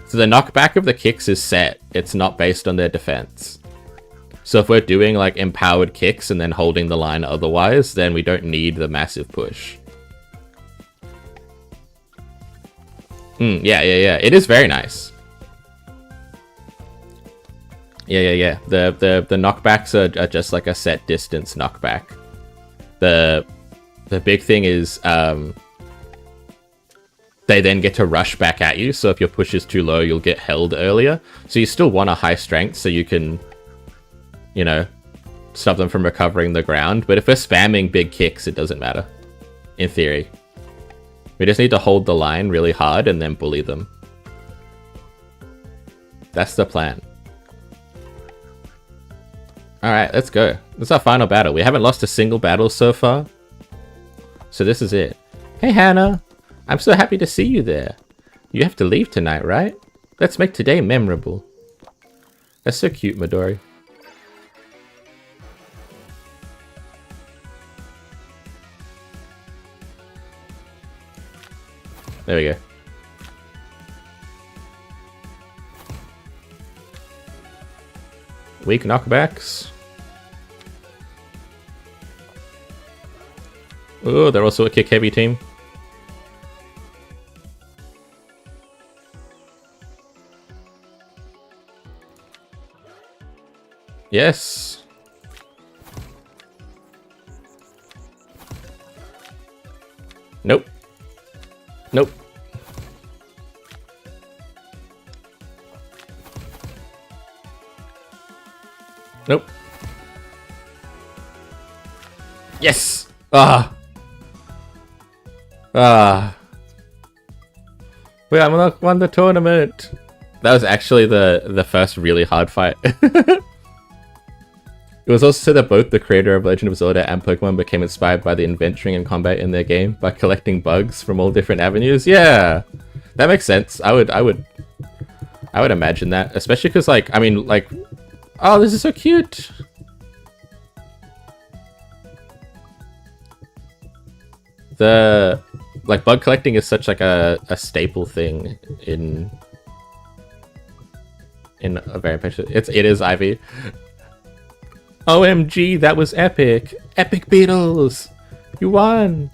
So the knockback of the kicks is set. It's not based on their defense. So if we're doing like empowered kicks and then holding the line otherwise, then we don't need the massive push. Yeah. It is very nice. Yeah. The knockbacks are just like a set distance knockback. The big thing is they then get to rush back at you. So if your push is too low, you'll get held earlier. So you still want a high strength so you can, you know, stop them from recovering the ground. But if we're spamming big kicks, it doesn't matter. In theory. We just need to hold the line really hard and then bully them. That's the plan. Alright, let's go. This is our final battle. We haven't lost a single battle so far. So this is it. Hey Hannah! I'm so happy to see you there. You have to leave tonight, right? Let's make today memorable. That's so cute, Midori. There we go. Weak knockbacks. Oh, they're also a kick heavy team. Yes. Nope. Nope. Nope. Yes! Ah! Ah. We unlocked won the tournament. That was actually the first really hard fight. It was also said that both the creator of Legend of Zelda and Pokemon became inspired by the adventuring and combat in their game by collecting bugs from all different avenues. Yeah, that makes sense. I would imagine that, especially because, like, I mean, like, oh, this is so cute. The like bug collecting is such like a staple thing in a very it is Ivy. OMG, that was epic! Epic Beatles! You won!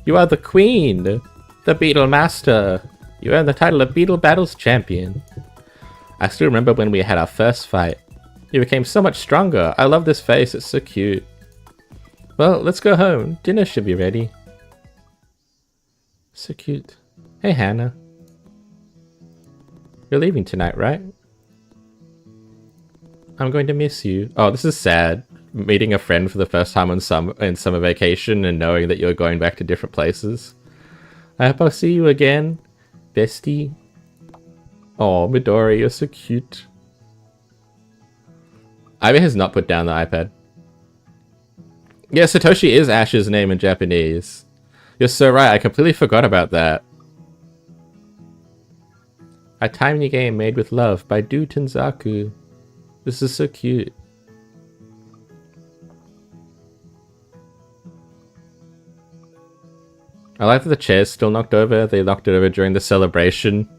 You are the queen! The Beetle Master! You earned the title of Beetle Battles Champion. I still remember when we had our first fight. You became so much stronger. I love this face, it's so cute. Well, let's go home. Dinner should be ready. So cute. Hey, Hannah. You're leaving tonight, right? I'm going to miss you. Oh, this is sad. Meeting a friend for the first time in summer vacation and knowing that you're going back to different places. I hope I'll see you again, bestie. Oh, Midori, you're so cute. Ivy has not put down the iPad. Yeah, Satoshi is Ash's name in Japanese. You're so right, I completely forgot about that. A tiny game made with love by Du Tenzaku. This is so cute. I like that the chair's still knocked over. They knocked it over during the celebration.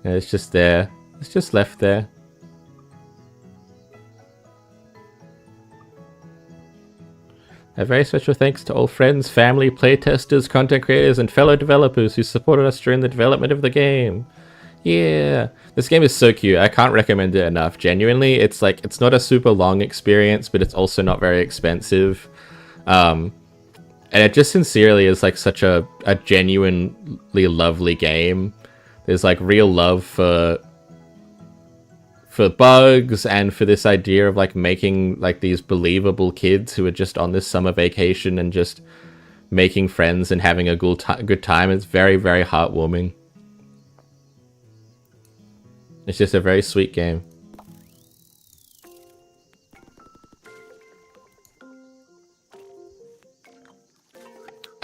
And it's just there. It's just left there. A very special thanks to all friends, family, playtesters, content creators, and fellow developers who supported us during the development of the game. Yeah, this game is so cute. I can't recommend it enough. Genuinely, it's like, it's not a super long experience, but it's also not very expensive. And it just sincerely is like such a genuinely lovely game. There's like real love for bugs and for this idea of like making like these believable kids who are just on this summer vacation and just making friends and having a good time. It's very, very heartwarming. It's just a very sweet game.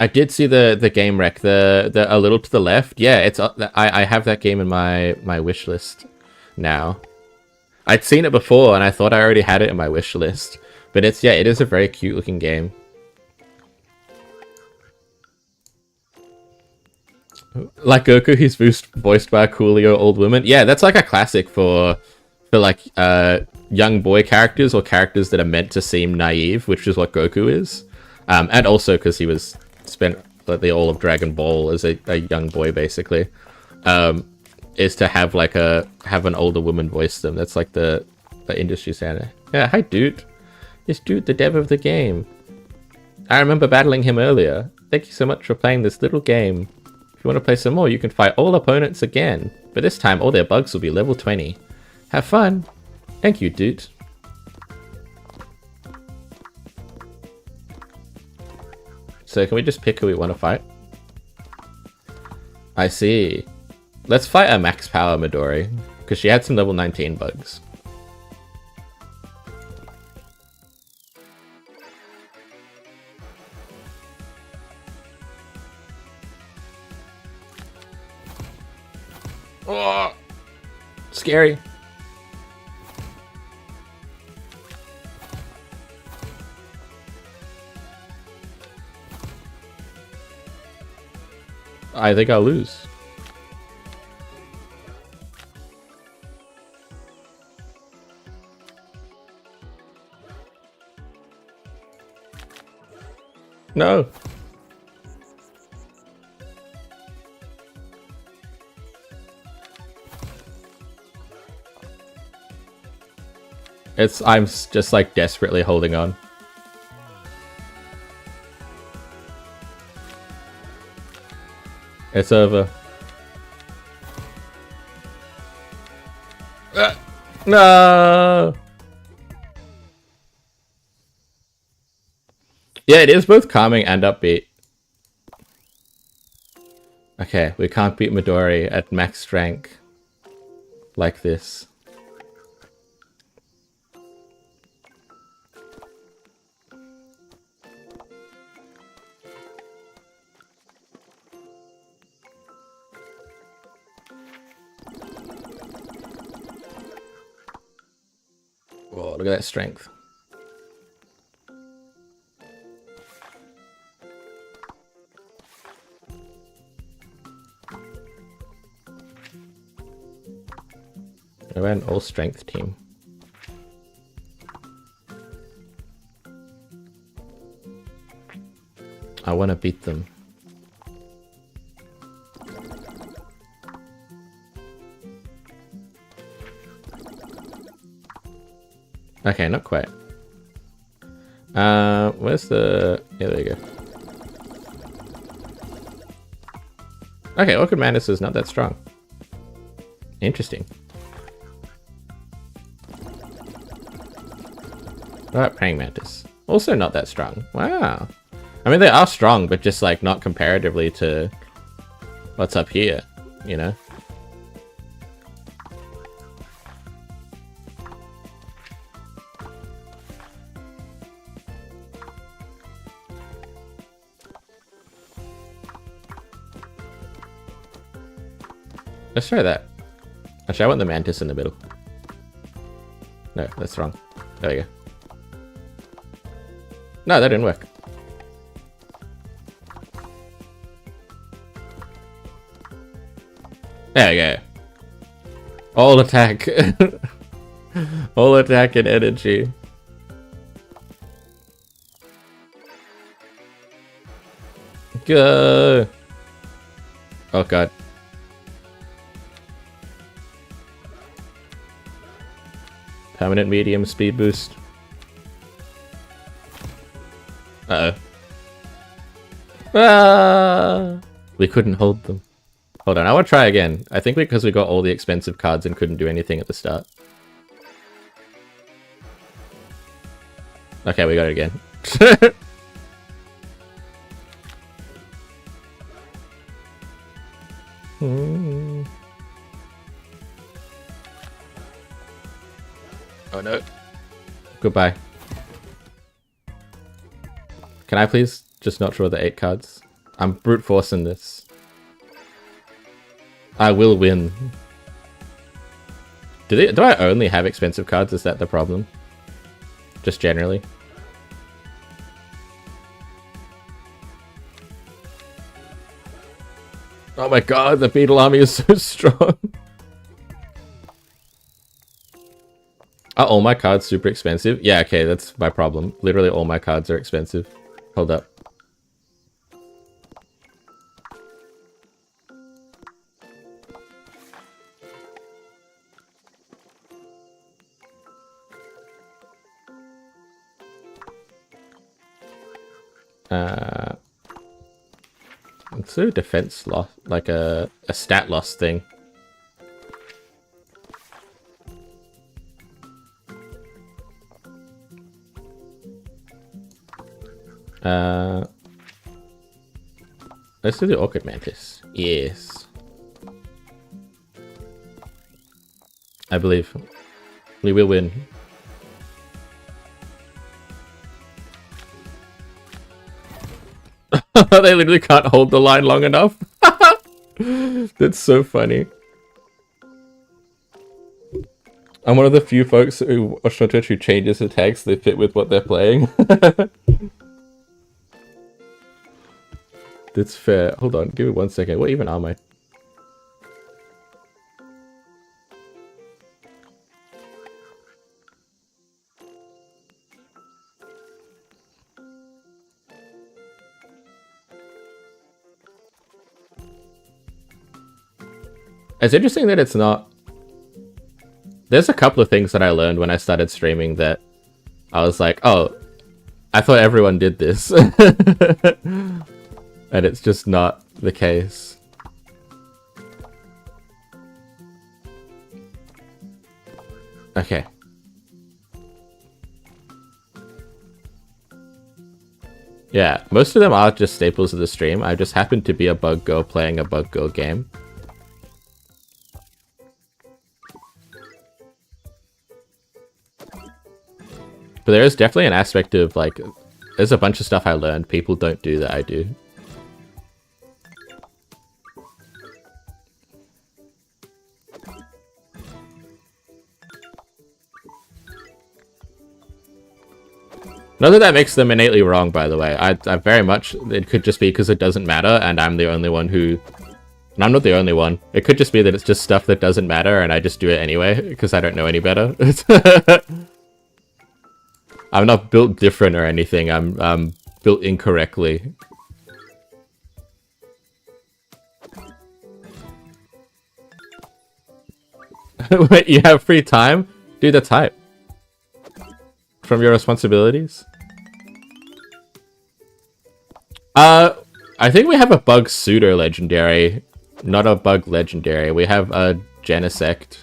I did see the game wreck, the a little to the left. Yeah, it's I have that game in my wish list now. I'd seen it before and I thought I already had it in my wish list, but it is a very cute looking game. Like Goku, he's voiced by a coolio old woman. Yeah, that's like a classic for like young boy characters or characters that are meant to seem naive, which is what Goku is. And also because he was spent like the all of Dragon Ball as a young boy basically. Is to have like have an older woman voice them. That's like the industry standard. Yeah, hi dude. It's Dude, the dev of the game. I remember battling him earlier. Thank you so much for playing this little game. If you want to play some more, you can fight all opponents again, but this time all their bugs will be level 20. Have fun! Thank you, dude. So can we just pick who we want to fight? I see. Let's fight a max power Midori, because she had some level 19 bugs. Oh, scary. I think I'll lose. No. I'm just like desperately holding on. It's over. No. Yeah, it is both calming and upbeat. Okay, we can't beat Midori at max rank like this. Whoa, look at that strength. We're an all-strength team. I want to beat them. Okay, not quite. Where's the... Yeah, there you go. Okay, Orchid Mantis is not that strong. Interesting. What about Praying Mantis? Also not that strong. Wow. I mean, they are strong, but just, like, not comparatively to what's up here, you know? Let's try that. Actually, I want the Mantis in the middle. No, that's wrong. There we go. No, that didn't work. There we go. All attack. All attack and energy. Go. Oh god. Permanent medium speed boost. Uh-oh. Ah! We couldn't hold them. Hold on, I want to try again. I think because we got all the expensive cards and couldn't do anything at the start. Okay, we got it again. Oh no. Goodbye. Can I please just not draw the 8 cards? I'm brute forcing this. I will win. Do I only have expensive cards? Is that the problem? Just generally? Oh my god, the Beetle army is so strong. Are all my cards super expensive? Yeah, okay, that's my problem. Literally all my cards are expensive. Hold up. It's a defense loss, like a stat loss thing. Let's do the Orchid Mantis. Yes. I believe we will win. They literally can't hold the line long enough. That's so funny. I'm one of the few folks who watch on Twitch who changes the tags so they fit with what they're playing. That's fair. Hold on, give me 1 second. What even am I? It's interesting that it's not... There's a couple of things that I learned when I started streaming that I was like, oh, I thought everyone did this. And it's just not the case. Okay. Yeah, most of them are just staples of the stream. I just happen to be a bug girl playing a bug girl game. But there is definitely an aspect of, like, there's a bunch of stuff I learned people don't do that I do. Not that that makes them innately wrong, by the way. I very much, it could just be because it doesn't matter, and I'm the only one who... And I'm not the only one. It could just be that it's just stuff that doesn't matter, and I just do it anyway, because I don't know any better. I'm not built different or anything, I'm built incorrectly. Wait, you have free time? Dude, that's hype. From your responsibilities? I think we have a bug pseudo legendary, not a bug legendary. We have a Genesect.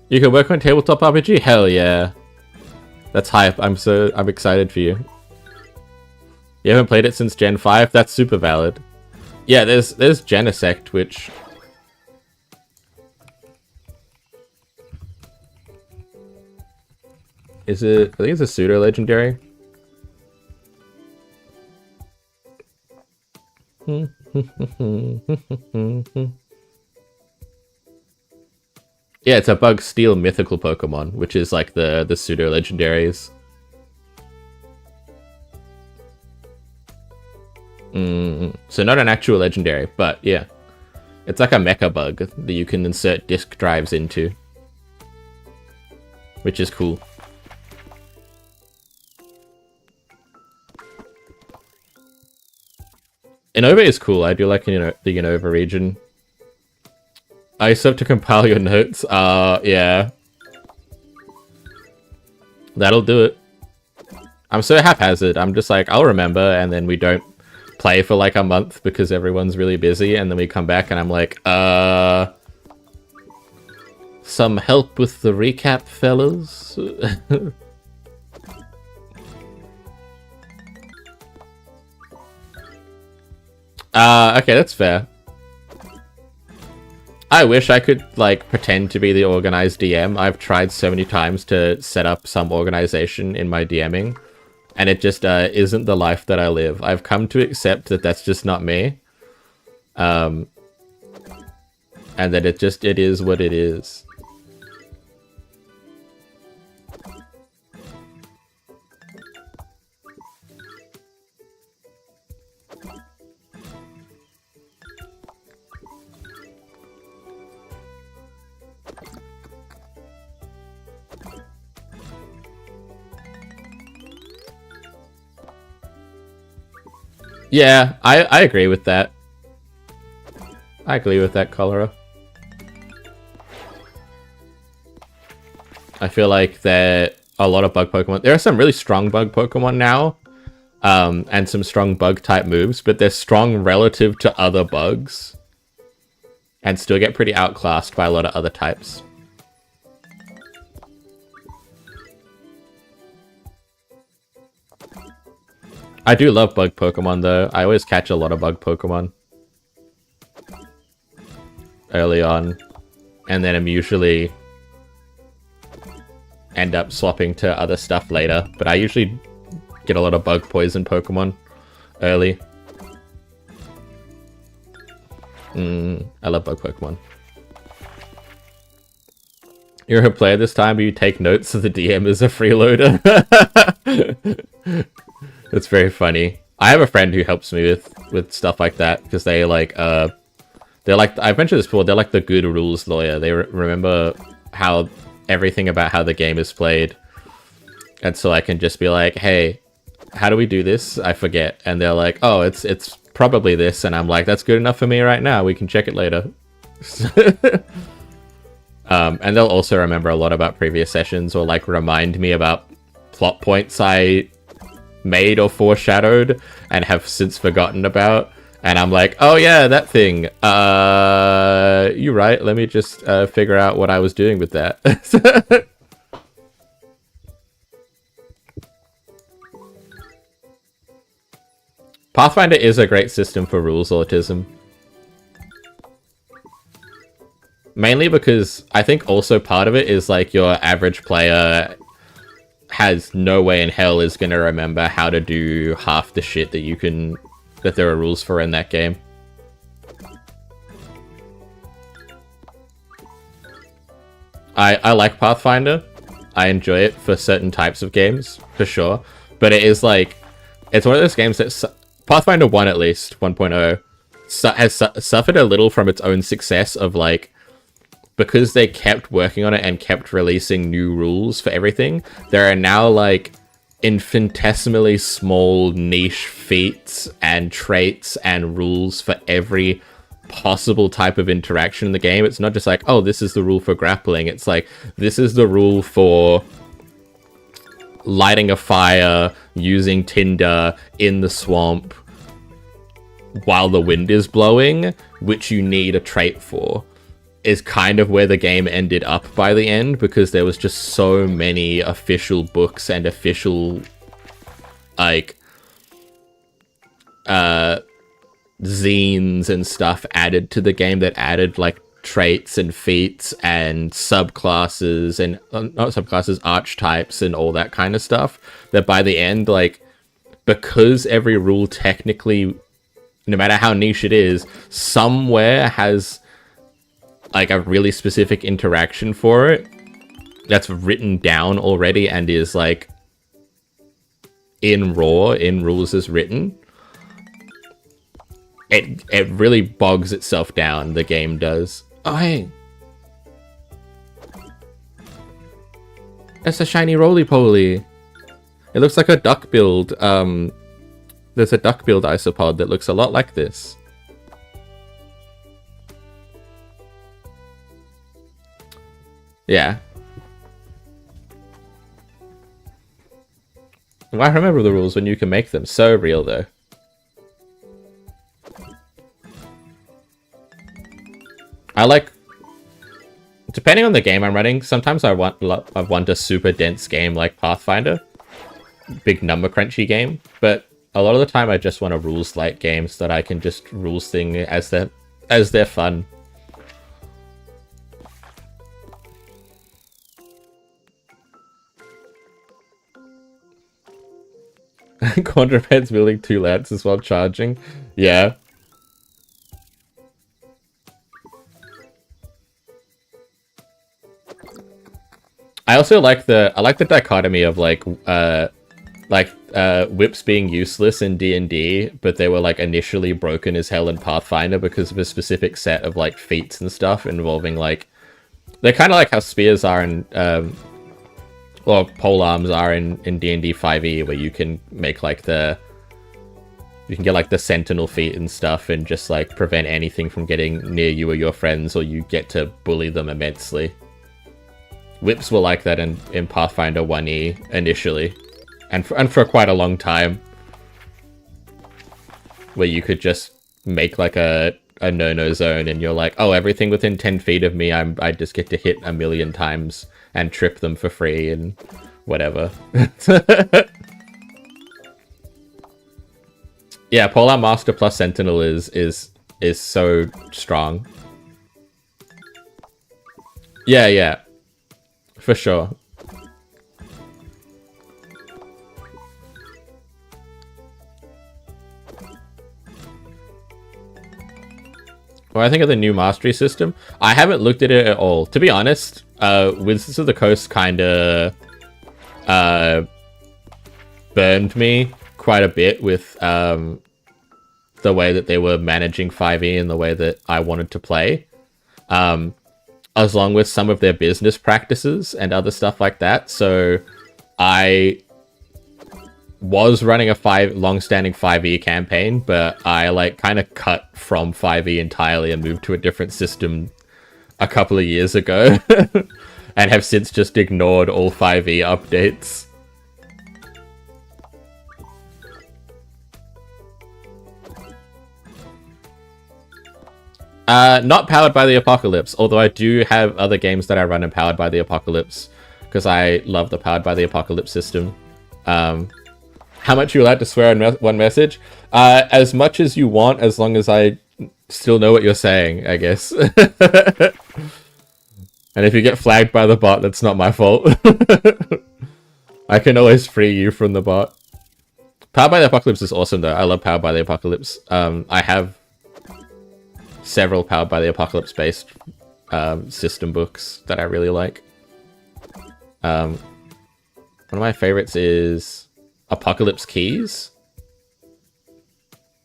You can work on tabletop RPG? Hell yeah. That's hype. I'm excited for you. You haven't played it since Gen 5? That's super valid. Yeah, there's Genesect, which... Is it... I think it's a pseudo-legendary. Yeah, it's a bug steel mythical Pokemon, which is like the pseudo-legendaries. So not an actual legendary, but yeah. It's like a mecha bug that you can insert disk drives into. Which is cool. Unova is cool. I do like the Unova region. I still have to compile your notes. Yeah. That'll do it. I'm so haphazard. I'm just like, I'll remember, and then we don't play for like a month because everyone's really busy, and then we come back and I'm like, some help with the recap, fellas? Okay, that's fair. I wish I could, like, pretend to be the organized DM. I've tried so many times to set up some organization in my DMing, and it just isn't the life that I live. I've come to accept that that's just not me. And that it is what it is. Yeah, I agree with that. I agree with that, Cholera. I feel like there are a lot of bug Pokemon. There are some really strong bug Pokemon now, and some strong bug type moves, but they're strong relative to other bugs, and still get pretty outclassed by a lot of other types. I do love bug Pokemon though. I always catch a lot of bug Pokemon early on, and then I'm usually end up swapping to other stuff later, but I usually get a lot of bug poison Pokemon early. I love bug Pokemon. You're a player this time, but you take notes so the DM is a freeloader. That's very funny. I have a friend who helps me with stuff like that, because they like, they're like, I've mentioned this before, they're like the good rules lawyer. They remember how everything about how the game is played. And so I can just be like, hey, how do we do this? I forget. And they're like, oh, it's probably this. And I'm like, that's good enough for me right now. We can check it later. And they'll also remember a lot about previous sessions, or like remind me about plot points I made or foreshadowed and have since forgotten about. And I'm like, oh yeah, that thing. You're right. Let me just figure out what I was doing with that. Pathfinder is a great system for rules autism. Mainly because I think also part of it is like your average player has no way in hell is going to remember how to do half the shit that there are rules for in that game. I like Pathfinder. I enjoy it for certain types of games, for sure. But it is like, it's one of those games that Pathfinder 1 at least, 1.0, has suffered a little from its own success of like, because they kept working on it and kept releasing new rules for everything, there are now like infinitesimally small niche feats and traits and rules for every possible type of interaction in the game. It's not just like, oh, this is the rule for grappling. It's like, this is the rule for lighting a fire using tinder in the swamp while the wind is blowing, which you need a trait for. Is kind of where the game ended up by the end, because there was just so many official books and official like zines and stuff added to the game that added like traits and feats and subclasses and not subclasses, archetypes and all that kind of stuff, that by the end, like, because every rule technically, no matter how niche it is, somewhere has like a really specific interaction for it that's written down already and is like in rules as written. It really bogs itself down, the game does. Oh hey, it's a shiny roly-poly. It looks like a duck-billed, there's a duck-billed isopod that looks a lot like this. Yeah. Well, I remember the rules when you can make them. So real, though. I like... Depending on the game I'm running, sometimes I want a super dense game like Pathfinder. Big number crunchy game. But a lot of the time I just want a rules light game so that I can just rules thing as they're fun. Quadrupeds building 2 lances while charging. Yeah. I also like the dichotomy of like whips being useless in D&D, but they were like initially broken as hell in Pathfinder because of a specific set of like feats and stuff involving like, they're kind of like how spears are in or polearms are in D&D 5e, where you can make like you can get like the sentinel feat and stuff and just like prevent anything from getting near you or your friends, or you get to bully them immensely. Whips were like that in Pathfinder 1e initially, and for quite a long time, where you could just make like a no-no zone and you're like, oh, everything within 10 feet of me, I just get to hit a million times and trip them for free and whatever. Yeah, Polar Master plus Sentinel is so strong. Yeah. For sure. Well, I think of the new mastery system. I haven't looked at it at all. To be honest, Wizards of the Coast kinda burned me quite a bit with the way that they were managing 5e and the way that I wanted to play. Along with some of their business practices and other stuff like that. So I was running a long-standing 5e campaign, but I like kind of cut from 5e entirely and moved to a different system a couple of years ago and have since just ignored all 5e updates. Not powered by the apocalypse, although I do have other games that I run in powered by the apocalypse, because I love the powered by the apocalypse system. How much are you allowed to swear in one message? As much as you want, as long as I still know what you're saying, I guess. And if you get flagged by the bot, that's not my fault. I can always free you from the bot. Powered by the Apocalypse is awesome, though. I love Powered by the Apocalypse. I have several Powered by the Apocalypse-based system books that I really like. One of my favorites is Apocalypse Keys,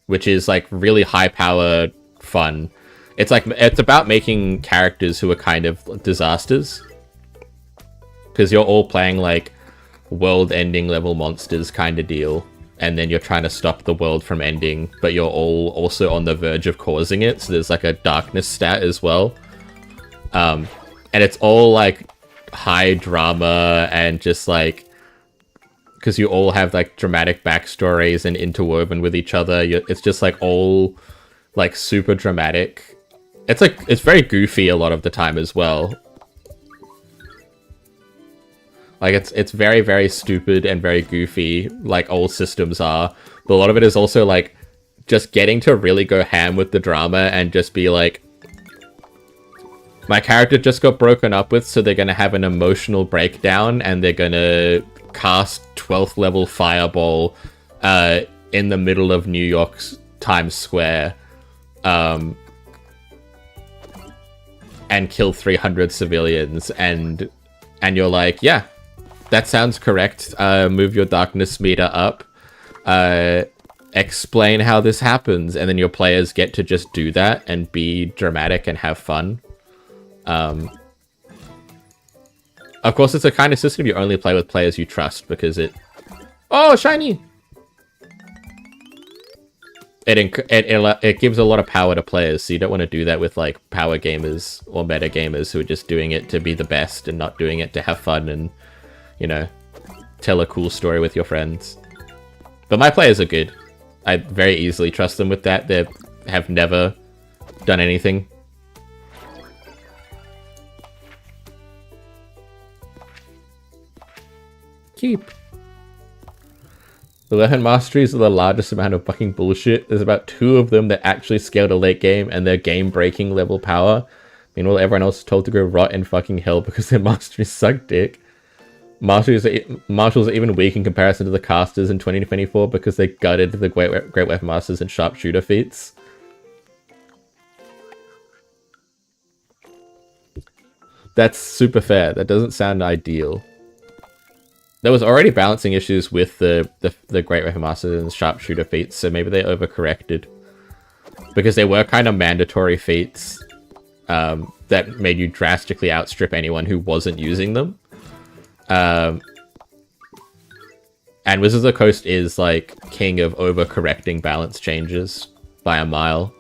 which is like really high-powered fun. It's about making characters who are kind of disasters, because you're all playing like world-ending level monsters kind of deal, and then you're trying to stop the world from ending, but you're all also on the verge of causing it, so there's like a darkness stat as well. And it's all like high drama and just like, because you all have like dramatic backstories and interwoven with each other. It's just like all like super dramatic. It's very goofy a lot of the time as well. Like it's very, very stupid and very goofy, like all systems are. But a lot of it is also like just getting to really go ham with the drama and just be like, my character just got broken up with, so they're gonna have an emotional breakdown and they're gonna cast 12th level fireball in the middle of New York's Times Square. And kill 300 civilians, and you're like, yeah, that sounds correct. Move your darkness meter up. Explain how this happens, and then your players get to just do that and be dramatic and have fun. Of course, it's a kind of system you only play with players you trust, because it... Oh, shiny! It gives a lot of power to players, so you don't want to do that with like power gamers or meta gamers who are just doing it to be the best and not doing it to have fun and, you know, tell a cool story with your friends. But my players are good. I very easily trust them with that. They have never done anything. Keep. 11 masteries are the largest amount of fucking bullshit. There's about 2 of them that actually scale to late game, and they're game-breaking level power. Meanwhile, everyone else is told to go rot in fucking hell because their masteries suck dick. Marshals are even weak in comparison to the casters in 2024 because they gutted the Great Weapon Masters and Sharpshooter feats. That's super fair. That doesn't sound ideal. There was already balancing issues with the Great Weapon Masters and the Sharpshooter feats, so maybe they overcorrected. Because they were kind of mandatory feats that made you drastically outstrip anyone who wasn't using them. And Wizards of the Coast is like king of overcorrecting balance changes by a mile.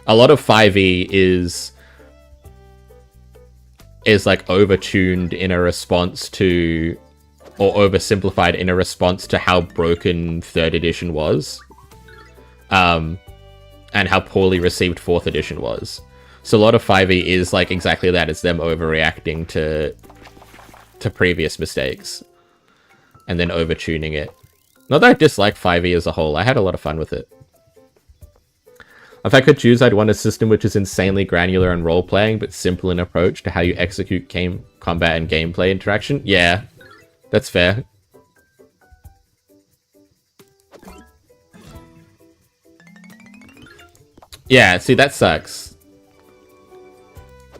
A lot of 5e is like overtuned in a response to, or oversimplified in a response to how broken 3rd edition was. And how poorly received 4th edition was. So a lot of 5e is like exactly that. It's them overreacting to previous mistakes. And then overtuning it. Not that I dislike 5e as a whole. I had a lot of fun with it. If I could choose, I'd want a system which is insanely granular in role-playing, but simple in approach to how you execute combat and gameplay interaction. Yeah. That's fair. Yeah, see, that sucks.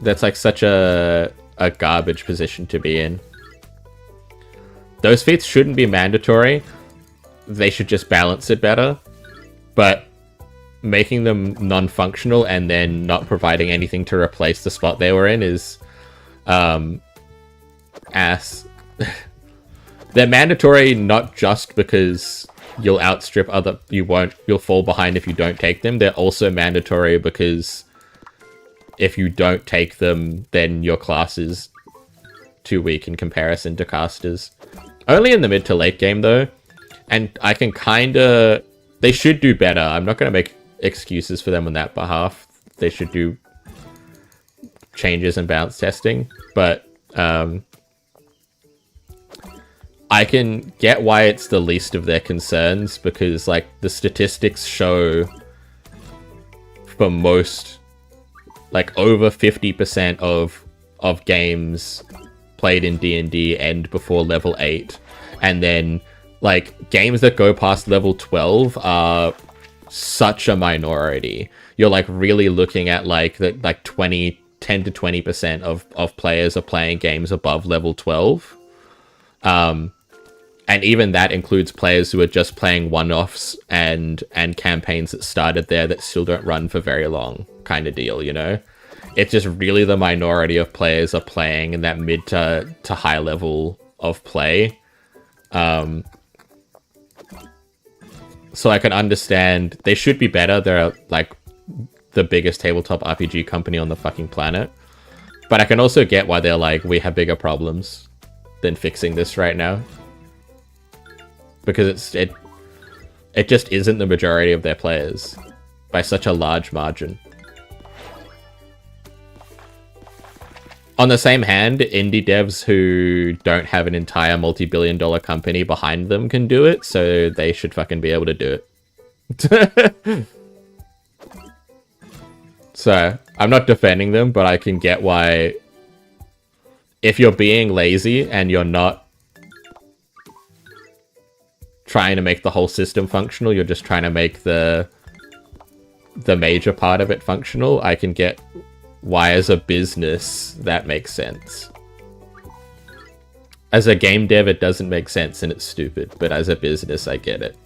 That's like such a garbage position to be in. Those feats shouldn't be mandatory. They should just balance it better. But making them non-functional and then not providing anything to replace the spot they were in is ass. They're mandatory not just because you'll outstrip you'll fall behind if you don't take them. They're also mandatory because if you don't take them, then your class is too weak in comparison to casters. Only in the mid to late game though. And I can kinda... They should do better. I'm not gonna make excuses for them on that behalf. they should do changes and bounce testing, but I can get why it's the least of their concerns, because like the statistics show for most, like over 50% of games played in D&D end before level 8, and then like games that go past level 12 are such a minority. You're like really looking at like 10 to 20% of players are playing games above level 12. And even that includes players who are just playing one-offs and campaigns that started there that still don't run for very long, kind of deal, you know? It's just really the minority of players are playing in that mid to high level of play. So I can understand they should be better. They're like the biggest tabletop RPG company on the fucking planet. But I can also get why they're like, we have bigger problems than fixing this right now. Because it just isn't the majority of their players by such a large margin. On the same hand, indie devs who don't have an entire multi-billion-dollar company behind them can do it, so they should fucking be able to do it. So, I'm not defending them, but I can get why if you're being lazy and you're not trying to make the whole system functional, you're just trying to make the major part of it functional, I can get why as a business that makes sense. As a game dev, it doesn't make sense and it's stupid, but as a business, I get it.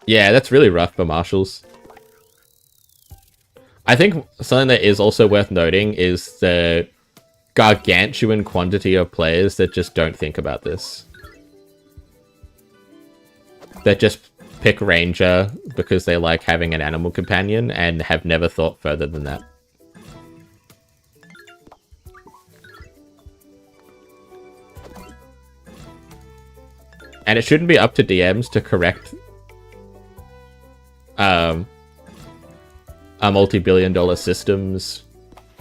Yeah, that's really rough for Marshalls. I think something that is also worth noting is the gargantuan quantity of players that just don't think about this. That just pick Ranger because they like having an animal companion and have never thought further than that. And it shouldn't be up to DMs to correct a multi-billion-dollar system's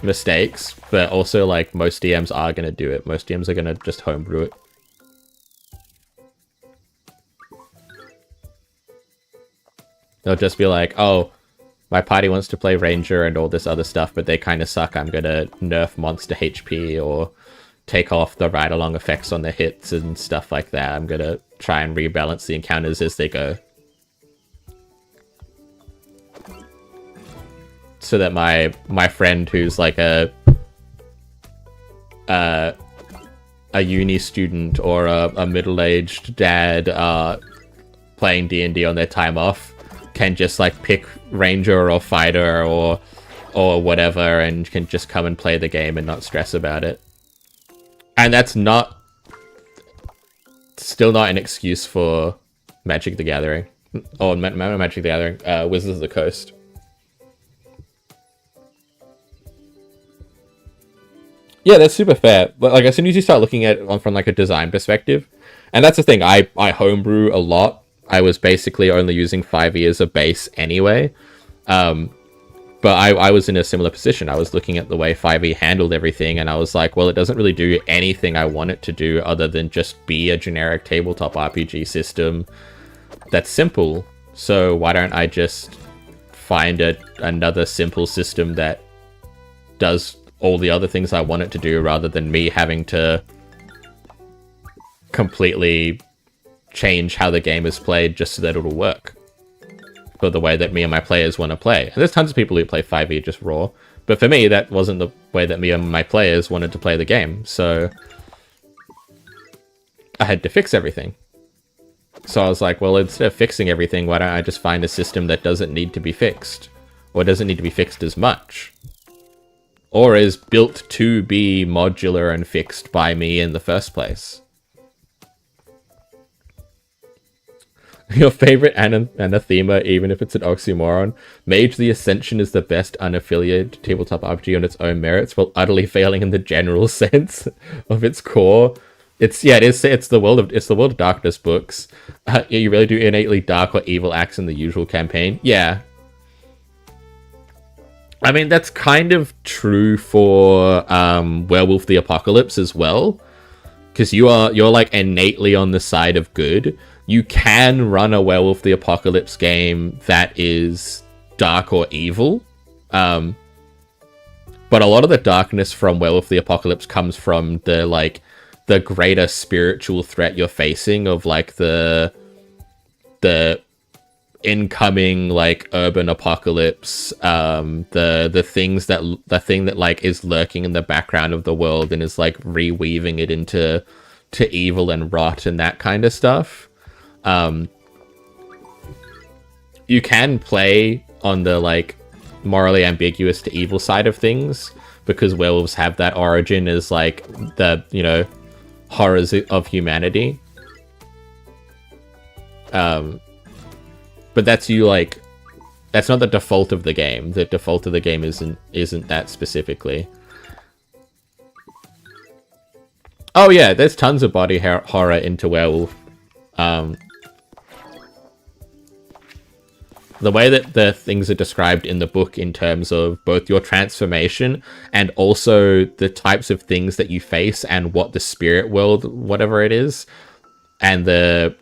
mistakes, but also like most DMs are going to do it. Most DMs are going to just homebrew it. They'll just be like, oh, my party wants to play Ranger and all this other stuff, but they kind of suck. I'm going to nerf monster HP or take off the ride-along effects on the hits and stuff like that. I'm going to try and rebalance the encounters as they go. So that my friend who's like a uni student or a middle-aged dad playing D&D on their time off can just like pick Ranger or Fighter or whatever and can just come and play the game and not stress about it. And that's still not an excuse for Magic the Gathering. Or Magic the Gathering, Wizards of the Coast. Yeah, that's super fair. But like, as soon as you start looking at it from like a design perspective, and that's the thing, I homebrew a lot. I was basically only using 5e as a base anyway. But I was in a similar position. I was looking at the way 5e handled everything, and I was like, well, it doesn't really do anything I want it to do other than just be a generic tabletop RPG system that's simple. So why don't I just find another simple system that does all the other things I want it to do, rather than me having to completely change how the game is played just so that it'll work for the way that me and my players want to play. And there's tons of people who play 5e just raw, but for me, that wasn't the way that me and my players wanted to play the game, so I had to fix everything. So I was like, well, instead of fixing everything, why don't I just find a system that doesn't need to be fixed, or doesn't need to be fixed as much, or is built to be modular and fixed by me in the first place. Your favorite anathema, even if it's an oxymoron. Mage the Ascension is the best unaffiliated tabletop RPG on its own merits, while utterly failing in the general sense of its core. It's the World of Darkness books. Yeah, you really do innately dark or evil acts in the usual campaign. Yeah, I mean that's kind of true for Werewolf the Apocalypse as well, because you're like innately on the side of good. You can run a Werewolf the Apocalypse game that is dark or evil, but a lot of the darkness from Werewolf the Apocalypse comes from the greater spiritual threat you're facing of like the incoming like urban apocalypse, the thing that like is lurking in the background of the world and is like reweaving it into evil and rot and that kind of stuff. You can play on the like morally ambiguous to evil side of things because werewolves have that origin as like the, you know, horrors of humanity. But that's not the default of the game. The default of the game isn't that specifically. Oh yeah, there's tons of body horror into Werewolf. The way that the things are described in the book in terms of both your transformation and also the types of things that you face and what the spirit world, whatever it is, and the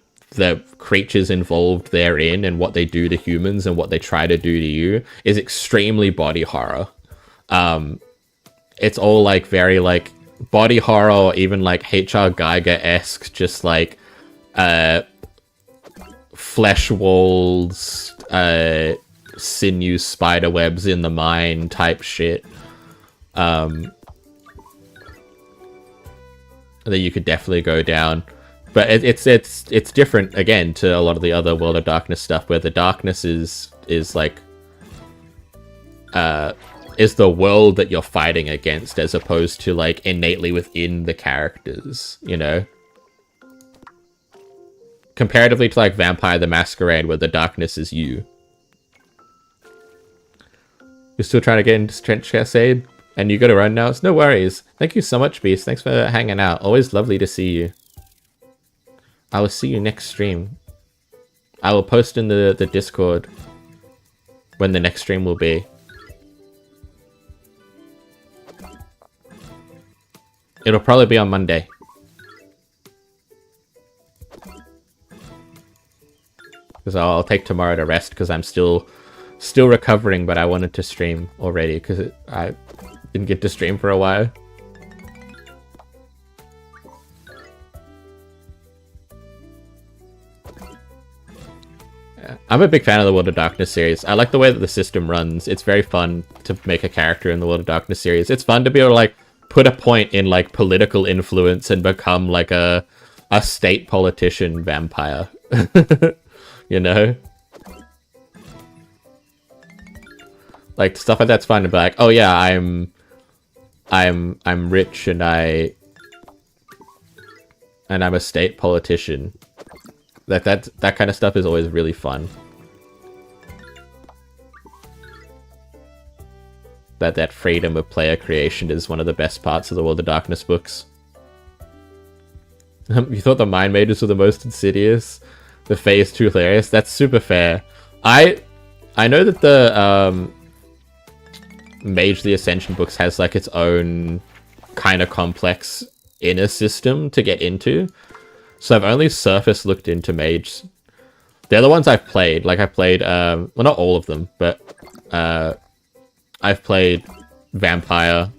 creatures involved therein and what they do to humans and what they try to do to you is extremely body horror. It's all like very like body horror or even like H.R. Geiger-esque, just like flesh walls, sinew spider webs in the mind type shit. That you could definitely go down. But it's different again to a lot of the other World of Darkness stuff, where the darkness is like is the world that you're fighting against, as opposed to like innately within the characters, you know. Comparatively to like Vampire the Masquerade, where the darkness is you. You're still trying to get into Trench Cascade, and you got to run now. It's no worries. Thank you so much, Beast. Thanks for hanging out. Always lovely to see you. I will see you next stream. I will post in the Discord when the next stream will be. It'll probably be on Monday. Because I'll take tomorrow to rest because I'm still recovering, but I wanted to stream already because I didn't get to stream for a while. I'm a big fan of the World of Darkness series. I like the way that the system runs. It's very fun to make a character in the World of Darkness series. It's fun to be able to like put a point in like political influence and become like a state politician vampire. You know? Like stuff like that's fun to be like, oh yeah, I'm rich and I'm a state politician. That kind of stuff is always really fun. That freedom of player creation is one of the best parts of the World of Darkness books. You thought the Mind Mages were the most insidious? The Fae is too hilarious? That's super fair. I know that the Mage the Ascension books has like its own kind of complex inner system to get into. So I've only surface looked into Mage. They're the ones I've played. Like I played, well not all of them, but I've played Vampire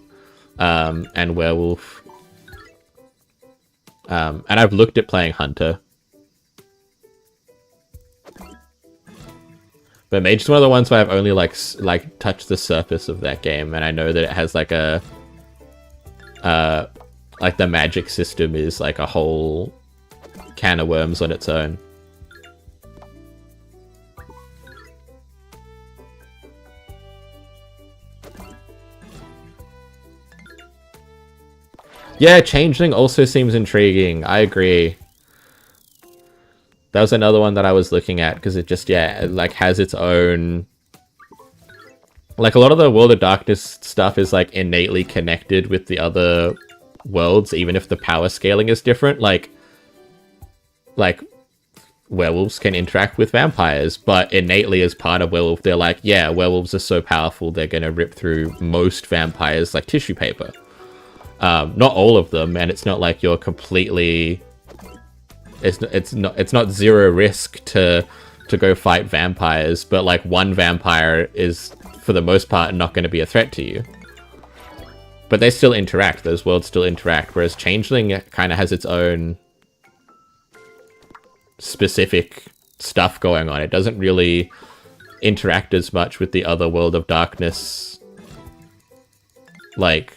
and Werewolf. And I've looked at playing Hunter. But Mage is one of the ones where I've only like touched the surface of that game, and I know that it has like a like the magic system is like a whole can of worms on its own. Yeah, Changeling also seems intriguing. I agree. That was another one that I was looking at because it just, yeah, it like has its own... Like a lot of the World of Darkness stuff is like innately connected with the other worlds, even if the power scaling is different. Like werewolves can interact with vampires, but innately as part of werewolf, they're like, yeah, werewolves are so powerful, they're gonna rip through most vampires like tissue paper. Not all of them, and it's not like you're completely... It's not zero risk to go fight vampires, but like one vampire is, for the most part, not going to be a threat to you. But they still interact, those worlds still interact, whereas Changeling kind of has its own specific stuff going on. It doesn't really interact as much with the other World of Darkness, like,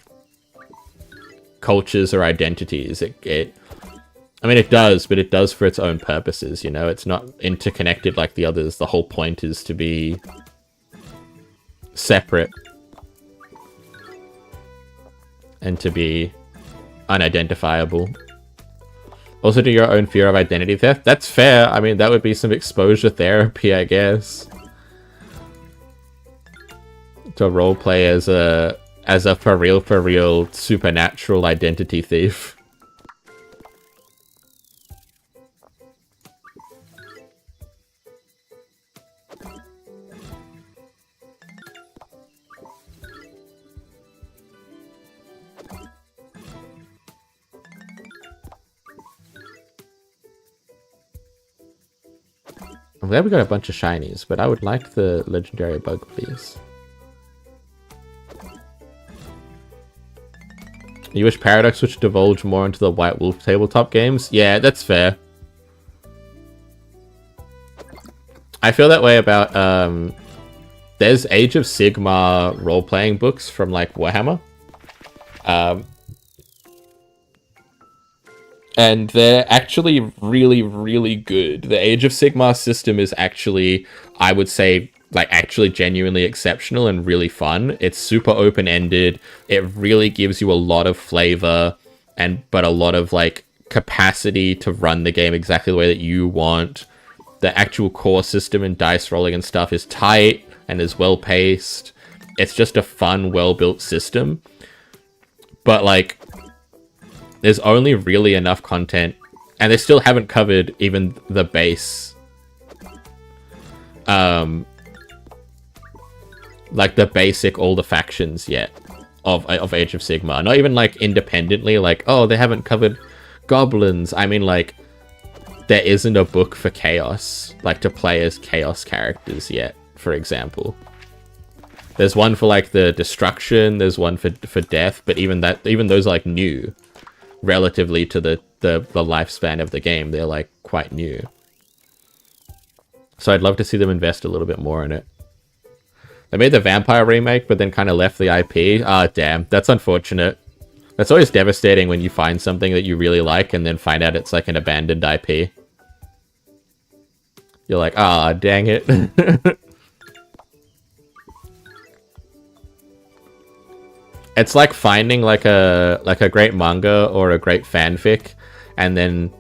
cultures or identities. I mean, it does, but it does for its own purposes, you know? It's not interconnected like the others. The whole point is to be separate and to be unidentifiable. Also, do your own fear of identity theft. That's fair. I mean, that would be some exposure therapy, I guess. To roleplay as a for real supernatural identity thief. I'm glad we got a bunch of shinies, but I would like the legendary bug, please. You wish Paradox would divulge more into the White Wolf tabletop games? Yeah, that's fair. I feel that way about, there's Age of Sigmar role-playing books from, like, Warhammer. And they're actually really, really good. The Age of Sigmar system is actually, I would say, like, actually genuinely exceptional and really fun. It's super open-ended. It really gives you a lot of flavor, but a lot of, like, capacity to run the game exactly the way that you want. The actual core system and dice rolling and stuff is tight and is well-paced. It's just a fun, well-built system. But, like, there's only really enough content, and they still haven't covered even the base. Like the basic, all the factions yet of Age of Sigmar. Not even like independently, like, oh, they haven't covered goblins. I mean, like, there isn't a book for Chaos, like to play as Chaos characters yet, for example. There's one for like the Destruction, there's one for Death, but even those are like new. Relatively to the lifespan of the game, they're like quite new. So I'd love to see them invest a little bit more in it. They made the Vampire remake, but then kind of left the IP. Ah, damn. That's unfortunate. That's always devastating when you find something that you really like and then find out it's like an abandoned IP. You're like, ah, dang it. It's like finding like a great manga or a great fanfic and then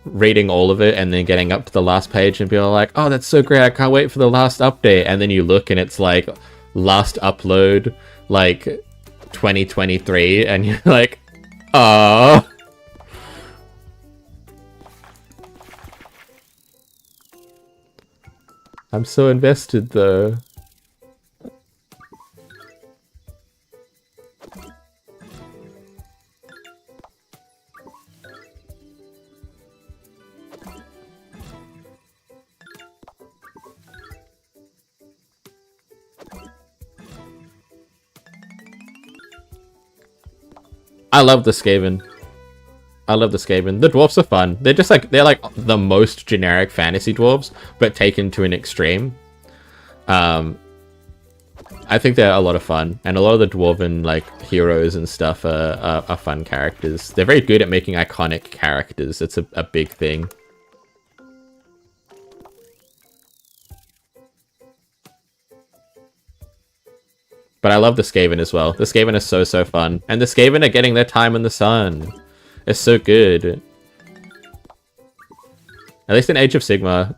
reading all of it and then getting up to the last page and being like, oh, that's so great, I can't wait for the last update. And then you look and it's like last upload like 2023 and you're like, oh. I'm so invested though. I love the Skaven. I love the Skaven. The dwarves are fun. They're just like, they're like the most generic fantasy dwarves, but taken to an extreme. I think they're a lot of fun, and a lot of the dwarven like heroes and stuff are fun characters. They're very good at making iconic characters. It's a big thing. But I love the Skaven as well. The Skaven is so fun. And the Skaven are getting their time in the sun. It's so good. At least in Age of Sigmar.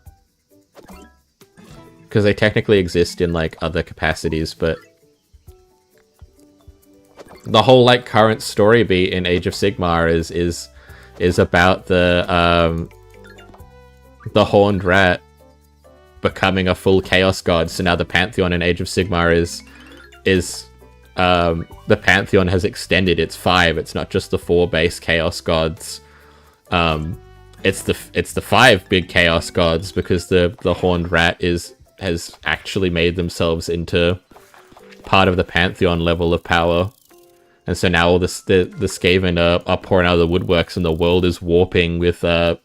Because they technically exist in, like, other capacities, but... the whole like current story beat in Age of Sigmar is about the Horned Rat becoming a full Chaos God. So now the Pantheon in Age of Sigmar is the Pantheon has extended. It's 5. It's not just the 4 base Chaos Gods. It's the 5 big Chaos Gods, because the Horned Rat has actually made themselves into part of the Pantheon level of power. And so now all the Skaven are pouring out of the woodworks, and the world is warping with like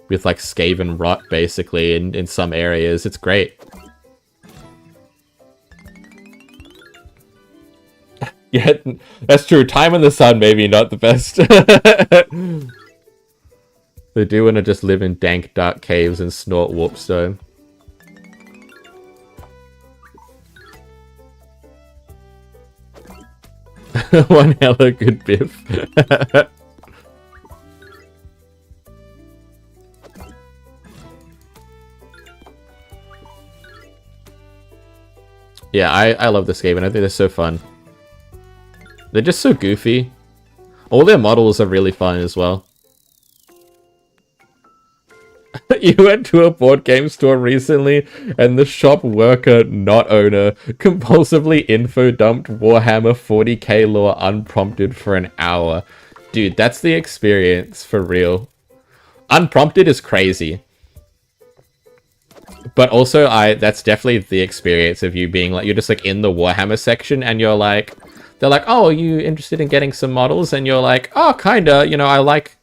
Skaven rot, basically, in some areas. It's great. Yeah, that's true. Time in the sun, maybe not the best. They do want to just live in dank, dark caves and snort warpstone. One hella good biff. Yeah, I love the Skaven. I think they're so fun. They're just so goofy. All their models are really fun as well. You went to a board game store recently, and the shop worker, not owner, compulsively info dumped Warhammer 40k lore unprompted for an hour. Dude, that's the experience, for real. Unprompted is crazy. But also, that's definitely the experience of you being like, you're just like in the Warhammer section, and you're like, they're like, oh, are you interested in getting some models? And you're like, oh, kinda, you know, I like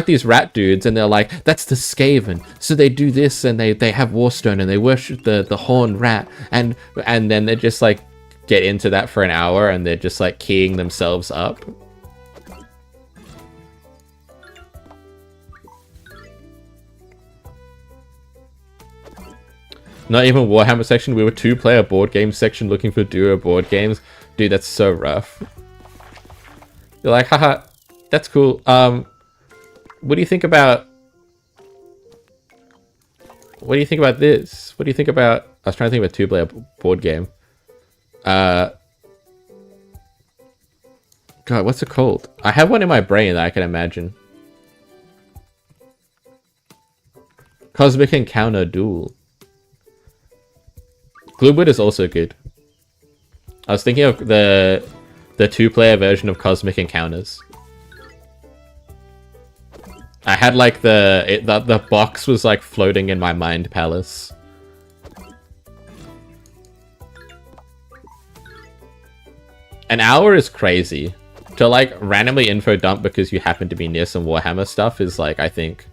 these rat dudes. And they're like, that's the Skaven. So they do this, and they have Warstone, and they worship the horned rat. And then they just like get into that for an hour, and they're just like keying themselves up. Not even Warhammer section, we were 2-player board game section looking for duo board games. Dude, that's so rough. You're like, haha, that's cool. What do you think about... What do you think about this? What do you think about... I was trying to think of a 2-player board game. God, what's it called? I have one in my brain that I can imagine. Cosmic Encounter Duel. Gloomwood is also good. I was thinking of the 2-player version of Cosmic Encounters. I had like the box was like floating in my mind palace. An hour is crazy. To like randomly info dump because you happen to be near some Warhammer stuff is like, I think,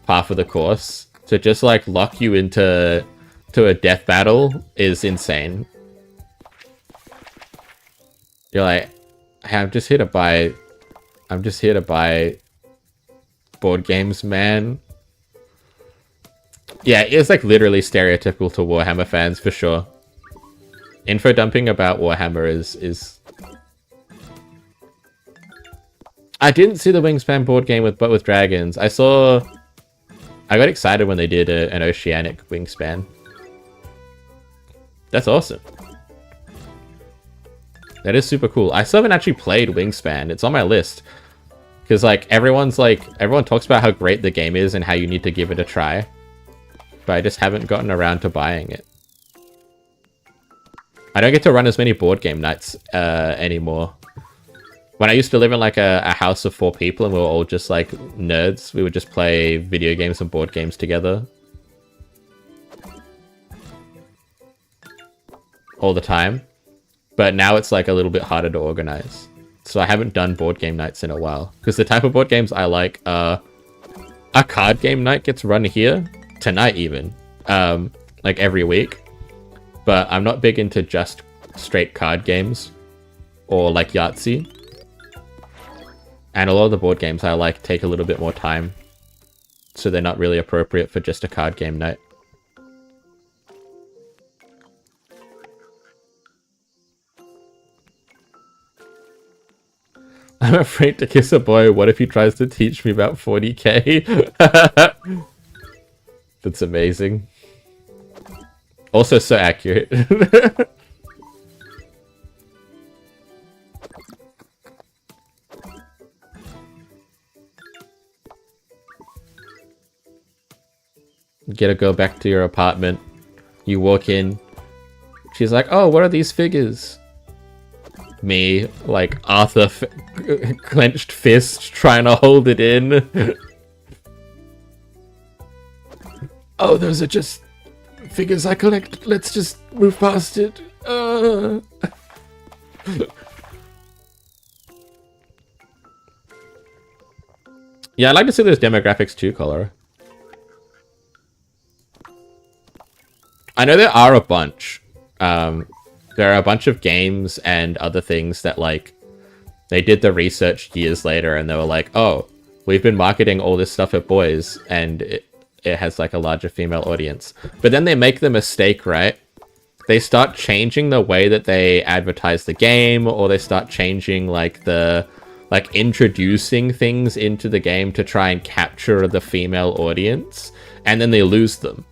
par for the course. To just like lock you into a death battle is insane. You're like, hey, I'm just here to buy board games, man. Yeah, it's like literally stereotypical to Warhammer fans for sure. Info dumping about Warhammer is... I didn't see the Wingspan board game but with dragons. I got excited when they did an Oceanic Wingspan. That's awesome. That is super cool. I still haven't actually played Wingspan. It's on my list. Because, like, everyone talks about how great the game is and how you need to give it a try. But I just haven't gotten around to buying it. I don't get to run as many board game nights anymore. When I used to live in, like, a house of 4 people and we were all just, like, nerds, we would just play video games and board games together. All the time. But now it's like a little bit harder to organize. So I haven't done board game nights in a while. Because the type of board games I like are... A card game night gets run here. Tonight even. Like every week. But I'm not big into just straight card games. Or like Yahtzee. And a lot of the board games I like take a little bit more time. So they're not really appropriate for just a card game night. I'm afraid to kiss a boy. What if he tries to teach me about 40k? That's amazing. Also so accurate. Get a girl back to your apartment. You walk in. She's like, oh, what are these figures? Me, like Arthur, clenched fist, trying to hold it in. Oh, those are just figures I collect. Let's just move past it. Yeah, I'd like to see those demographics too, Cholera. I know there are a bunch. There are a bunch of games and other things that, like, they did the research years later and they were like, oh, we've been marketing all this stuff at boys and it has, like, a larger female audience. But then they make the mistake, right? They start changing the way that they advertise the game, or they start changing, like, introducing things into the game to try and capture the female audience, and then they lose them.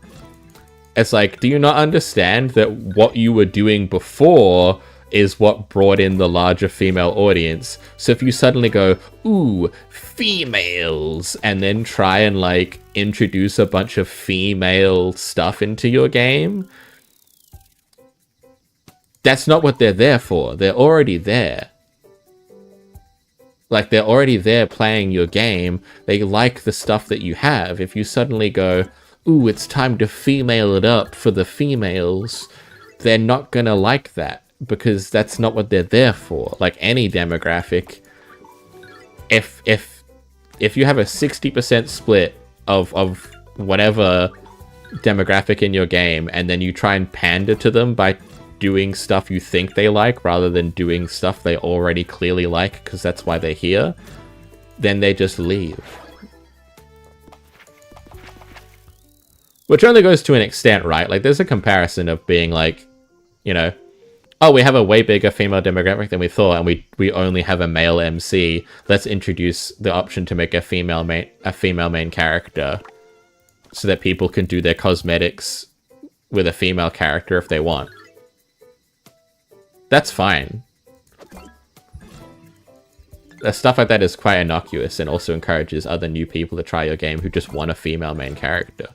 It's like, do you not understand that what you were doing before is what brought in the larger female audience? So if you suddenly go, ooh, females, and then try and, like, introduce a bunch of female stuff into your game, that's not what they're there for. They're already there. Like, they're already there playing your game. They like the stuff that you have. If you suddenly go, ooh, it's time to female it up for the females, they're not gonna like that, because that's not what they're there for. Like any demographic, if you have a 60% split of whatever demographic in your game, and then you try and pander to them by doing stuff you think they like rather than doing stuff they already clearly like because that's why they're here, then they just leave. Which only goes to an extent, right? Like, there's a comparison of being like, you know, oh, we have a way bigger female demographic than we thought, and we only have a male MC. Let's introduce the option to make a female main character, so that people can do their cosmetics with a female character if they want. That's fine. Stuff like that is quite innocuous and also encourages other new people to try your game who just want a female main character.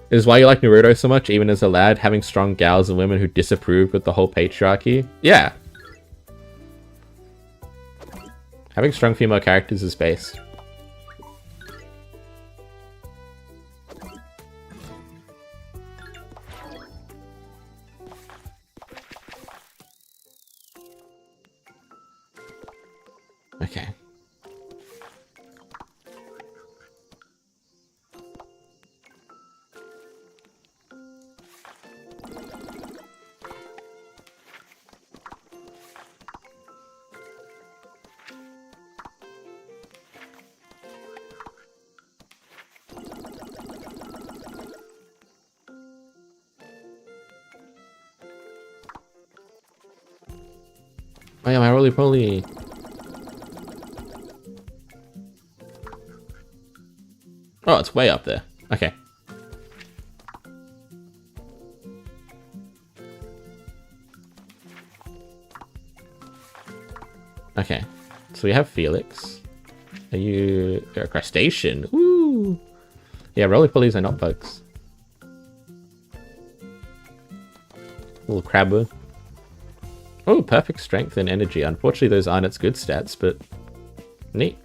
This is why you like Naruto so much, even as a lad, having strong gals and women who disapprove with the whole patriarchy? Yeah. Having strong female characters is base. Okay. Oh yeah, my roly-poly. Oh, it's way up there. Okay. Okay. So we have Felix. Are you... You're a crustacean. Woo! Yeah, roly-polies are not bugs. Little crabber. Oh, perfect strength and energy. Unfortunately, those aren't its good stats, but neat.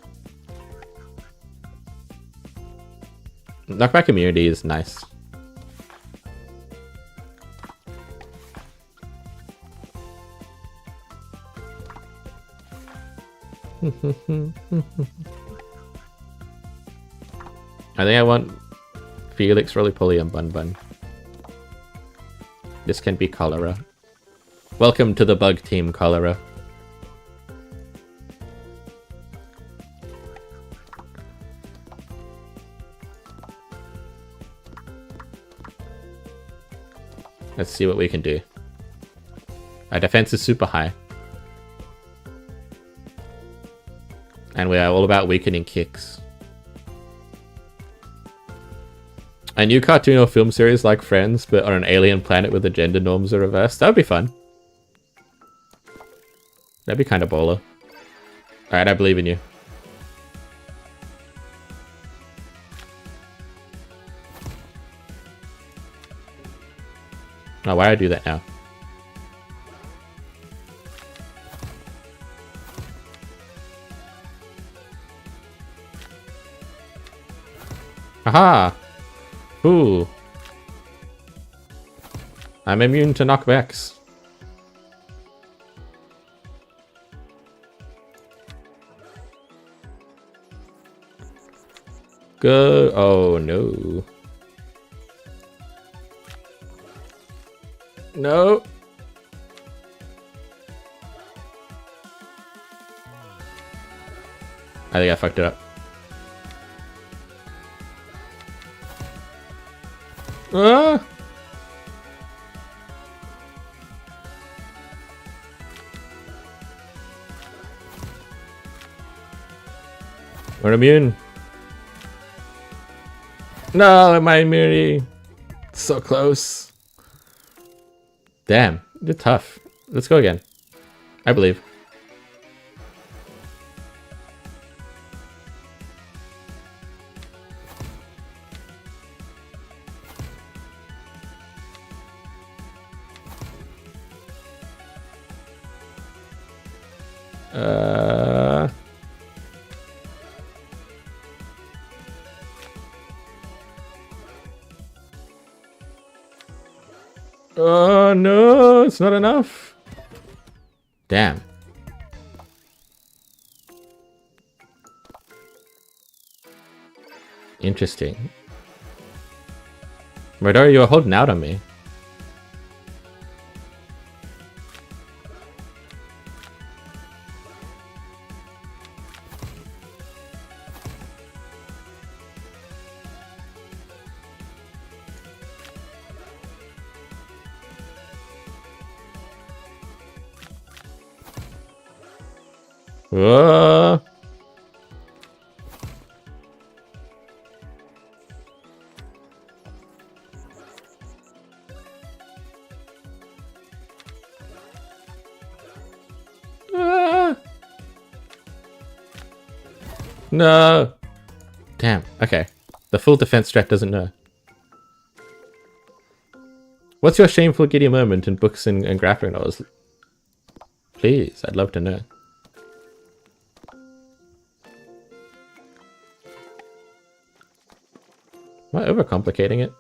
Knockback immunity is nice. I think I want Felix, Roly-Poly, and Bun Bun. This can be Cholera. Welcome to the bug team, Cholera. Let's see what we can do. Our defense is super high. And we are all about weakening kicks. A new cartoon or film series like Friends, but on an alien planet where the gender norms are reversed. That would be fun. That'd be kind of baller. Alright, I believe in you. Oh, why do I do that now? Aha! Ooh. I'm immune to knockbacks. Go. Oh, no. No. I think I fucked it up. Ah! We're immune. No, my immunity. So close. Damn, you're tough. Let's go again. I believe. Oh no, it's not enough. Damn. Interesting. Murder, you were holding out on me. Whoa. No. Damn. Okay. The full defense strat doesn't know. What's your shameful giddy moment in books and graphic novels? Please, I'd love to know. Am I overcomplicating it?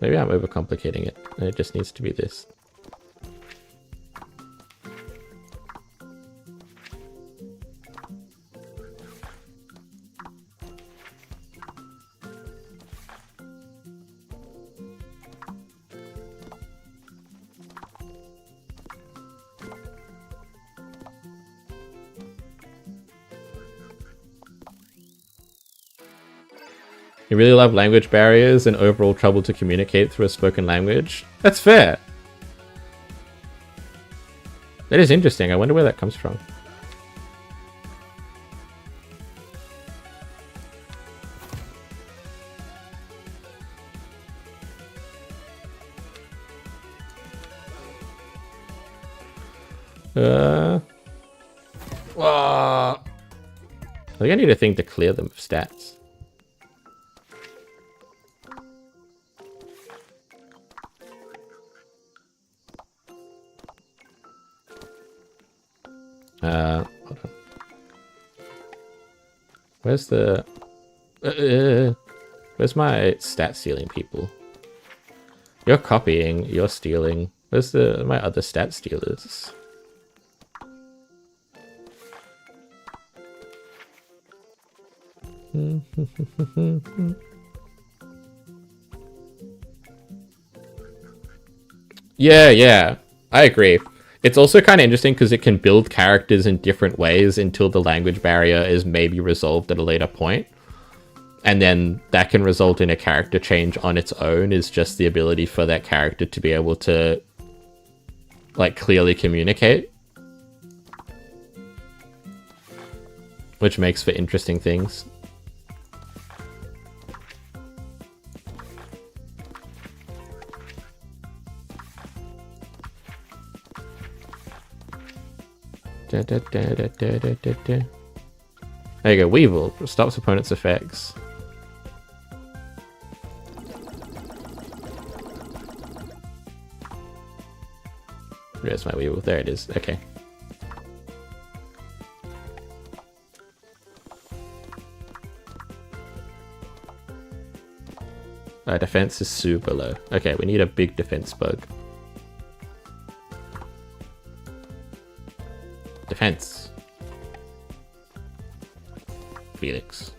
Maybe I'm overcomplicating it, and it just needs to be this. You really love language barriers and overall trouble to communicate through a spoken language? That's fair. That is interesting. I wonder where that comes from. I think I need a thing to clear them of stats. Hold on. Where's the... where's my stat stealing people? You're copying, you're stealing. Where's my other stat stealers? Yeah, I agree. It's also kind of interesting because it can build characters in different ways until the language barrier is maybe resolved at a later point. And then that can result in a character change on its own, is just the ability for that character to be able to, like, clearly communicate. Which makes for interesting things. There you go, Weevil. Stops opponent's effects. Where's my Weevil? There it is. Okay. Our defense is super low. Okay, we need a big defense bug. Defense. Felix.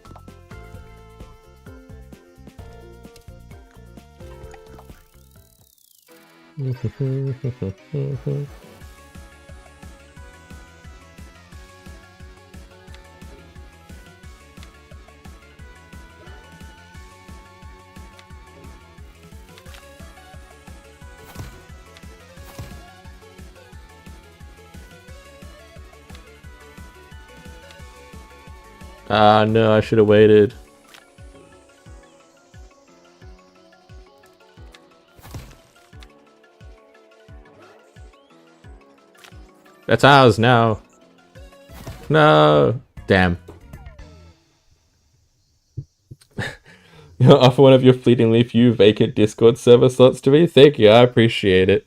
Ah, no, I should have waited. That's ours now. No. Damn. Offer one of your fleetingly few vacant Discord server slots to me? Thank you, I appreciate it.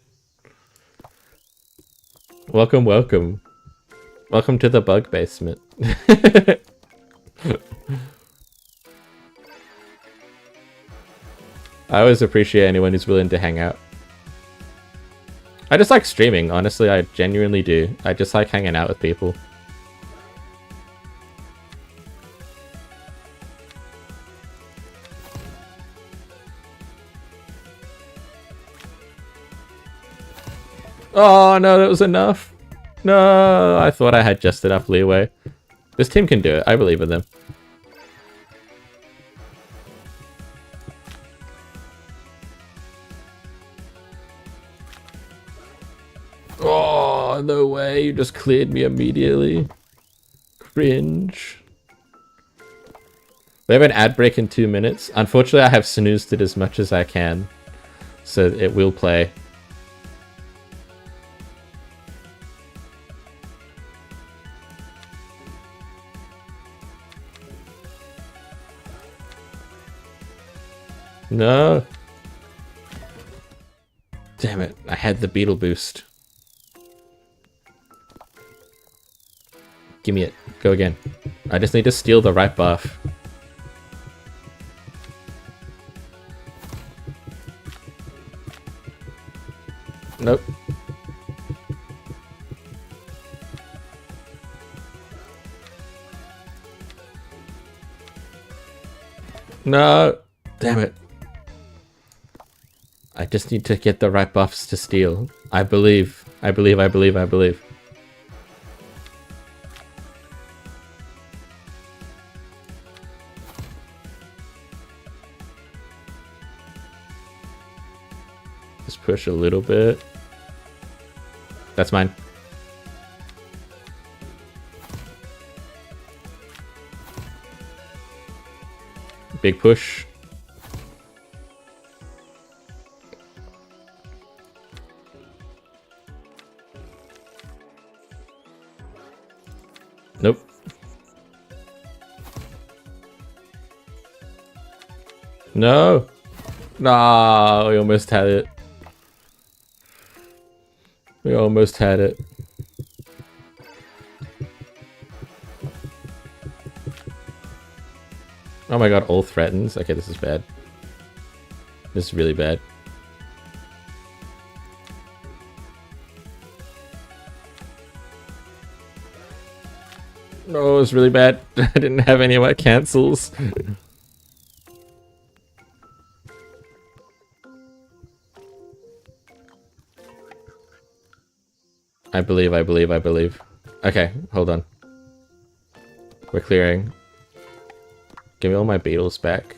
Welcome, welcome. Welcome to the bug basement. I always appreciate anyone who's willing to hang out. I just like streaming, honestly, I genuinely do. I just like hanging out with people. Oh no, that was enough. No, I thought I had just enough leeway. This team can do it, I believe in them. Oh, no way, you just cleared me immediately. Cringe. We have an ad break in 2 minutes. Unfortunately, I have snoozed it as much as I can, so it will play. No. Damn it, I had the beetle boost. Give me it. Go again. I just need to steal the right buff. Nope. No. Damn it. I just need to get the right buffs to steal. I believe. I believe, I believe, I believe. Just push a little bit. That's mine. Big push. Nope. No. Nah, we almost had it. We almost had it. Oh my god, all threatens. Okay, this is bad. This is really bad. No, it was really bad. I didn't have any of my cancels. I believe, I believe, I believe. Okay, hold on. We're clearing. Give me all my beetles back.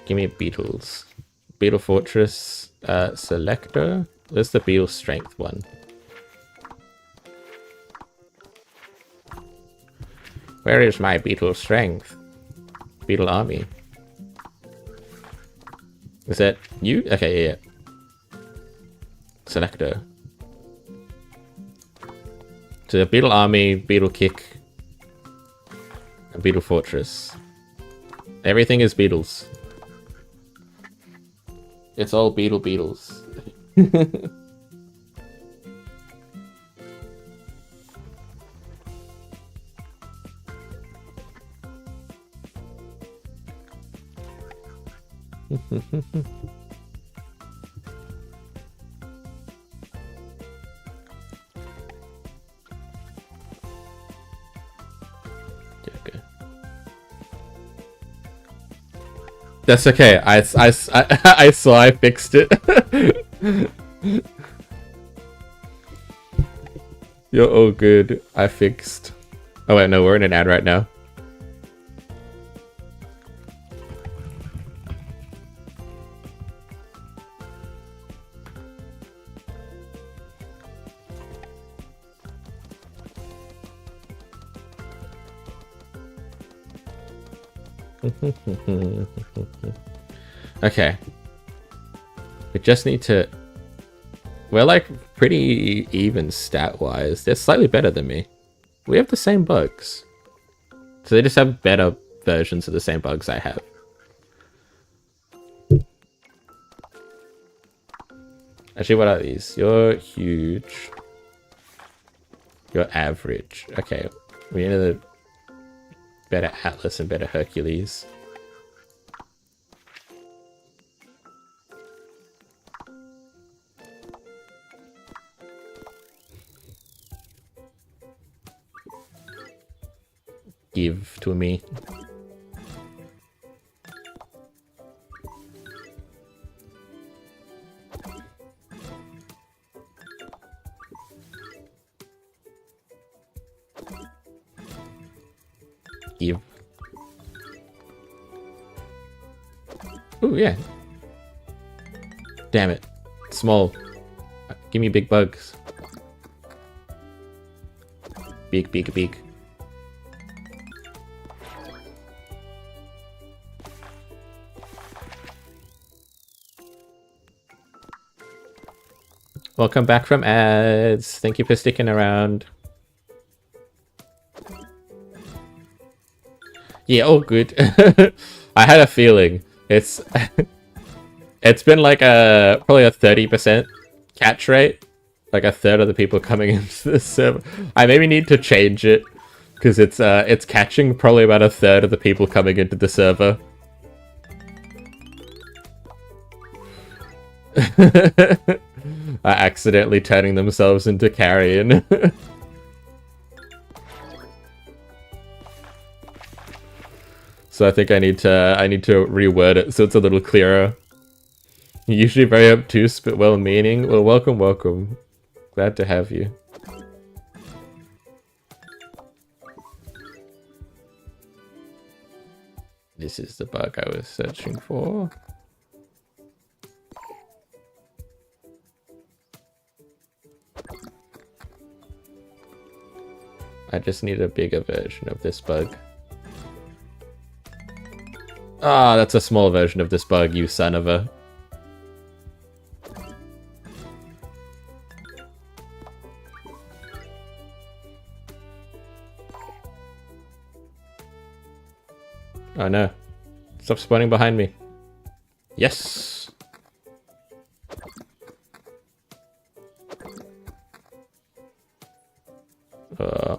Give me beetles. Beetle Fortress, Selector. Where's the beetle strength one? Where is my beetle strength? Beetle army. Is that you? Okay, yeah. Selector. To the Beetle Army, Beetle Kick, and Beetle Fortress. Everything is beetles. It's all beetles. Okay. That's okay. I saw. I fixed it. You're all good. I fixed. Oh wait, no, we're in an ad right now. Okay. We just need to... We're like pretty even stat-wise. They're slightly better than me. We have the same bugs. So they just have better versions of the same bugs I have. Actually, what are these? You're huge. You're average. Okay. We need a better Atlas and better Hercules. Give to me. Give. Ooh, yeah. Damn it. Small. Give me big bugs. Big. Welcome back from ads. Thank you for sticking around. Yeah, all good. I had a feeling. It's been like probably a 30% catch rate. Like a third of the people coming into the server. I maybe need to change it because it's catching probably about a third of the people coming into the server. Are accidentally turning themselves into carrion. So I think I need to reword it so it's a little clearer. Usually very obtuse but well-meaning. Well, welcome. Glad to have you. This is the bug I was searching for. I just need a bigger version of this bug. Ah, that's a small version of this bug, you son of a... Oh no. Stop spawning behind me. Yes!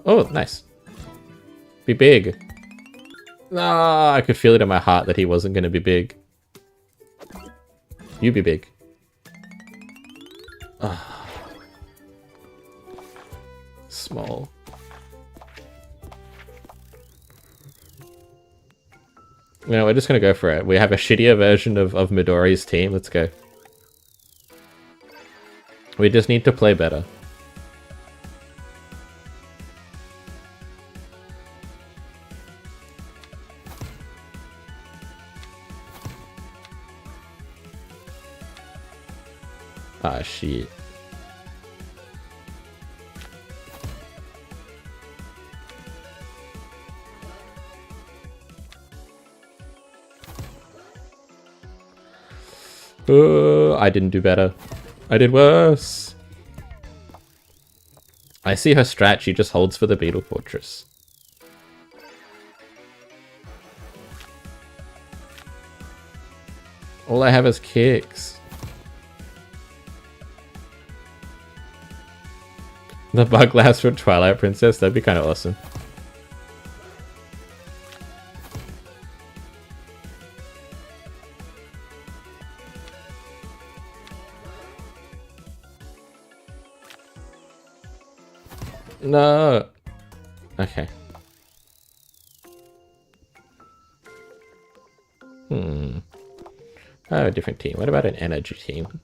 Oh, nice. Be big. Ah, I could feel it in my heart that he wasn't going to be big. You be big. Ah. Small. No, we're just going to go for it. We have a shittier version of Midori's team. Let's go. We just need to play better. Ah, shit. I didn't do better. I did worse. I see her strat. She just holds for the Beetle Fortress. All I have is kicks. The bug lasts for Twilight Princess. That'd be kind of awesome. No. Okay. Oh, a different team. What about an energy team?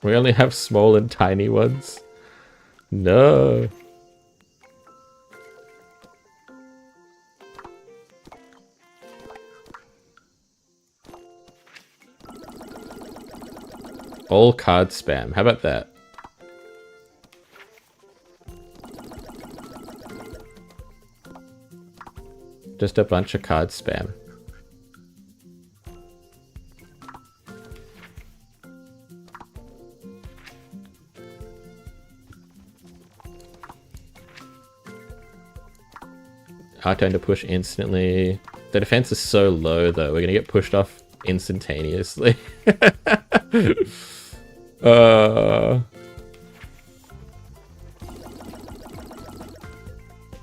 We only have small and tiny ones. No. All card spam. How about that? Just a bunch of card spam. Our turn to push instantly. The defense is so low though, we're gonna get pushed off instantaneously.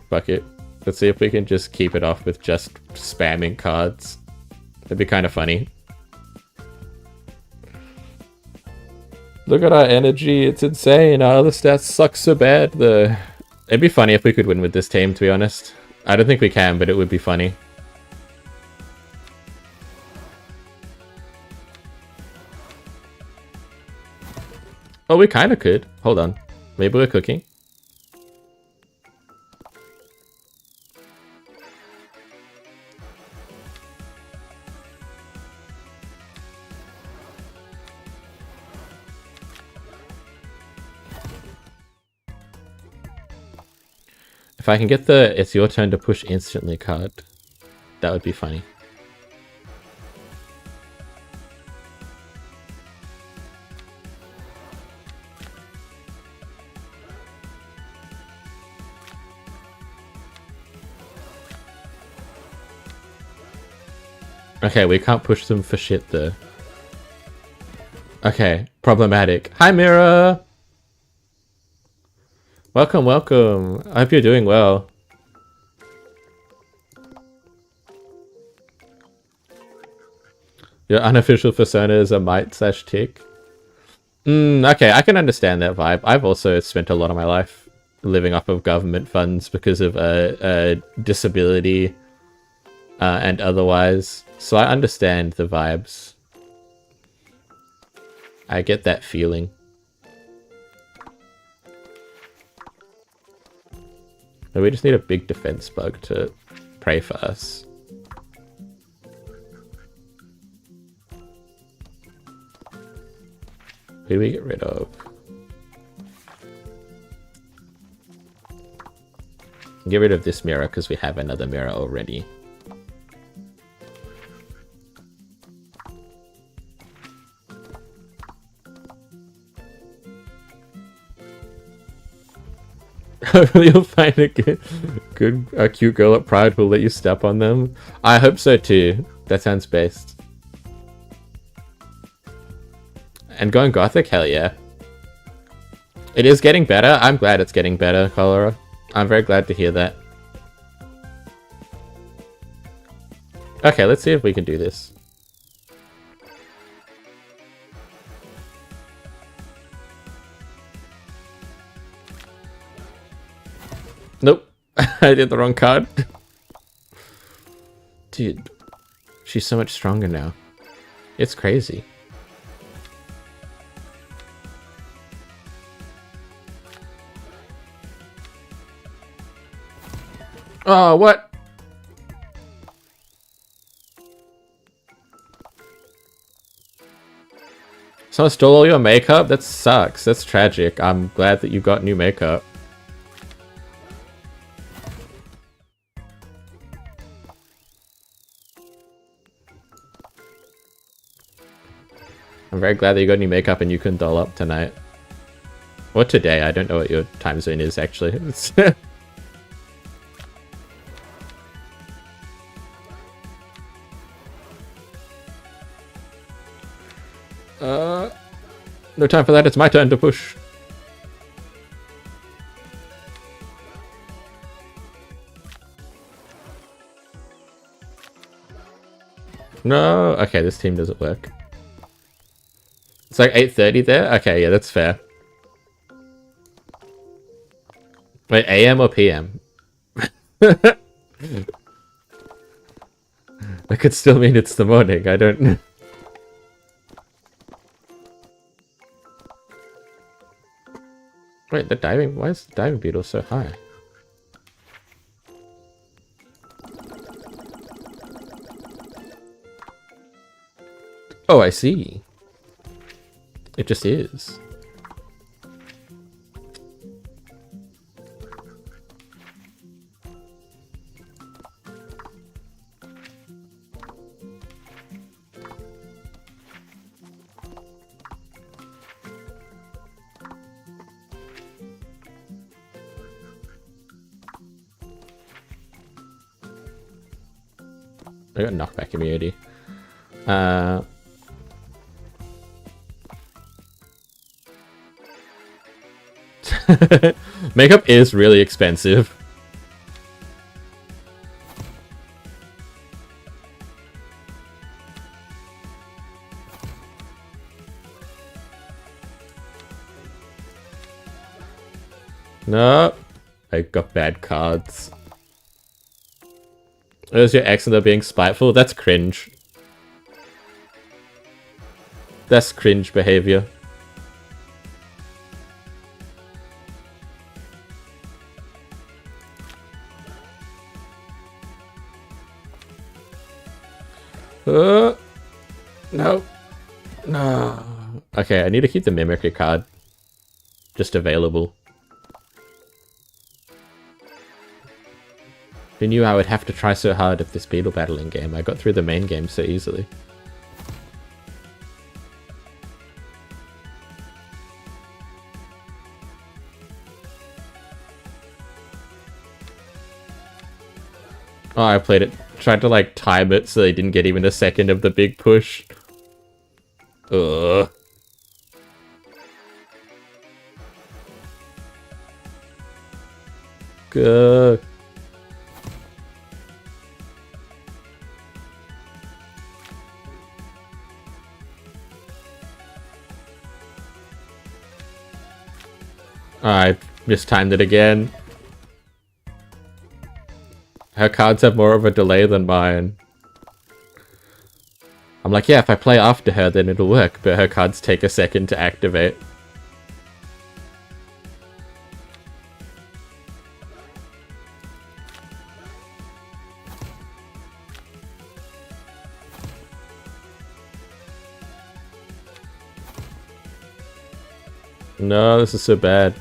Fuck it. Let's see if we can just keep it off with just spamming cards. That'd be kind of funny. Look at our energy, it's insane. Our other stats suck so bad. It'd be funny if we could win with this team, to be honest. I don't think we can, but it would be funny. Oh, we kind of could. Hold on. Maybe we're cooking. If I can get the "it's your turn to push instantly" card, that would be funny. Okay, we can't push them for shit though. Okay, problematic. Hi Mira! Welcome, welcome. I hope you're doing well. Your unofficial persona is a mite/tick. Okay, I can understand that vibe. I've also spent a lot of my life living off of government funds because of disability and otherwise. So I understand the vibes. I get that feeling. But we just need a big defense bug to pray for us. Who do we get rid of? Get rid of this mirror because we have another mirror already. Hopefully you'll find a cute girl at Pride who'll let you step on them. I hope so too. That sounds best. And going gothic? Hell yeah. It is getting better. I'm glad it's getting better, Cholera. I'm very glad to hear that. Okay, let's see if we can do this. Nope. I did the wrong card. Dude, she's so much stronger now. It's crazy. Oh, what? Someone stole all your makeup? That sucks. That's tragic. I'm glad that you got new makeup. I'm very glad that you got new makeup and you can doll up tonight. Or today, I don't know what your time zone is actually. No time for that, it's my turn to push. No, okay, this team doesn't work. It's like 8:30 there? Okay, yeah, that's fair. Wait, AM or PM? That could still mean it's the morning, I don't... Wait, the diving... Why is the diving beetle so high? Oh, I see. It just is. I got knockback immunity. Makeup is really expensive. No, I got bad cards. There's your ex and they're being spiteful. That's cringe. That's cringe behavior. No. No. Okay, I need to keep the mimicry card just available. Who knew I would have to try so hard at this beetle battling game? I got through the main game so easily. Oh, I played it. Tried to like time it so they didn't get even a second of the big push. Ugh. Good. I mistimed it again. Her cards have more of a delay than mine. I'm like, yeah, if I play after her, then it'll work, but her cards take a second to activate. No, this is so bad.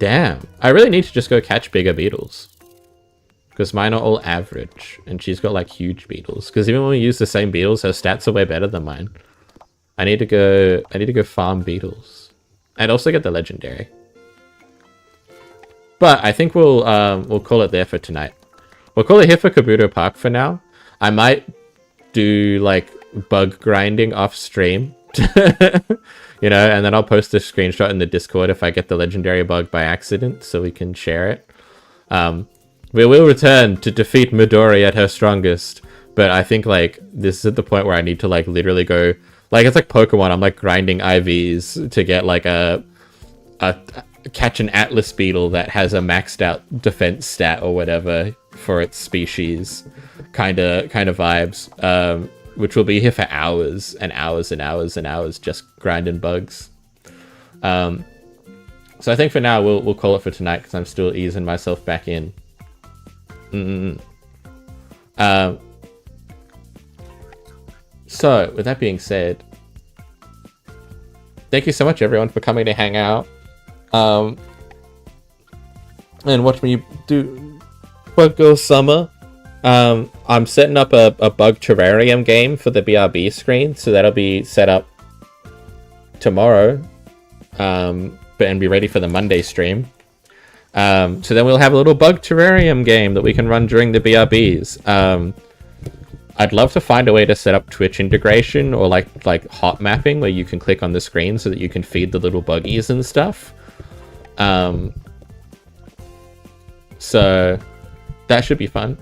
Damn, I really need to just go catch bigger beetles. Because mine are all average, and she's got like huge beetles. Because even when we use the same beetles, her stats are way better than mine. I need to go farm beetles. And also get the legendary. But I think we'll call it there for tonight. We'll call it here for Kabuto Park for now. I might do like bug grinding off stream. You know, and then I'll post a screenshot in the Discord if I get the legendary bug by accident so we can share it. We will return to defeat Midori at her strongest, but I think like this is at the point where I need to like literally go, like it's like Pokemon, I'm like grinding IVs to get like a catch an Atlas beetle that has a maxed out defense stat or whatever for its species kind of vibes. Which will be here for hours and hours and hours and hours just grinding bugs. So I think for now we'll call it for tonight because I'm still easing myself back in. So with that being said, thank you so much everyone for coming to hang out and watch me do Bug Girl Summer. I'm setting up a bug terrarium game for the BRB screen, so that'll be set up tomorrow, and be ready for the Monday stream. So then we'll have a little bug terrarium game that we can run during the BRBs. I'd love to find a way to set up Twitch integration or like hot mapping where you can click on the screen so that you can feed the little buggies and stuff. So that should be fun.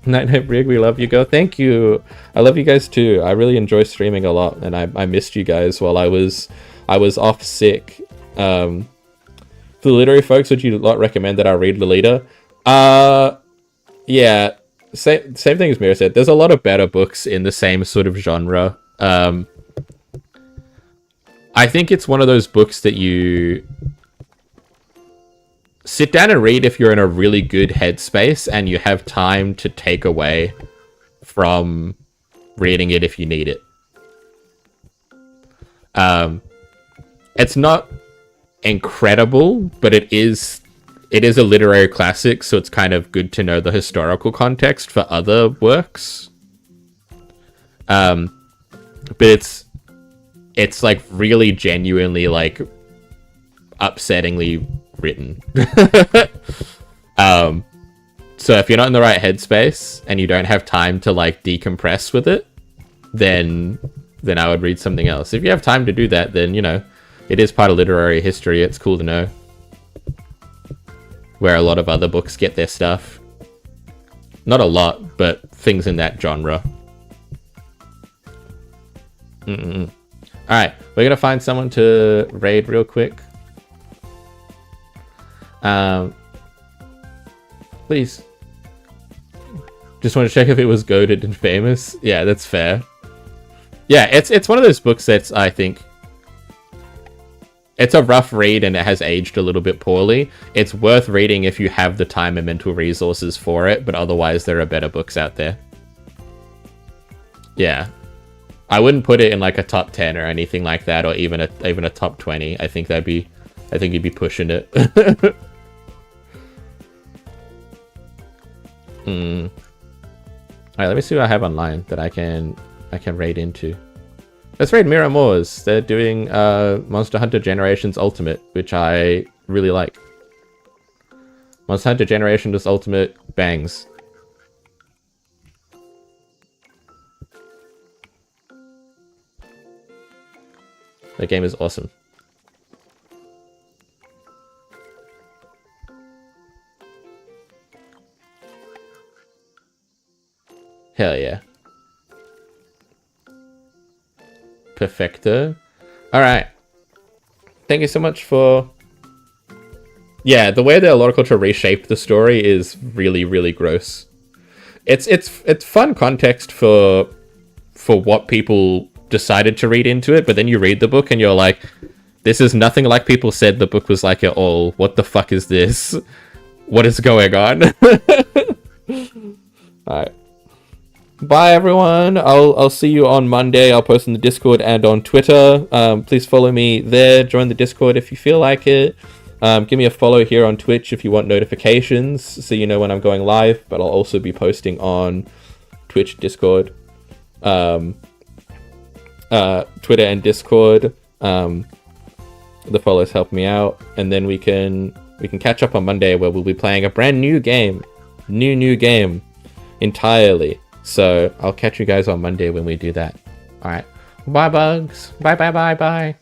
Night Night Rig, we love you, girl. Thank you. I love you guys too. I really enjoy streaming a lot, and I missed you guys while I was off sick. For the literary folks, would you lot recommend that I read Lolita? Yeah. Same thing as Mira said. There's a lot of better books in the same sort of genre. I think it's one of those books that you sit down and read if you're in a really good headspace and you have time to take away from reading it if you need it. It's not incredible, but it is a literary classic, so it's kind of good to know the historical context for other works. But it's like really genuinely like upsettingly written. So if you're not in the right headspace and you don't have time to like decompress with it, then I would read something else. If you have time to do that, then you know, it is part of literary history. It's cool to know where a lot of other books get their stuff. Not a lot, but things in that genre. Alright, we're gonna find someone to raid real quick. Please. Just want to check if it was goated and famous. Yeah, that's fair. Yeah, it's one of those books that's, I think, it's a rough read and it has aged a little bit poorly. It's worth reading if you have the time and mental resources for it, but otherwise there are better books out there. Yeah. I wouldn't put it in like a top 10 or anything like that, or even a top 20. I think you'd be pushing it. Alright, let me see what I have online that I can raid into. Let's raid Miramore's. They're doing Monster Hunter Generations Ultimate, which I really like. Monster Hunter Generations Ultimate bangs. That game is awesome. Hell yeah. Perfecto. Alright. Thank you so much for... Yeah, the way the Allura Culture reshaped the story is really, really gross. It's fun context for what people decided to read into it, but then you read the book and you're like, this is nothing like people said the book was like at all. What the fuck is this? What is going on? Alright. Bye everyone. I'll see you on Monday. I'll post in the Discord and on Twitter. Please follow me there. Join the Discord if you feel like it. Give me a follow here on Twitch if you want notifications so you know when I'm going live, but I'll also be posting on Twitch, Discord, Twitter and Discord. The follows help me out, and then we can catch up on Monday where we'll be playing a brand new game. New game entirely. So I'll catch you guys on Monday when we do that. Alright. Bye bugs. Bye.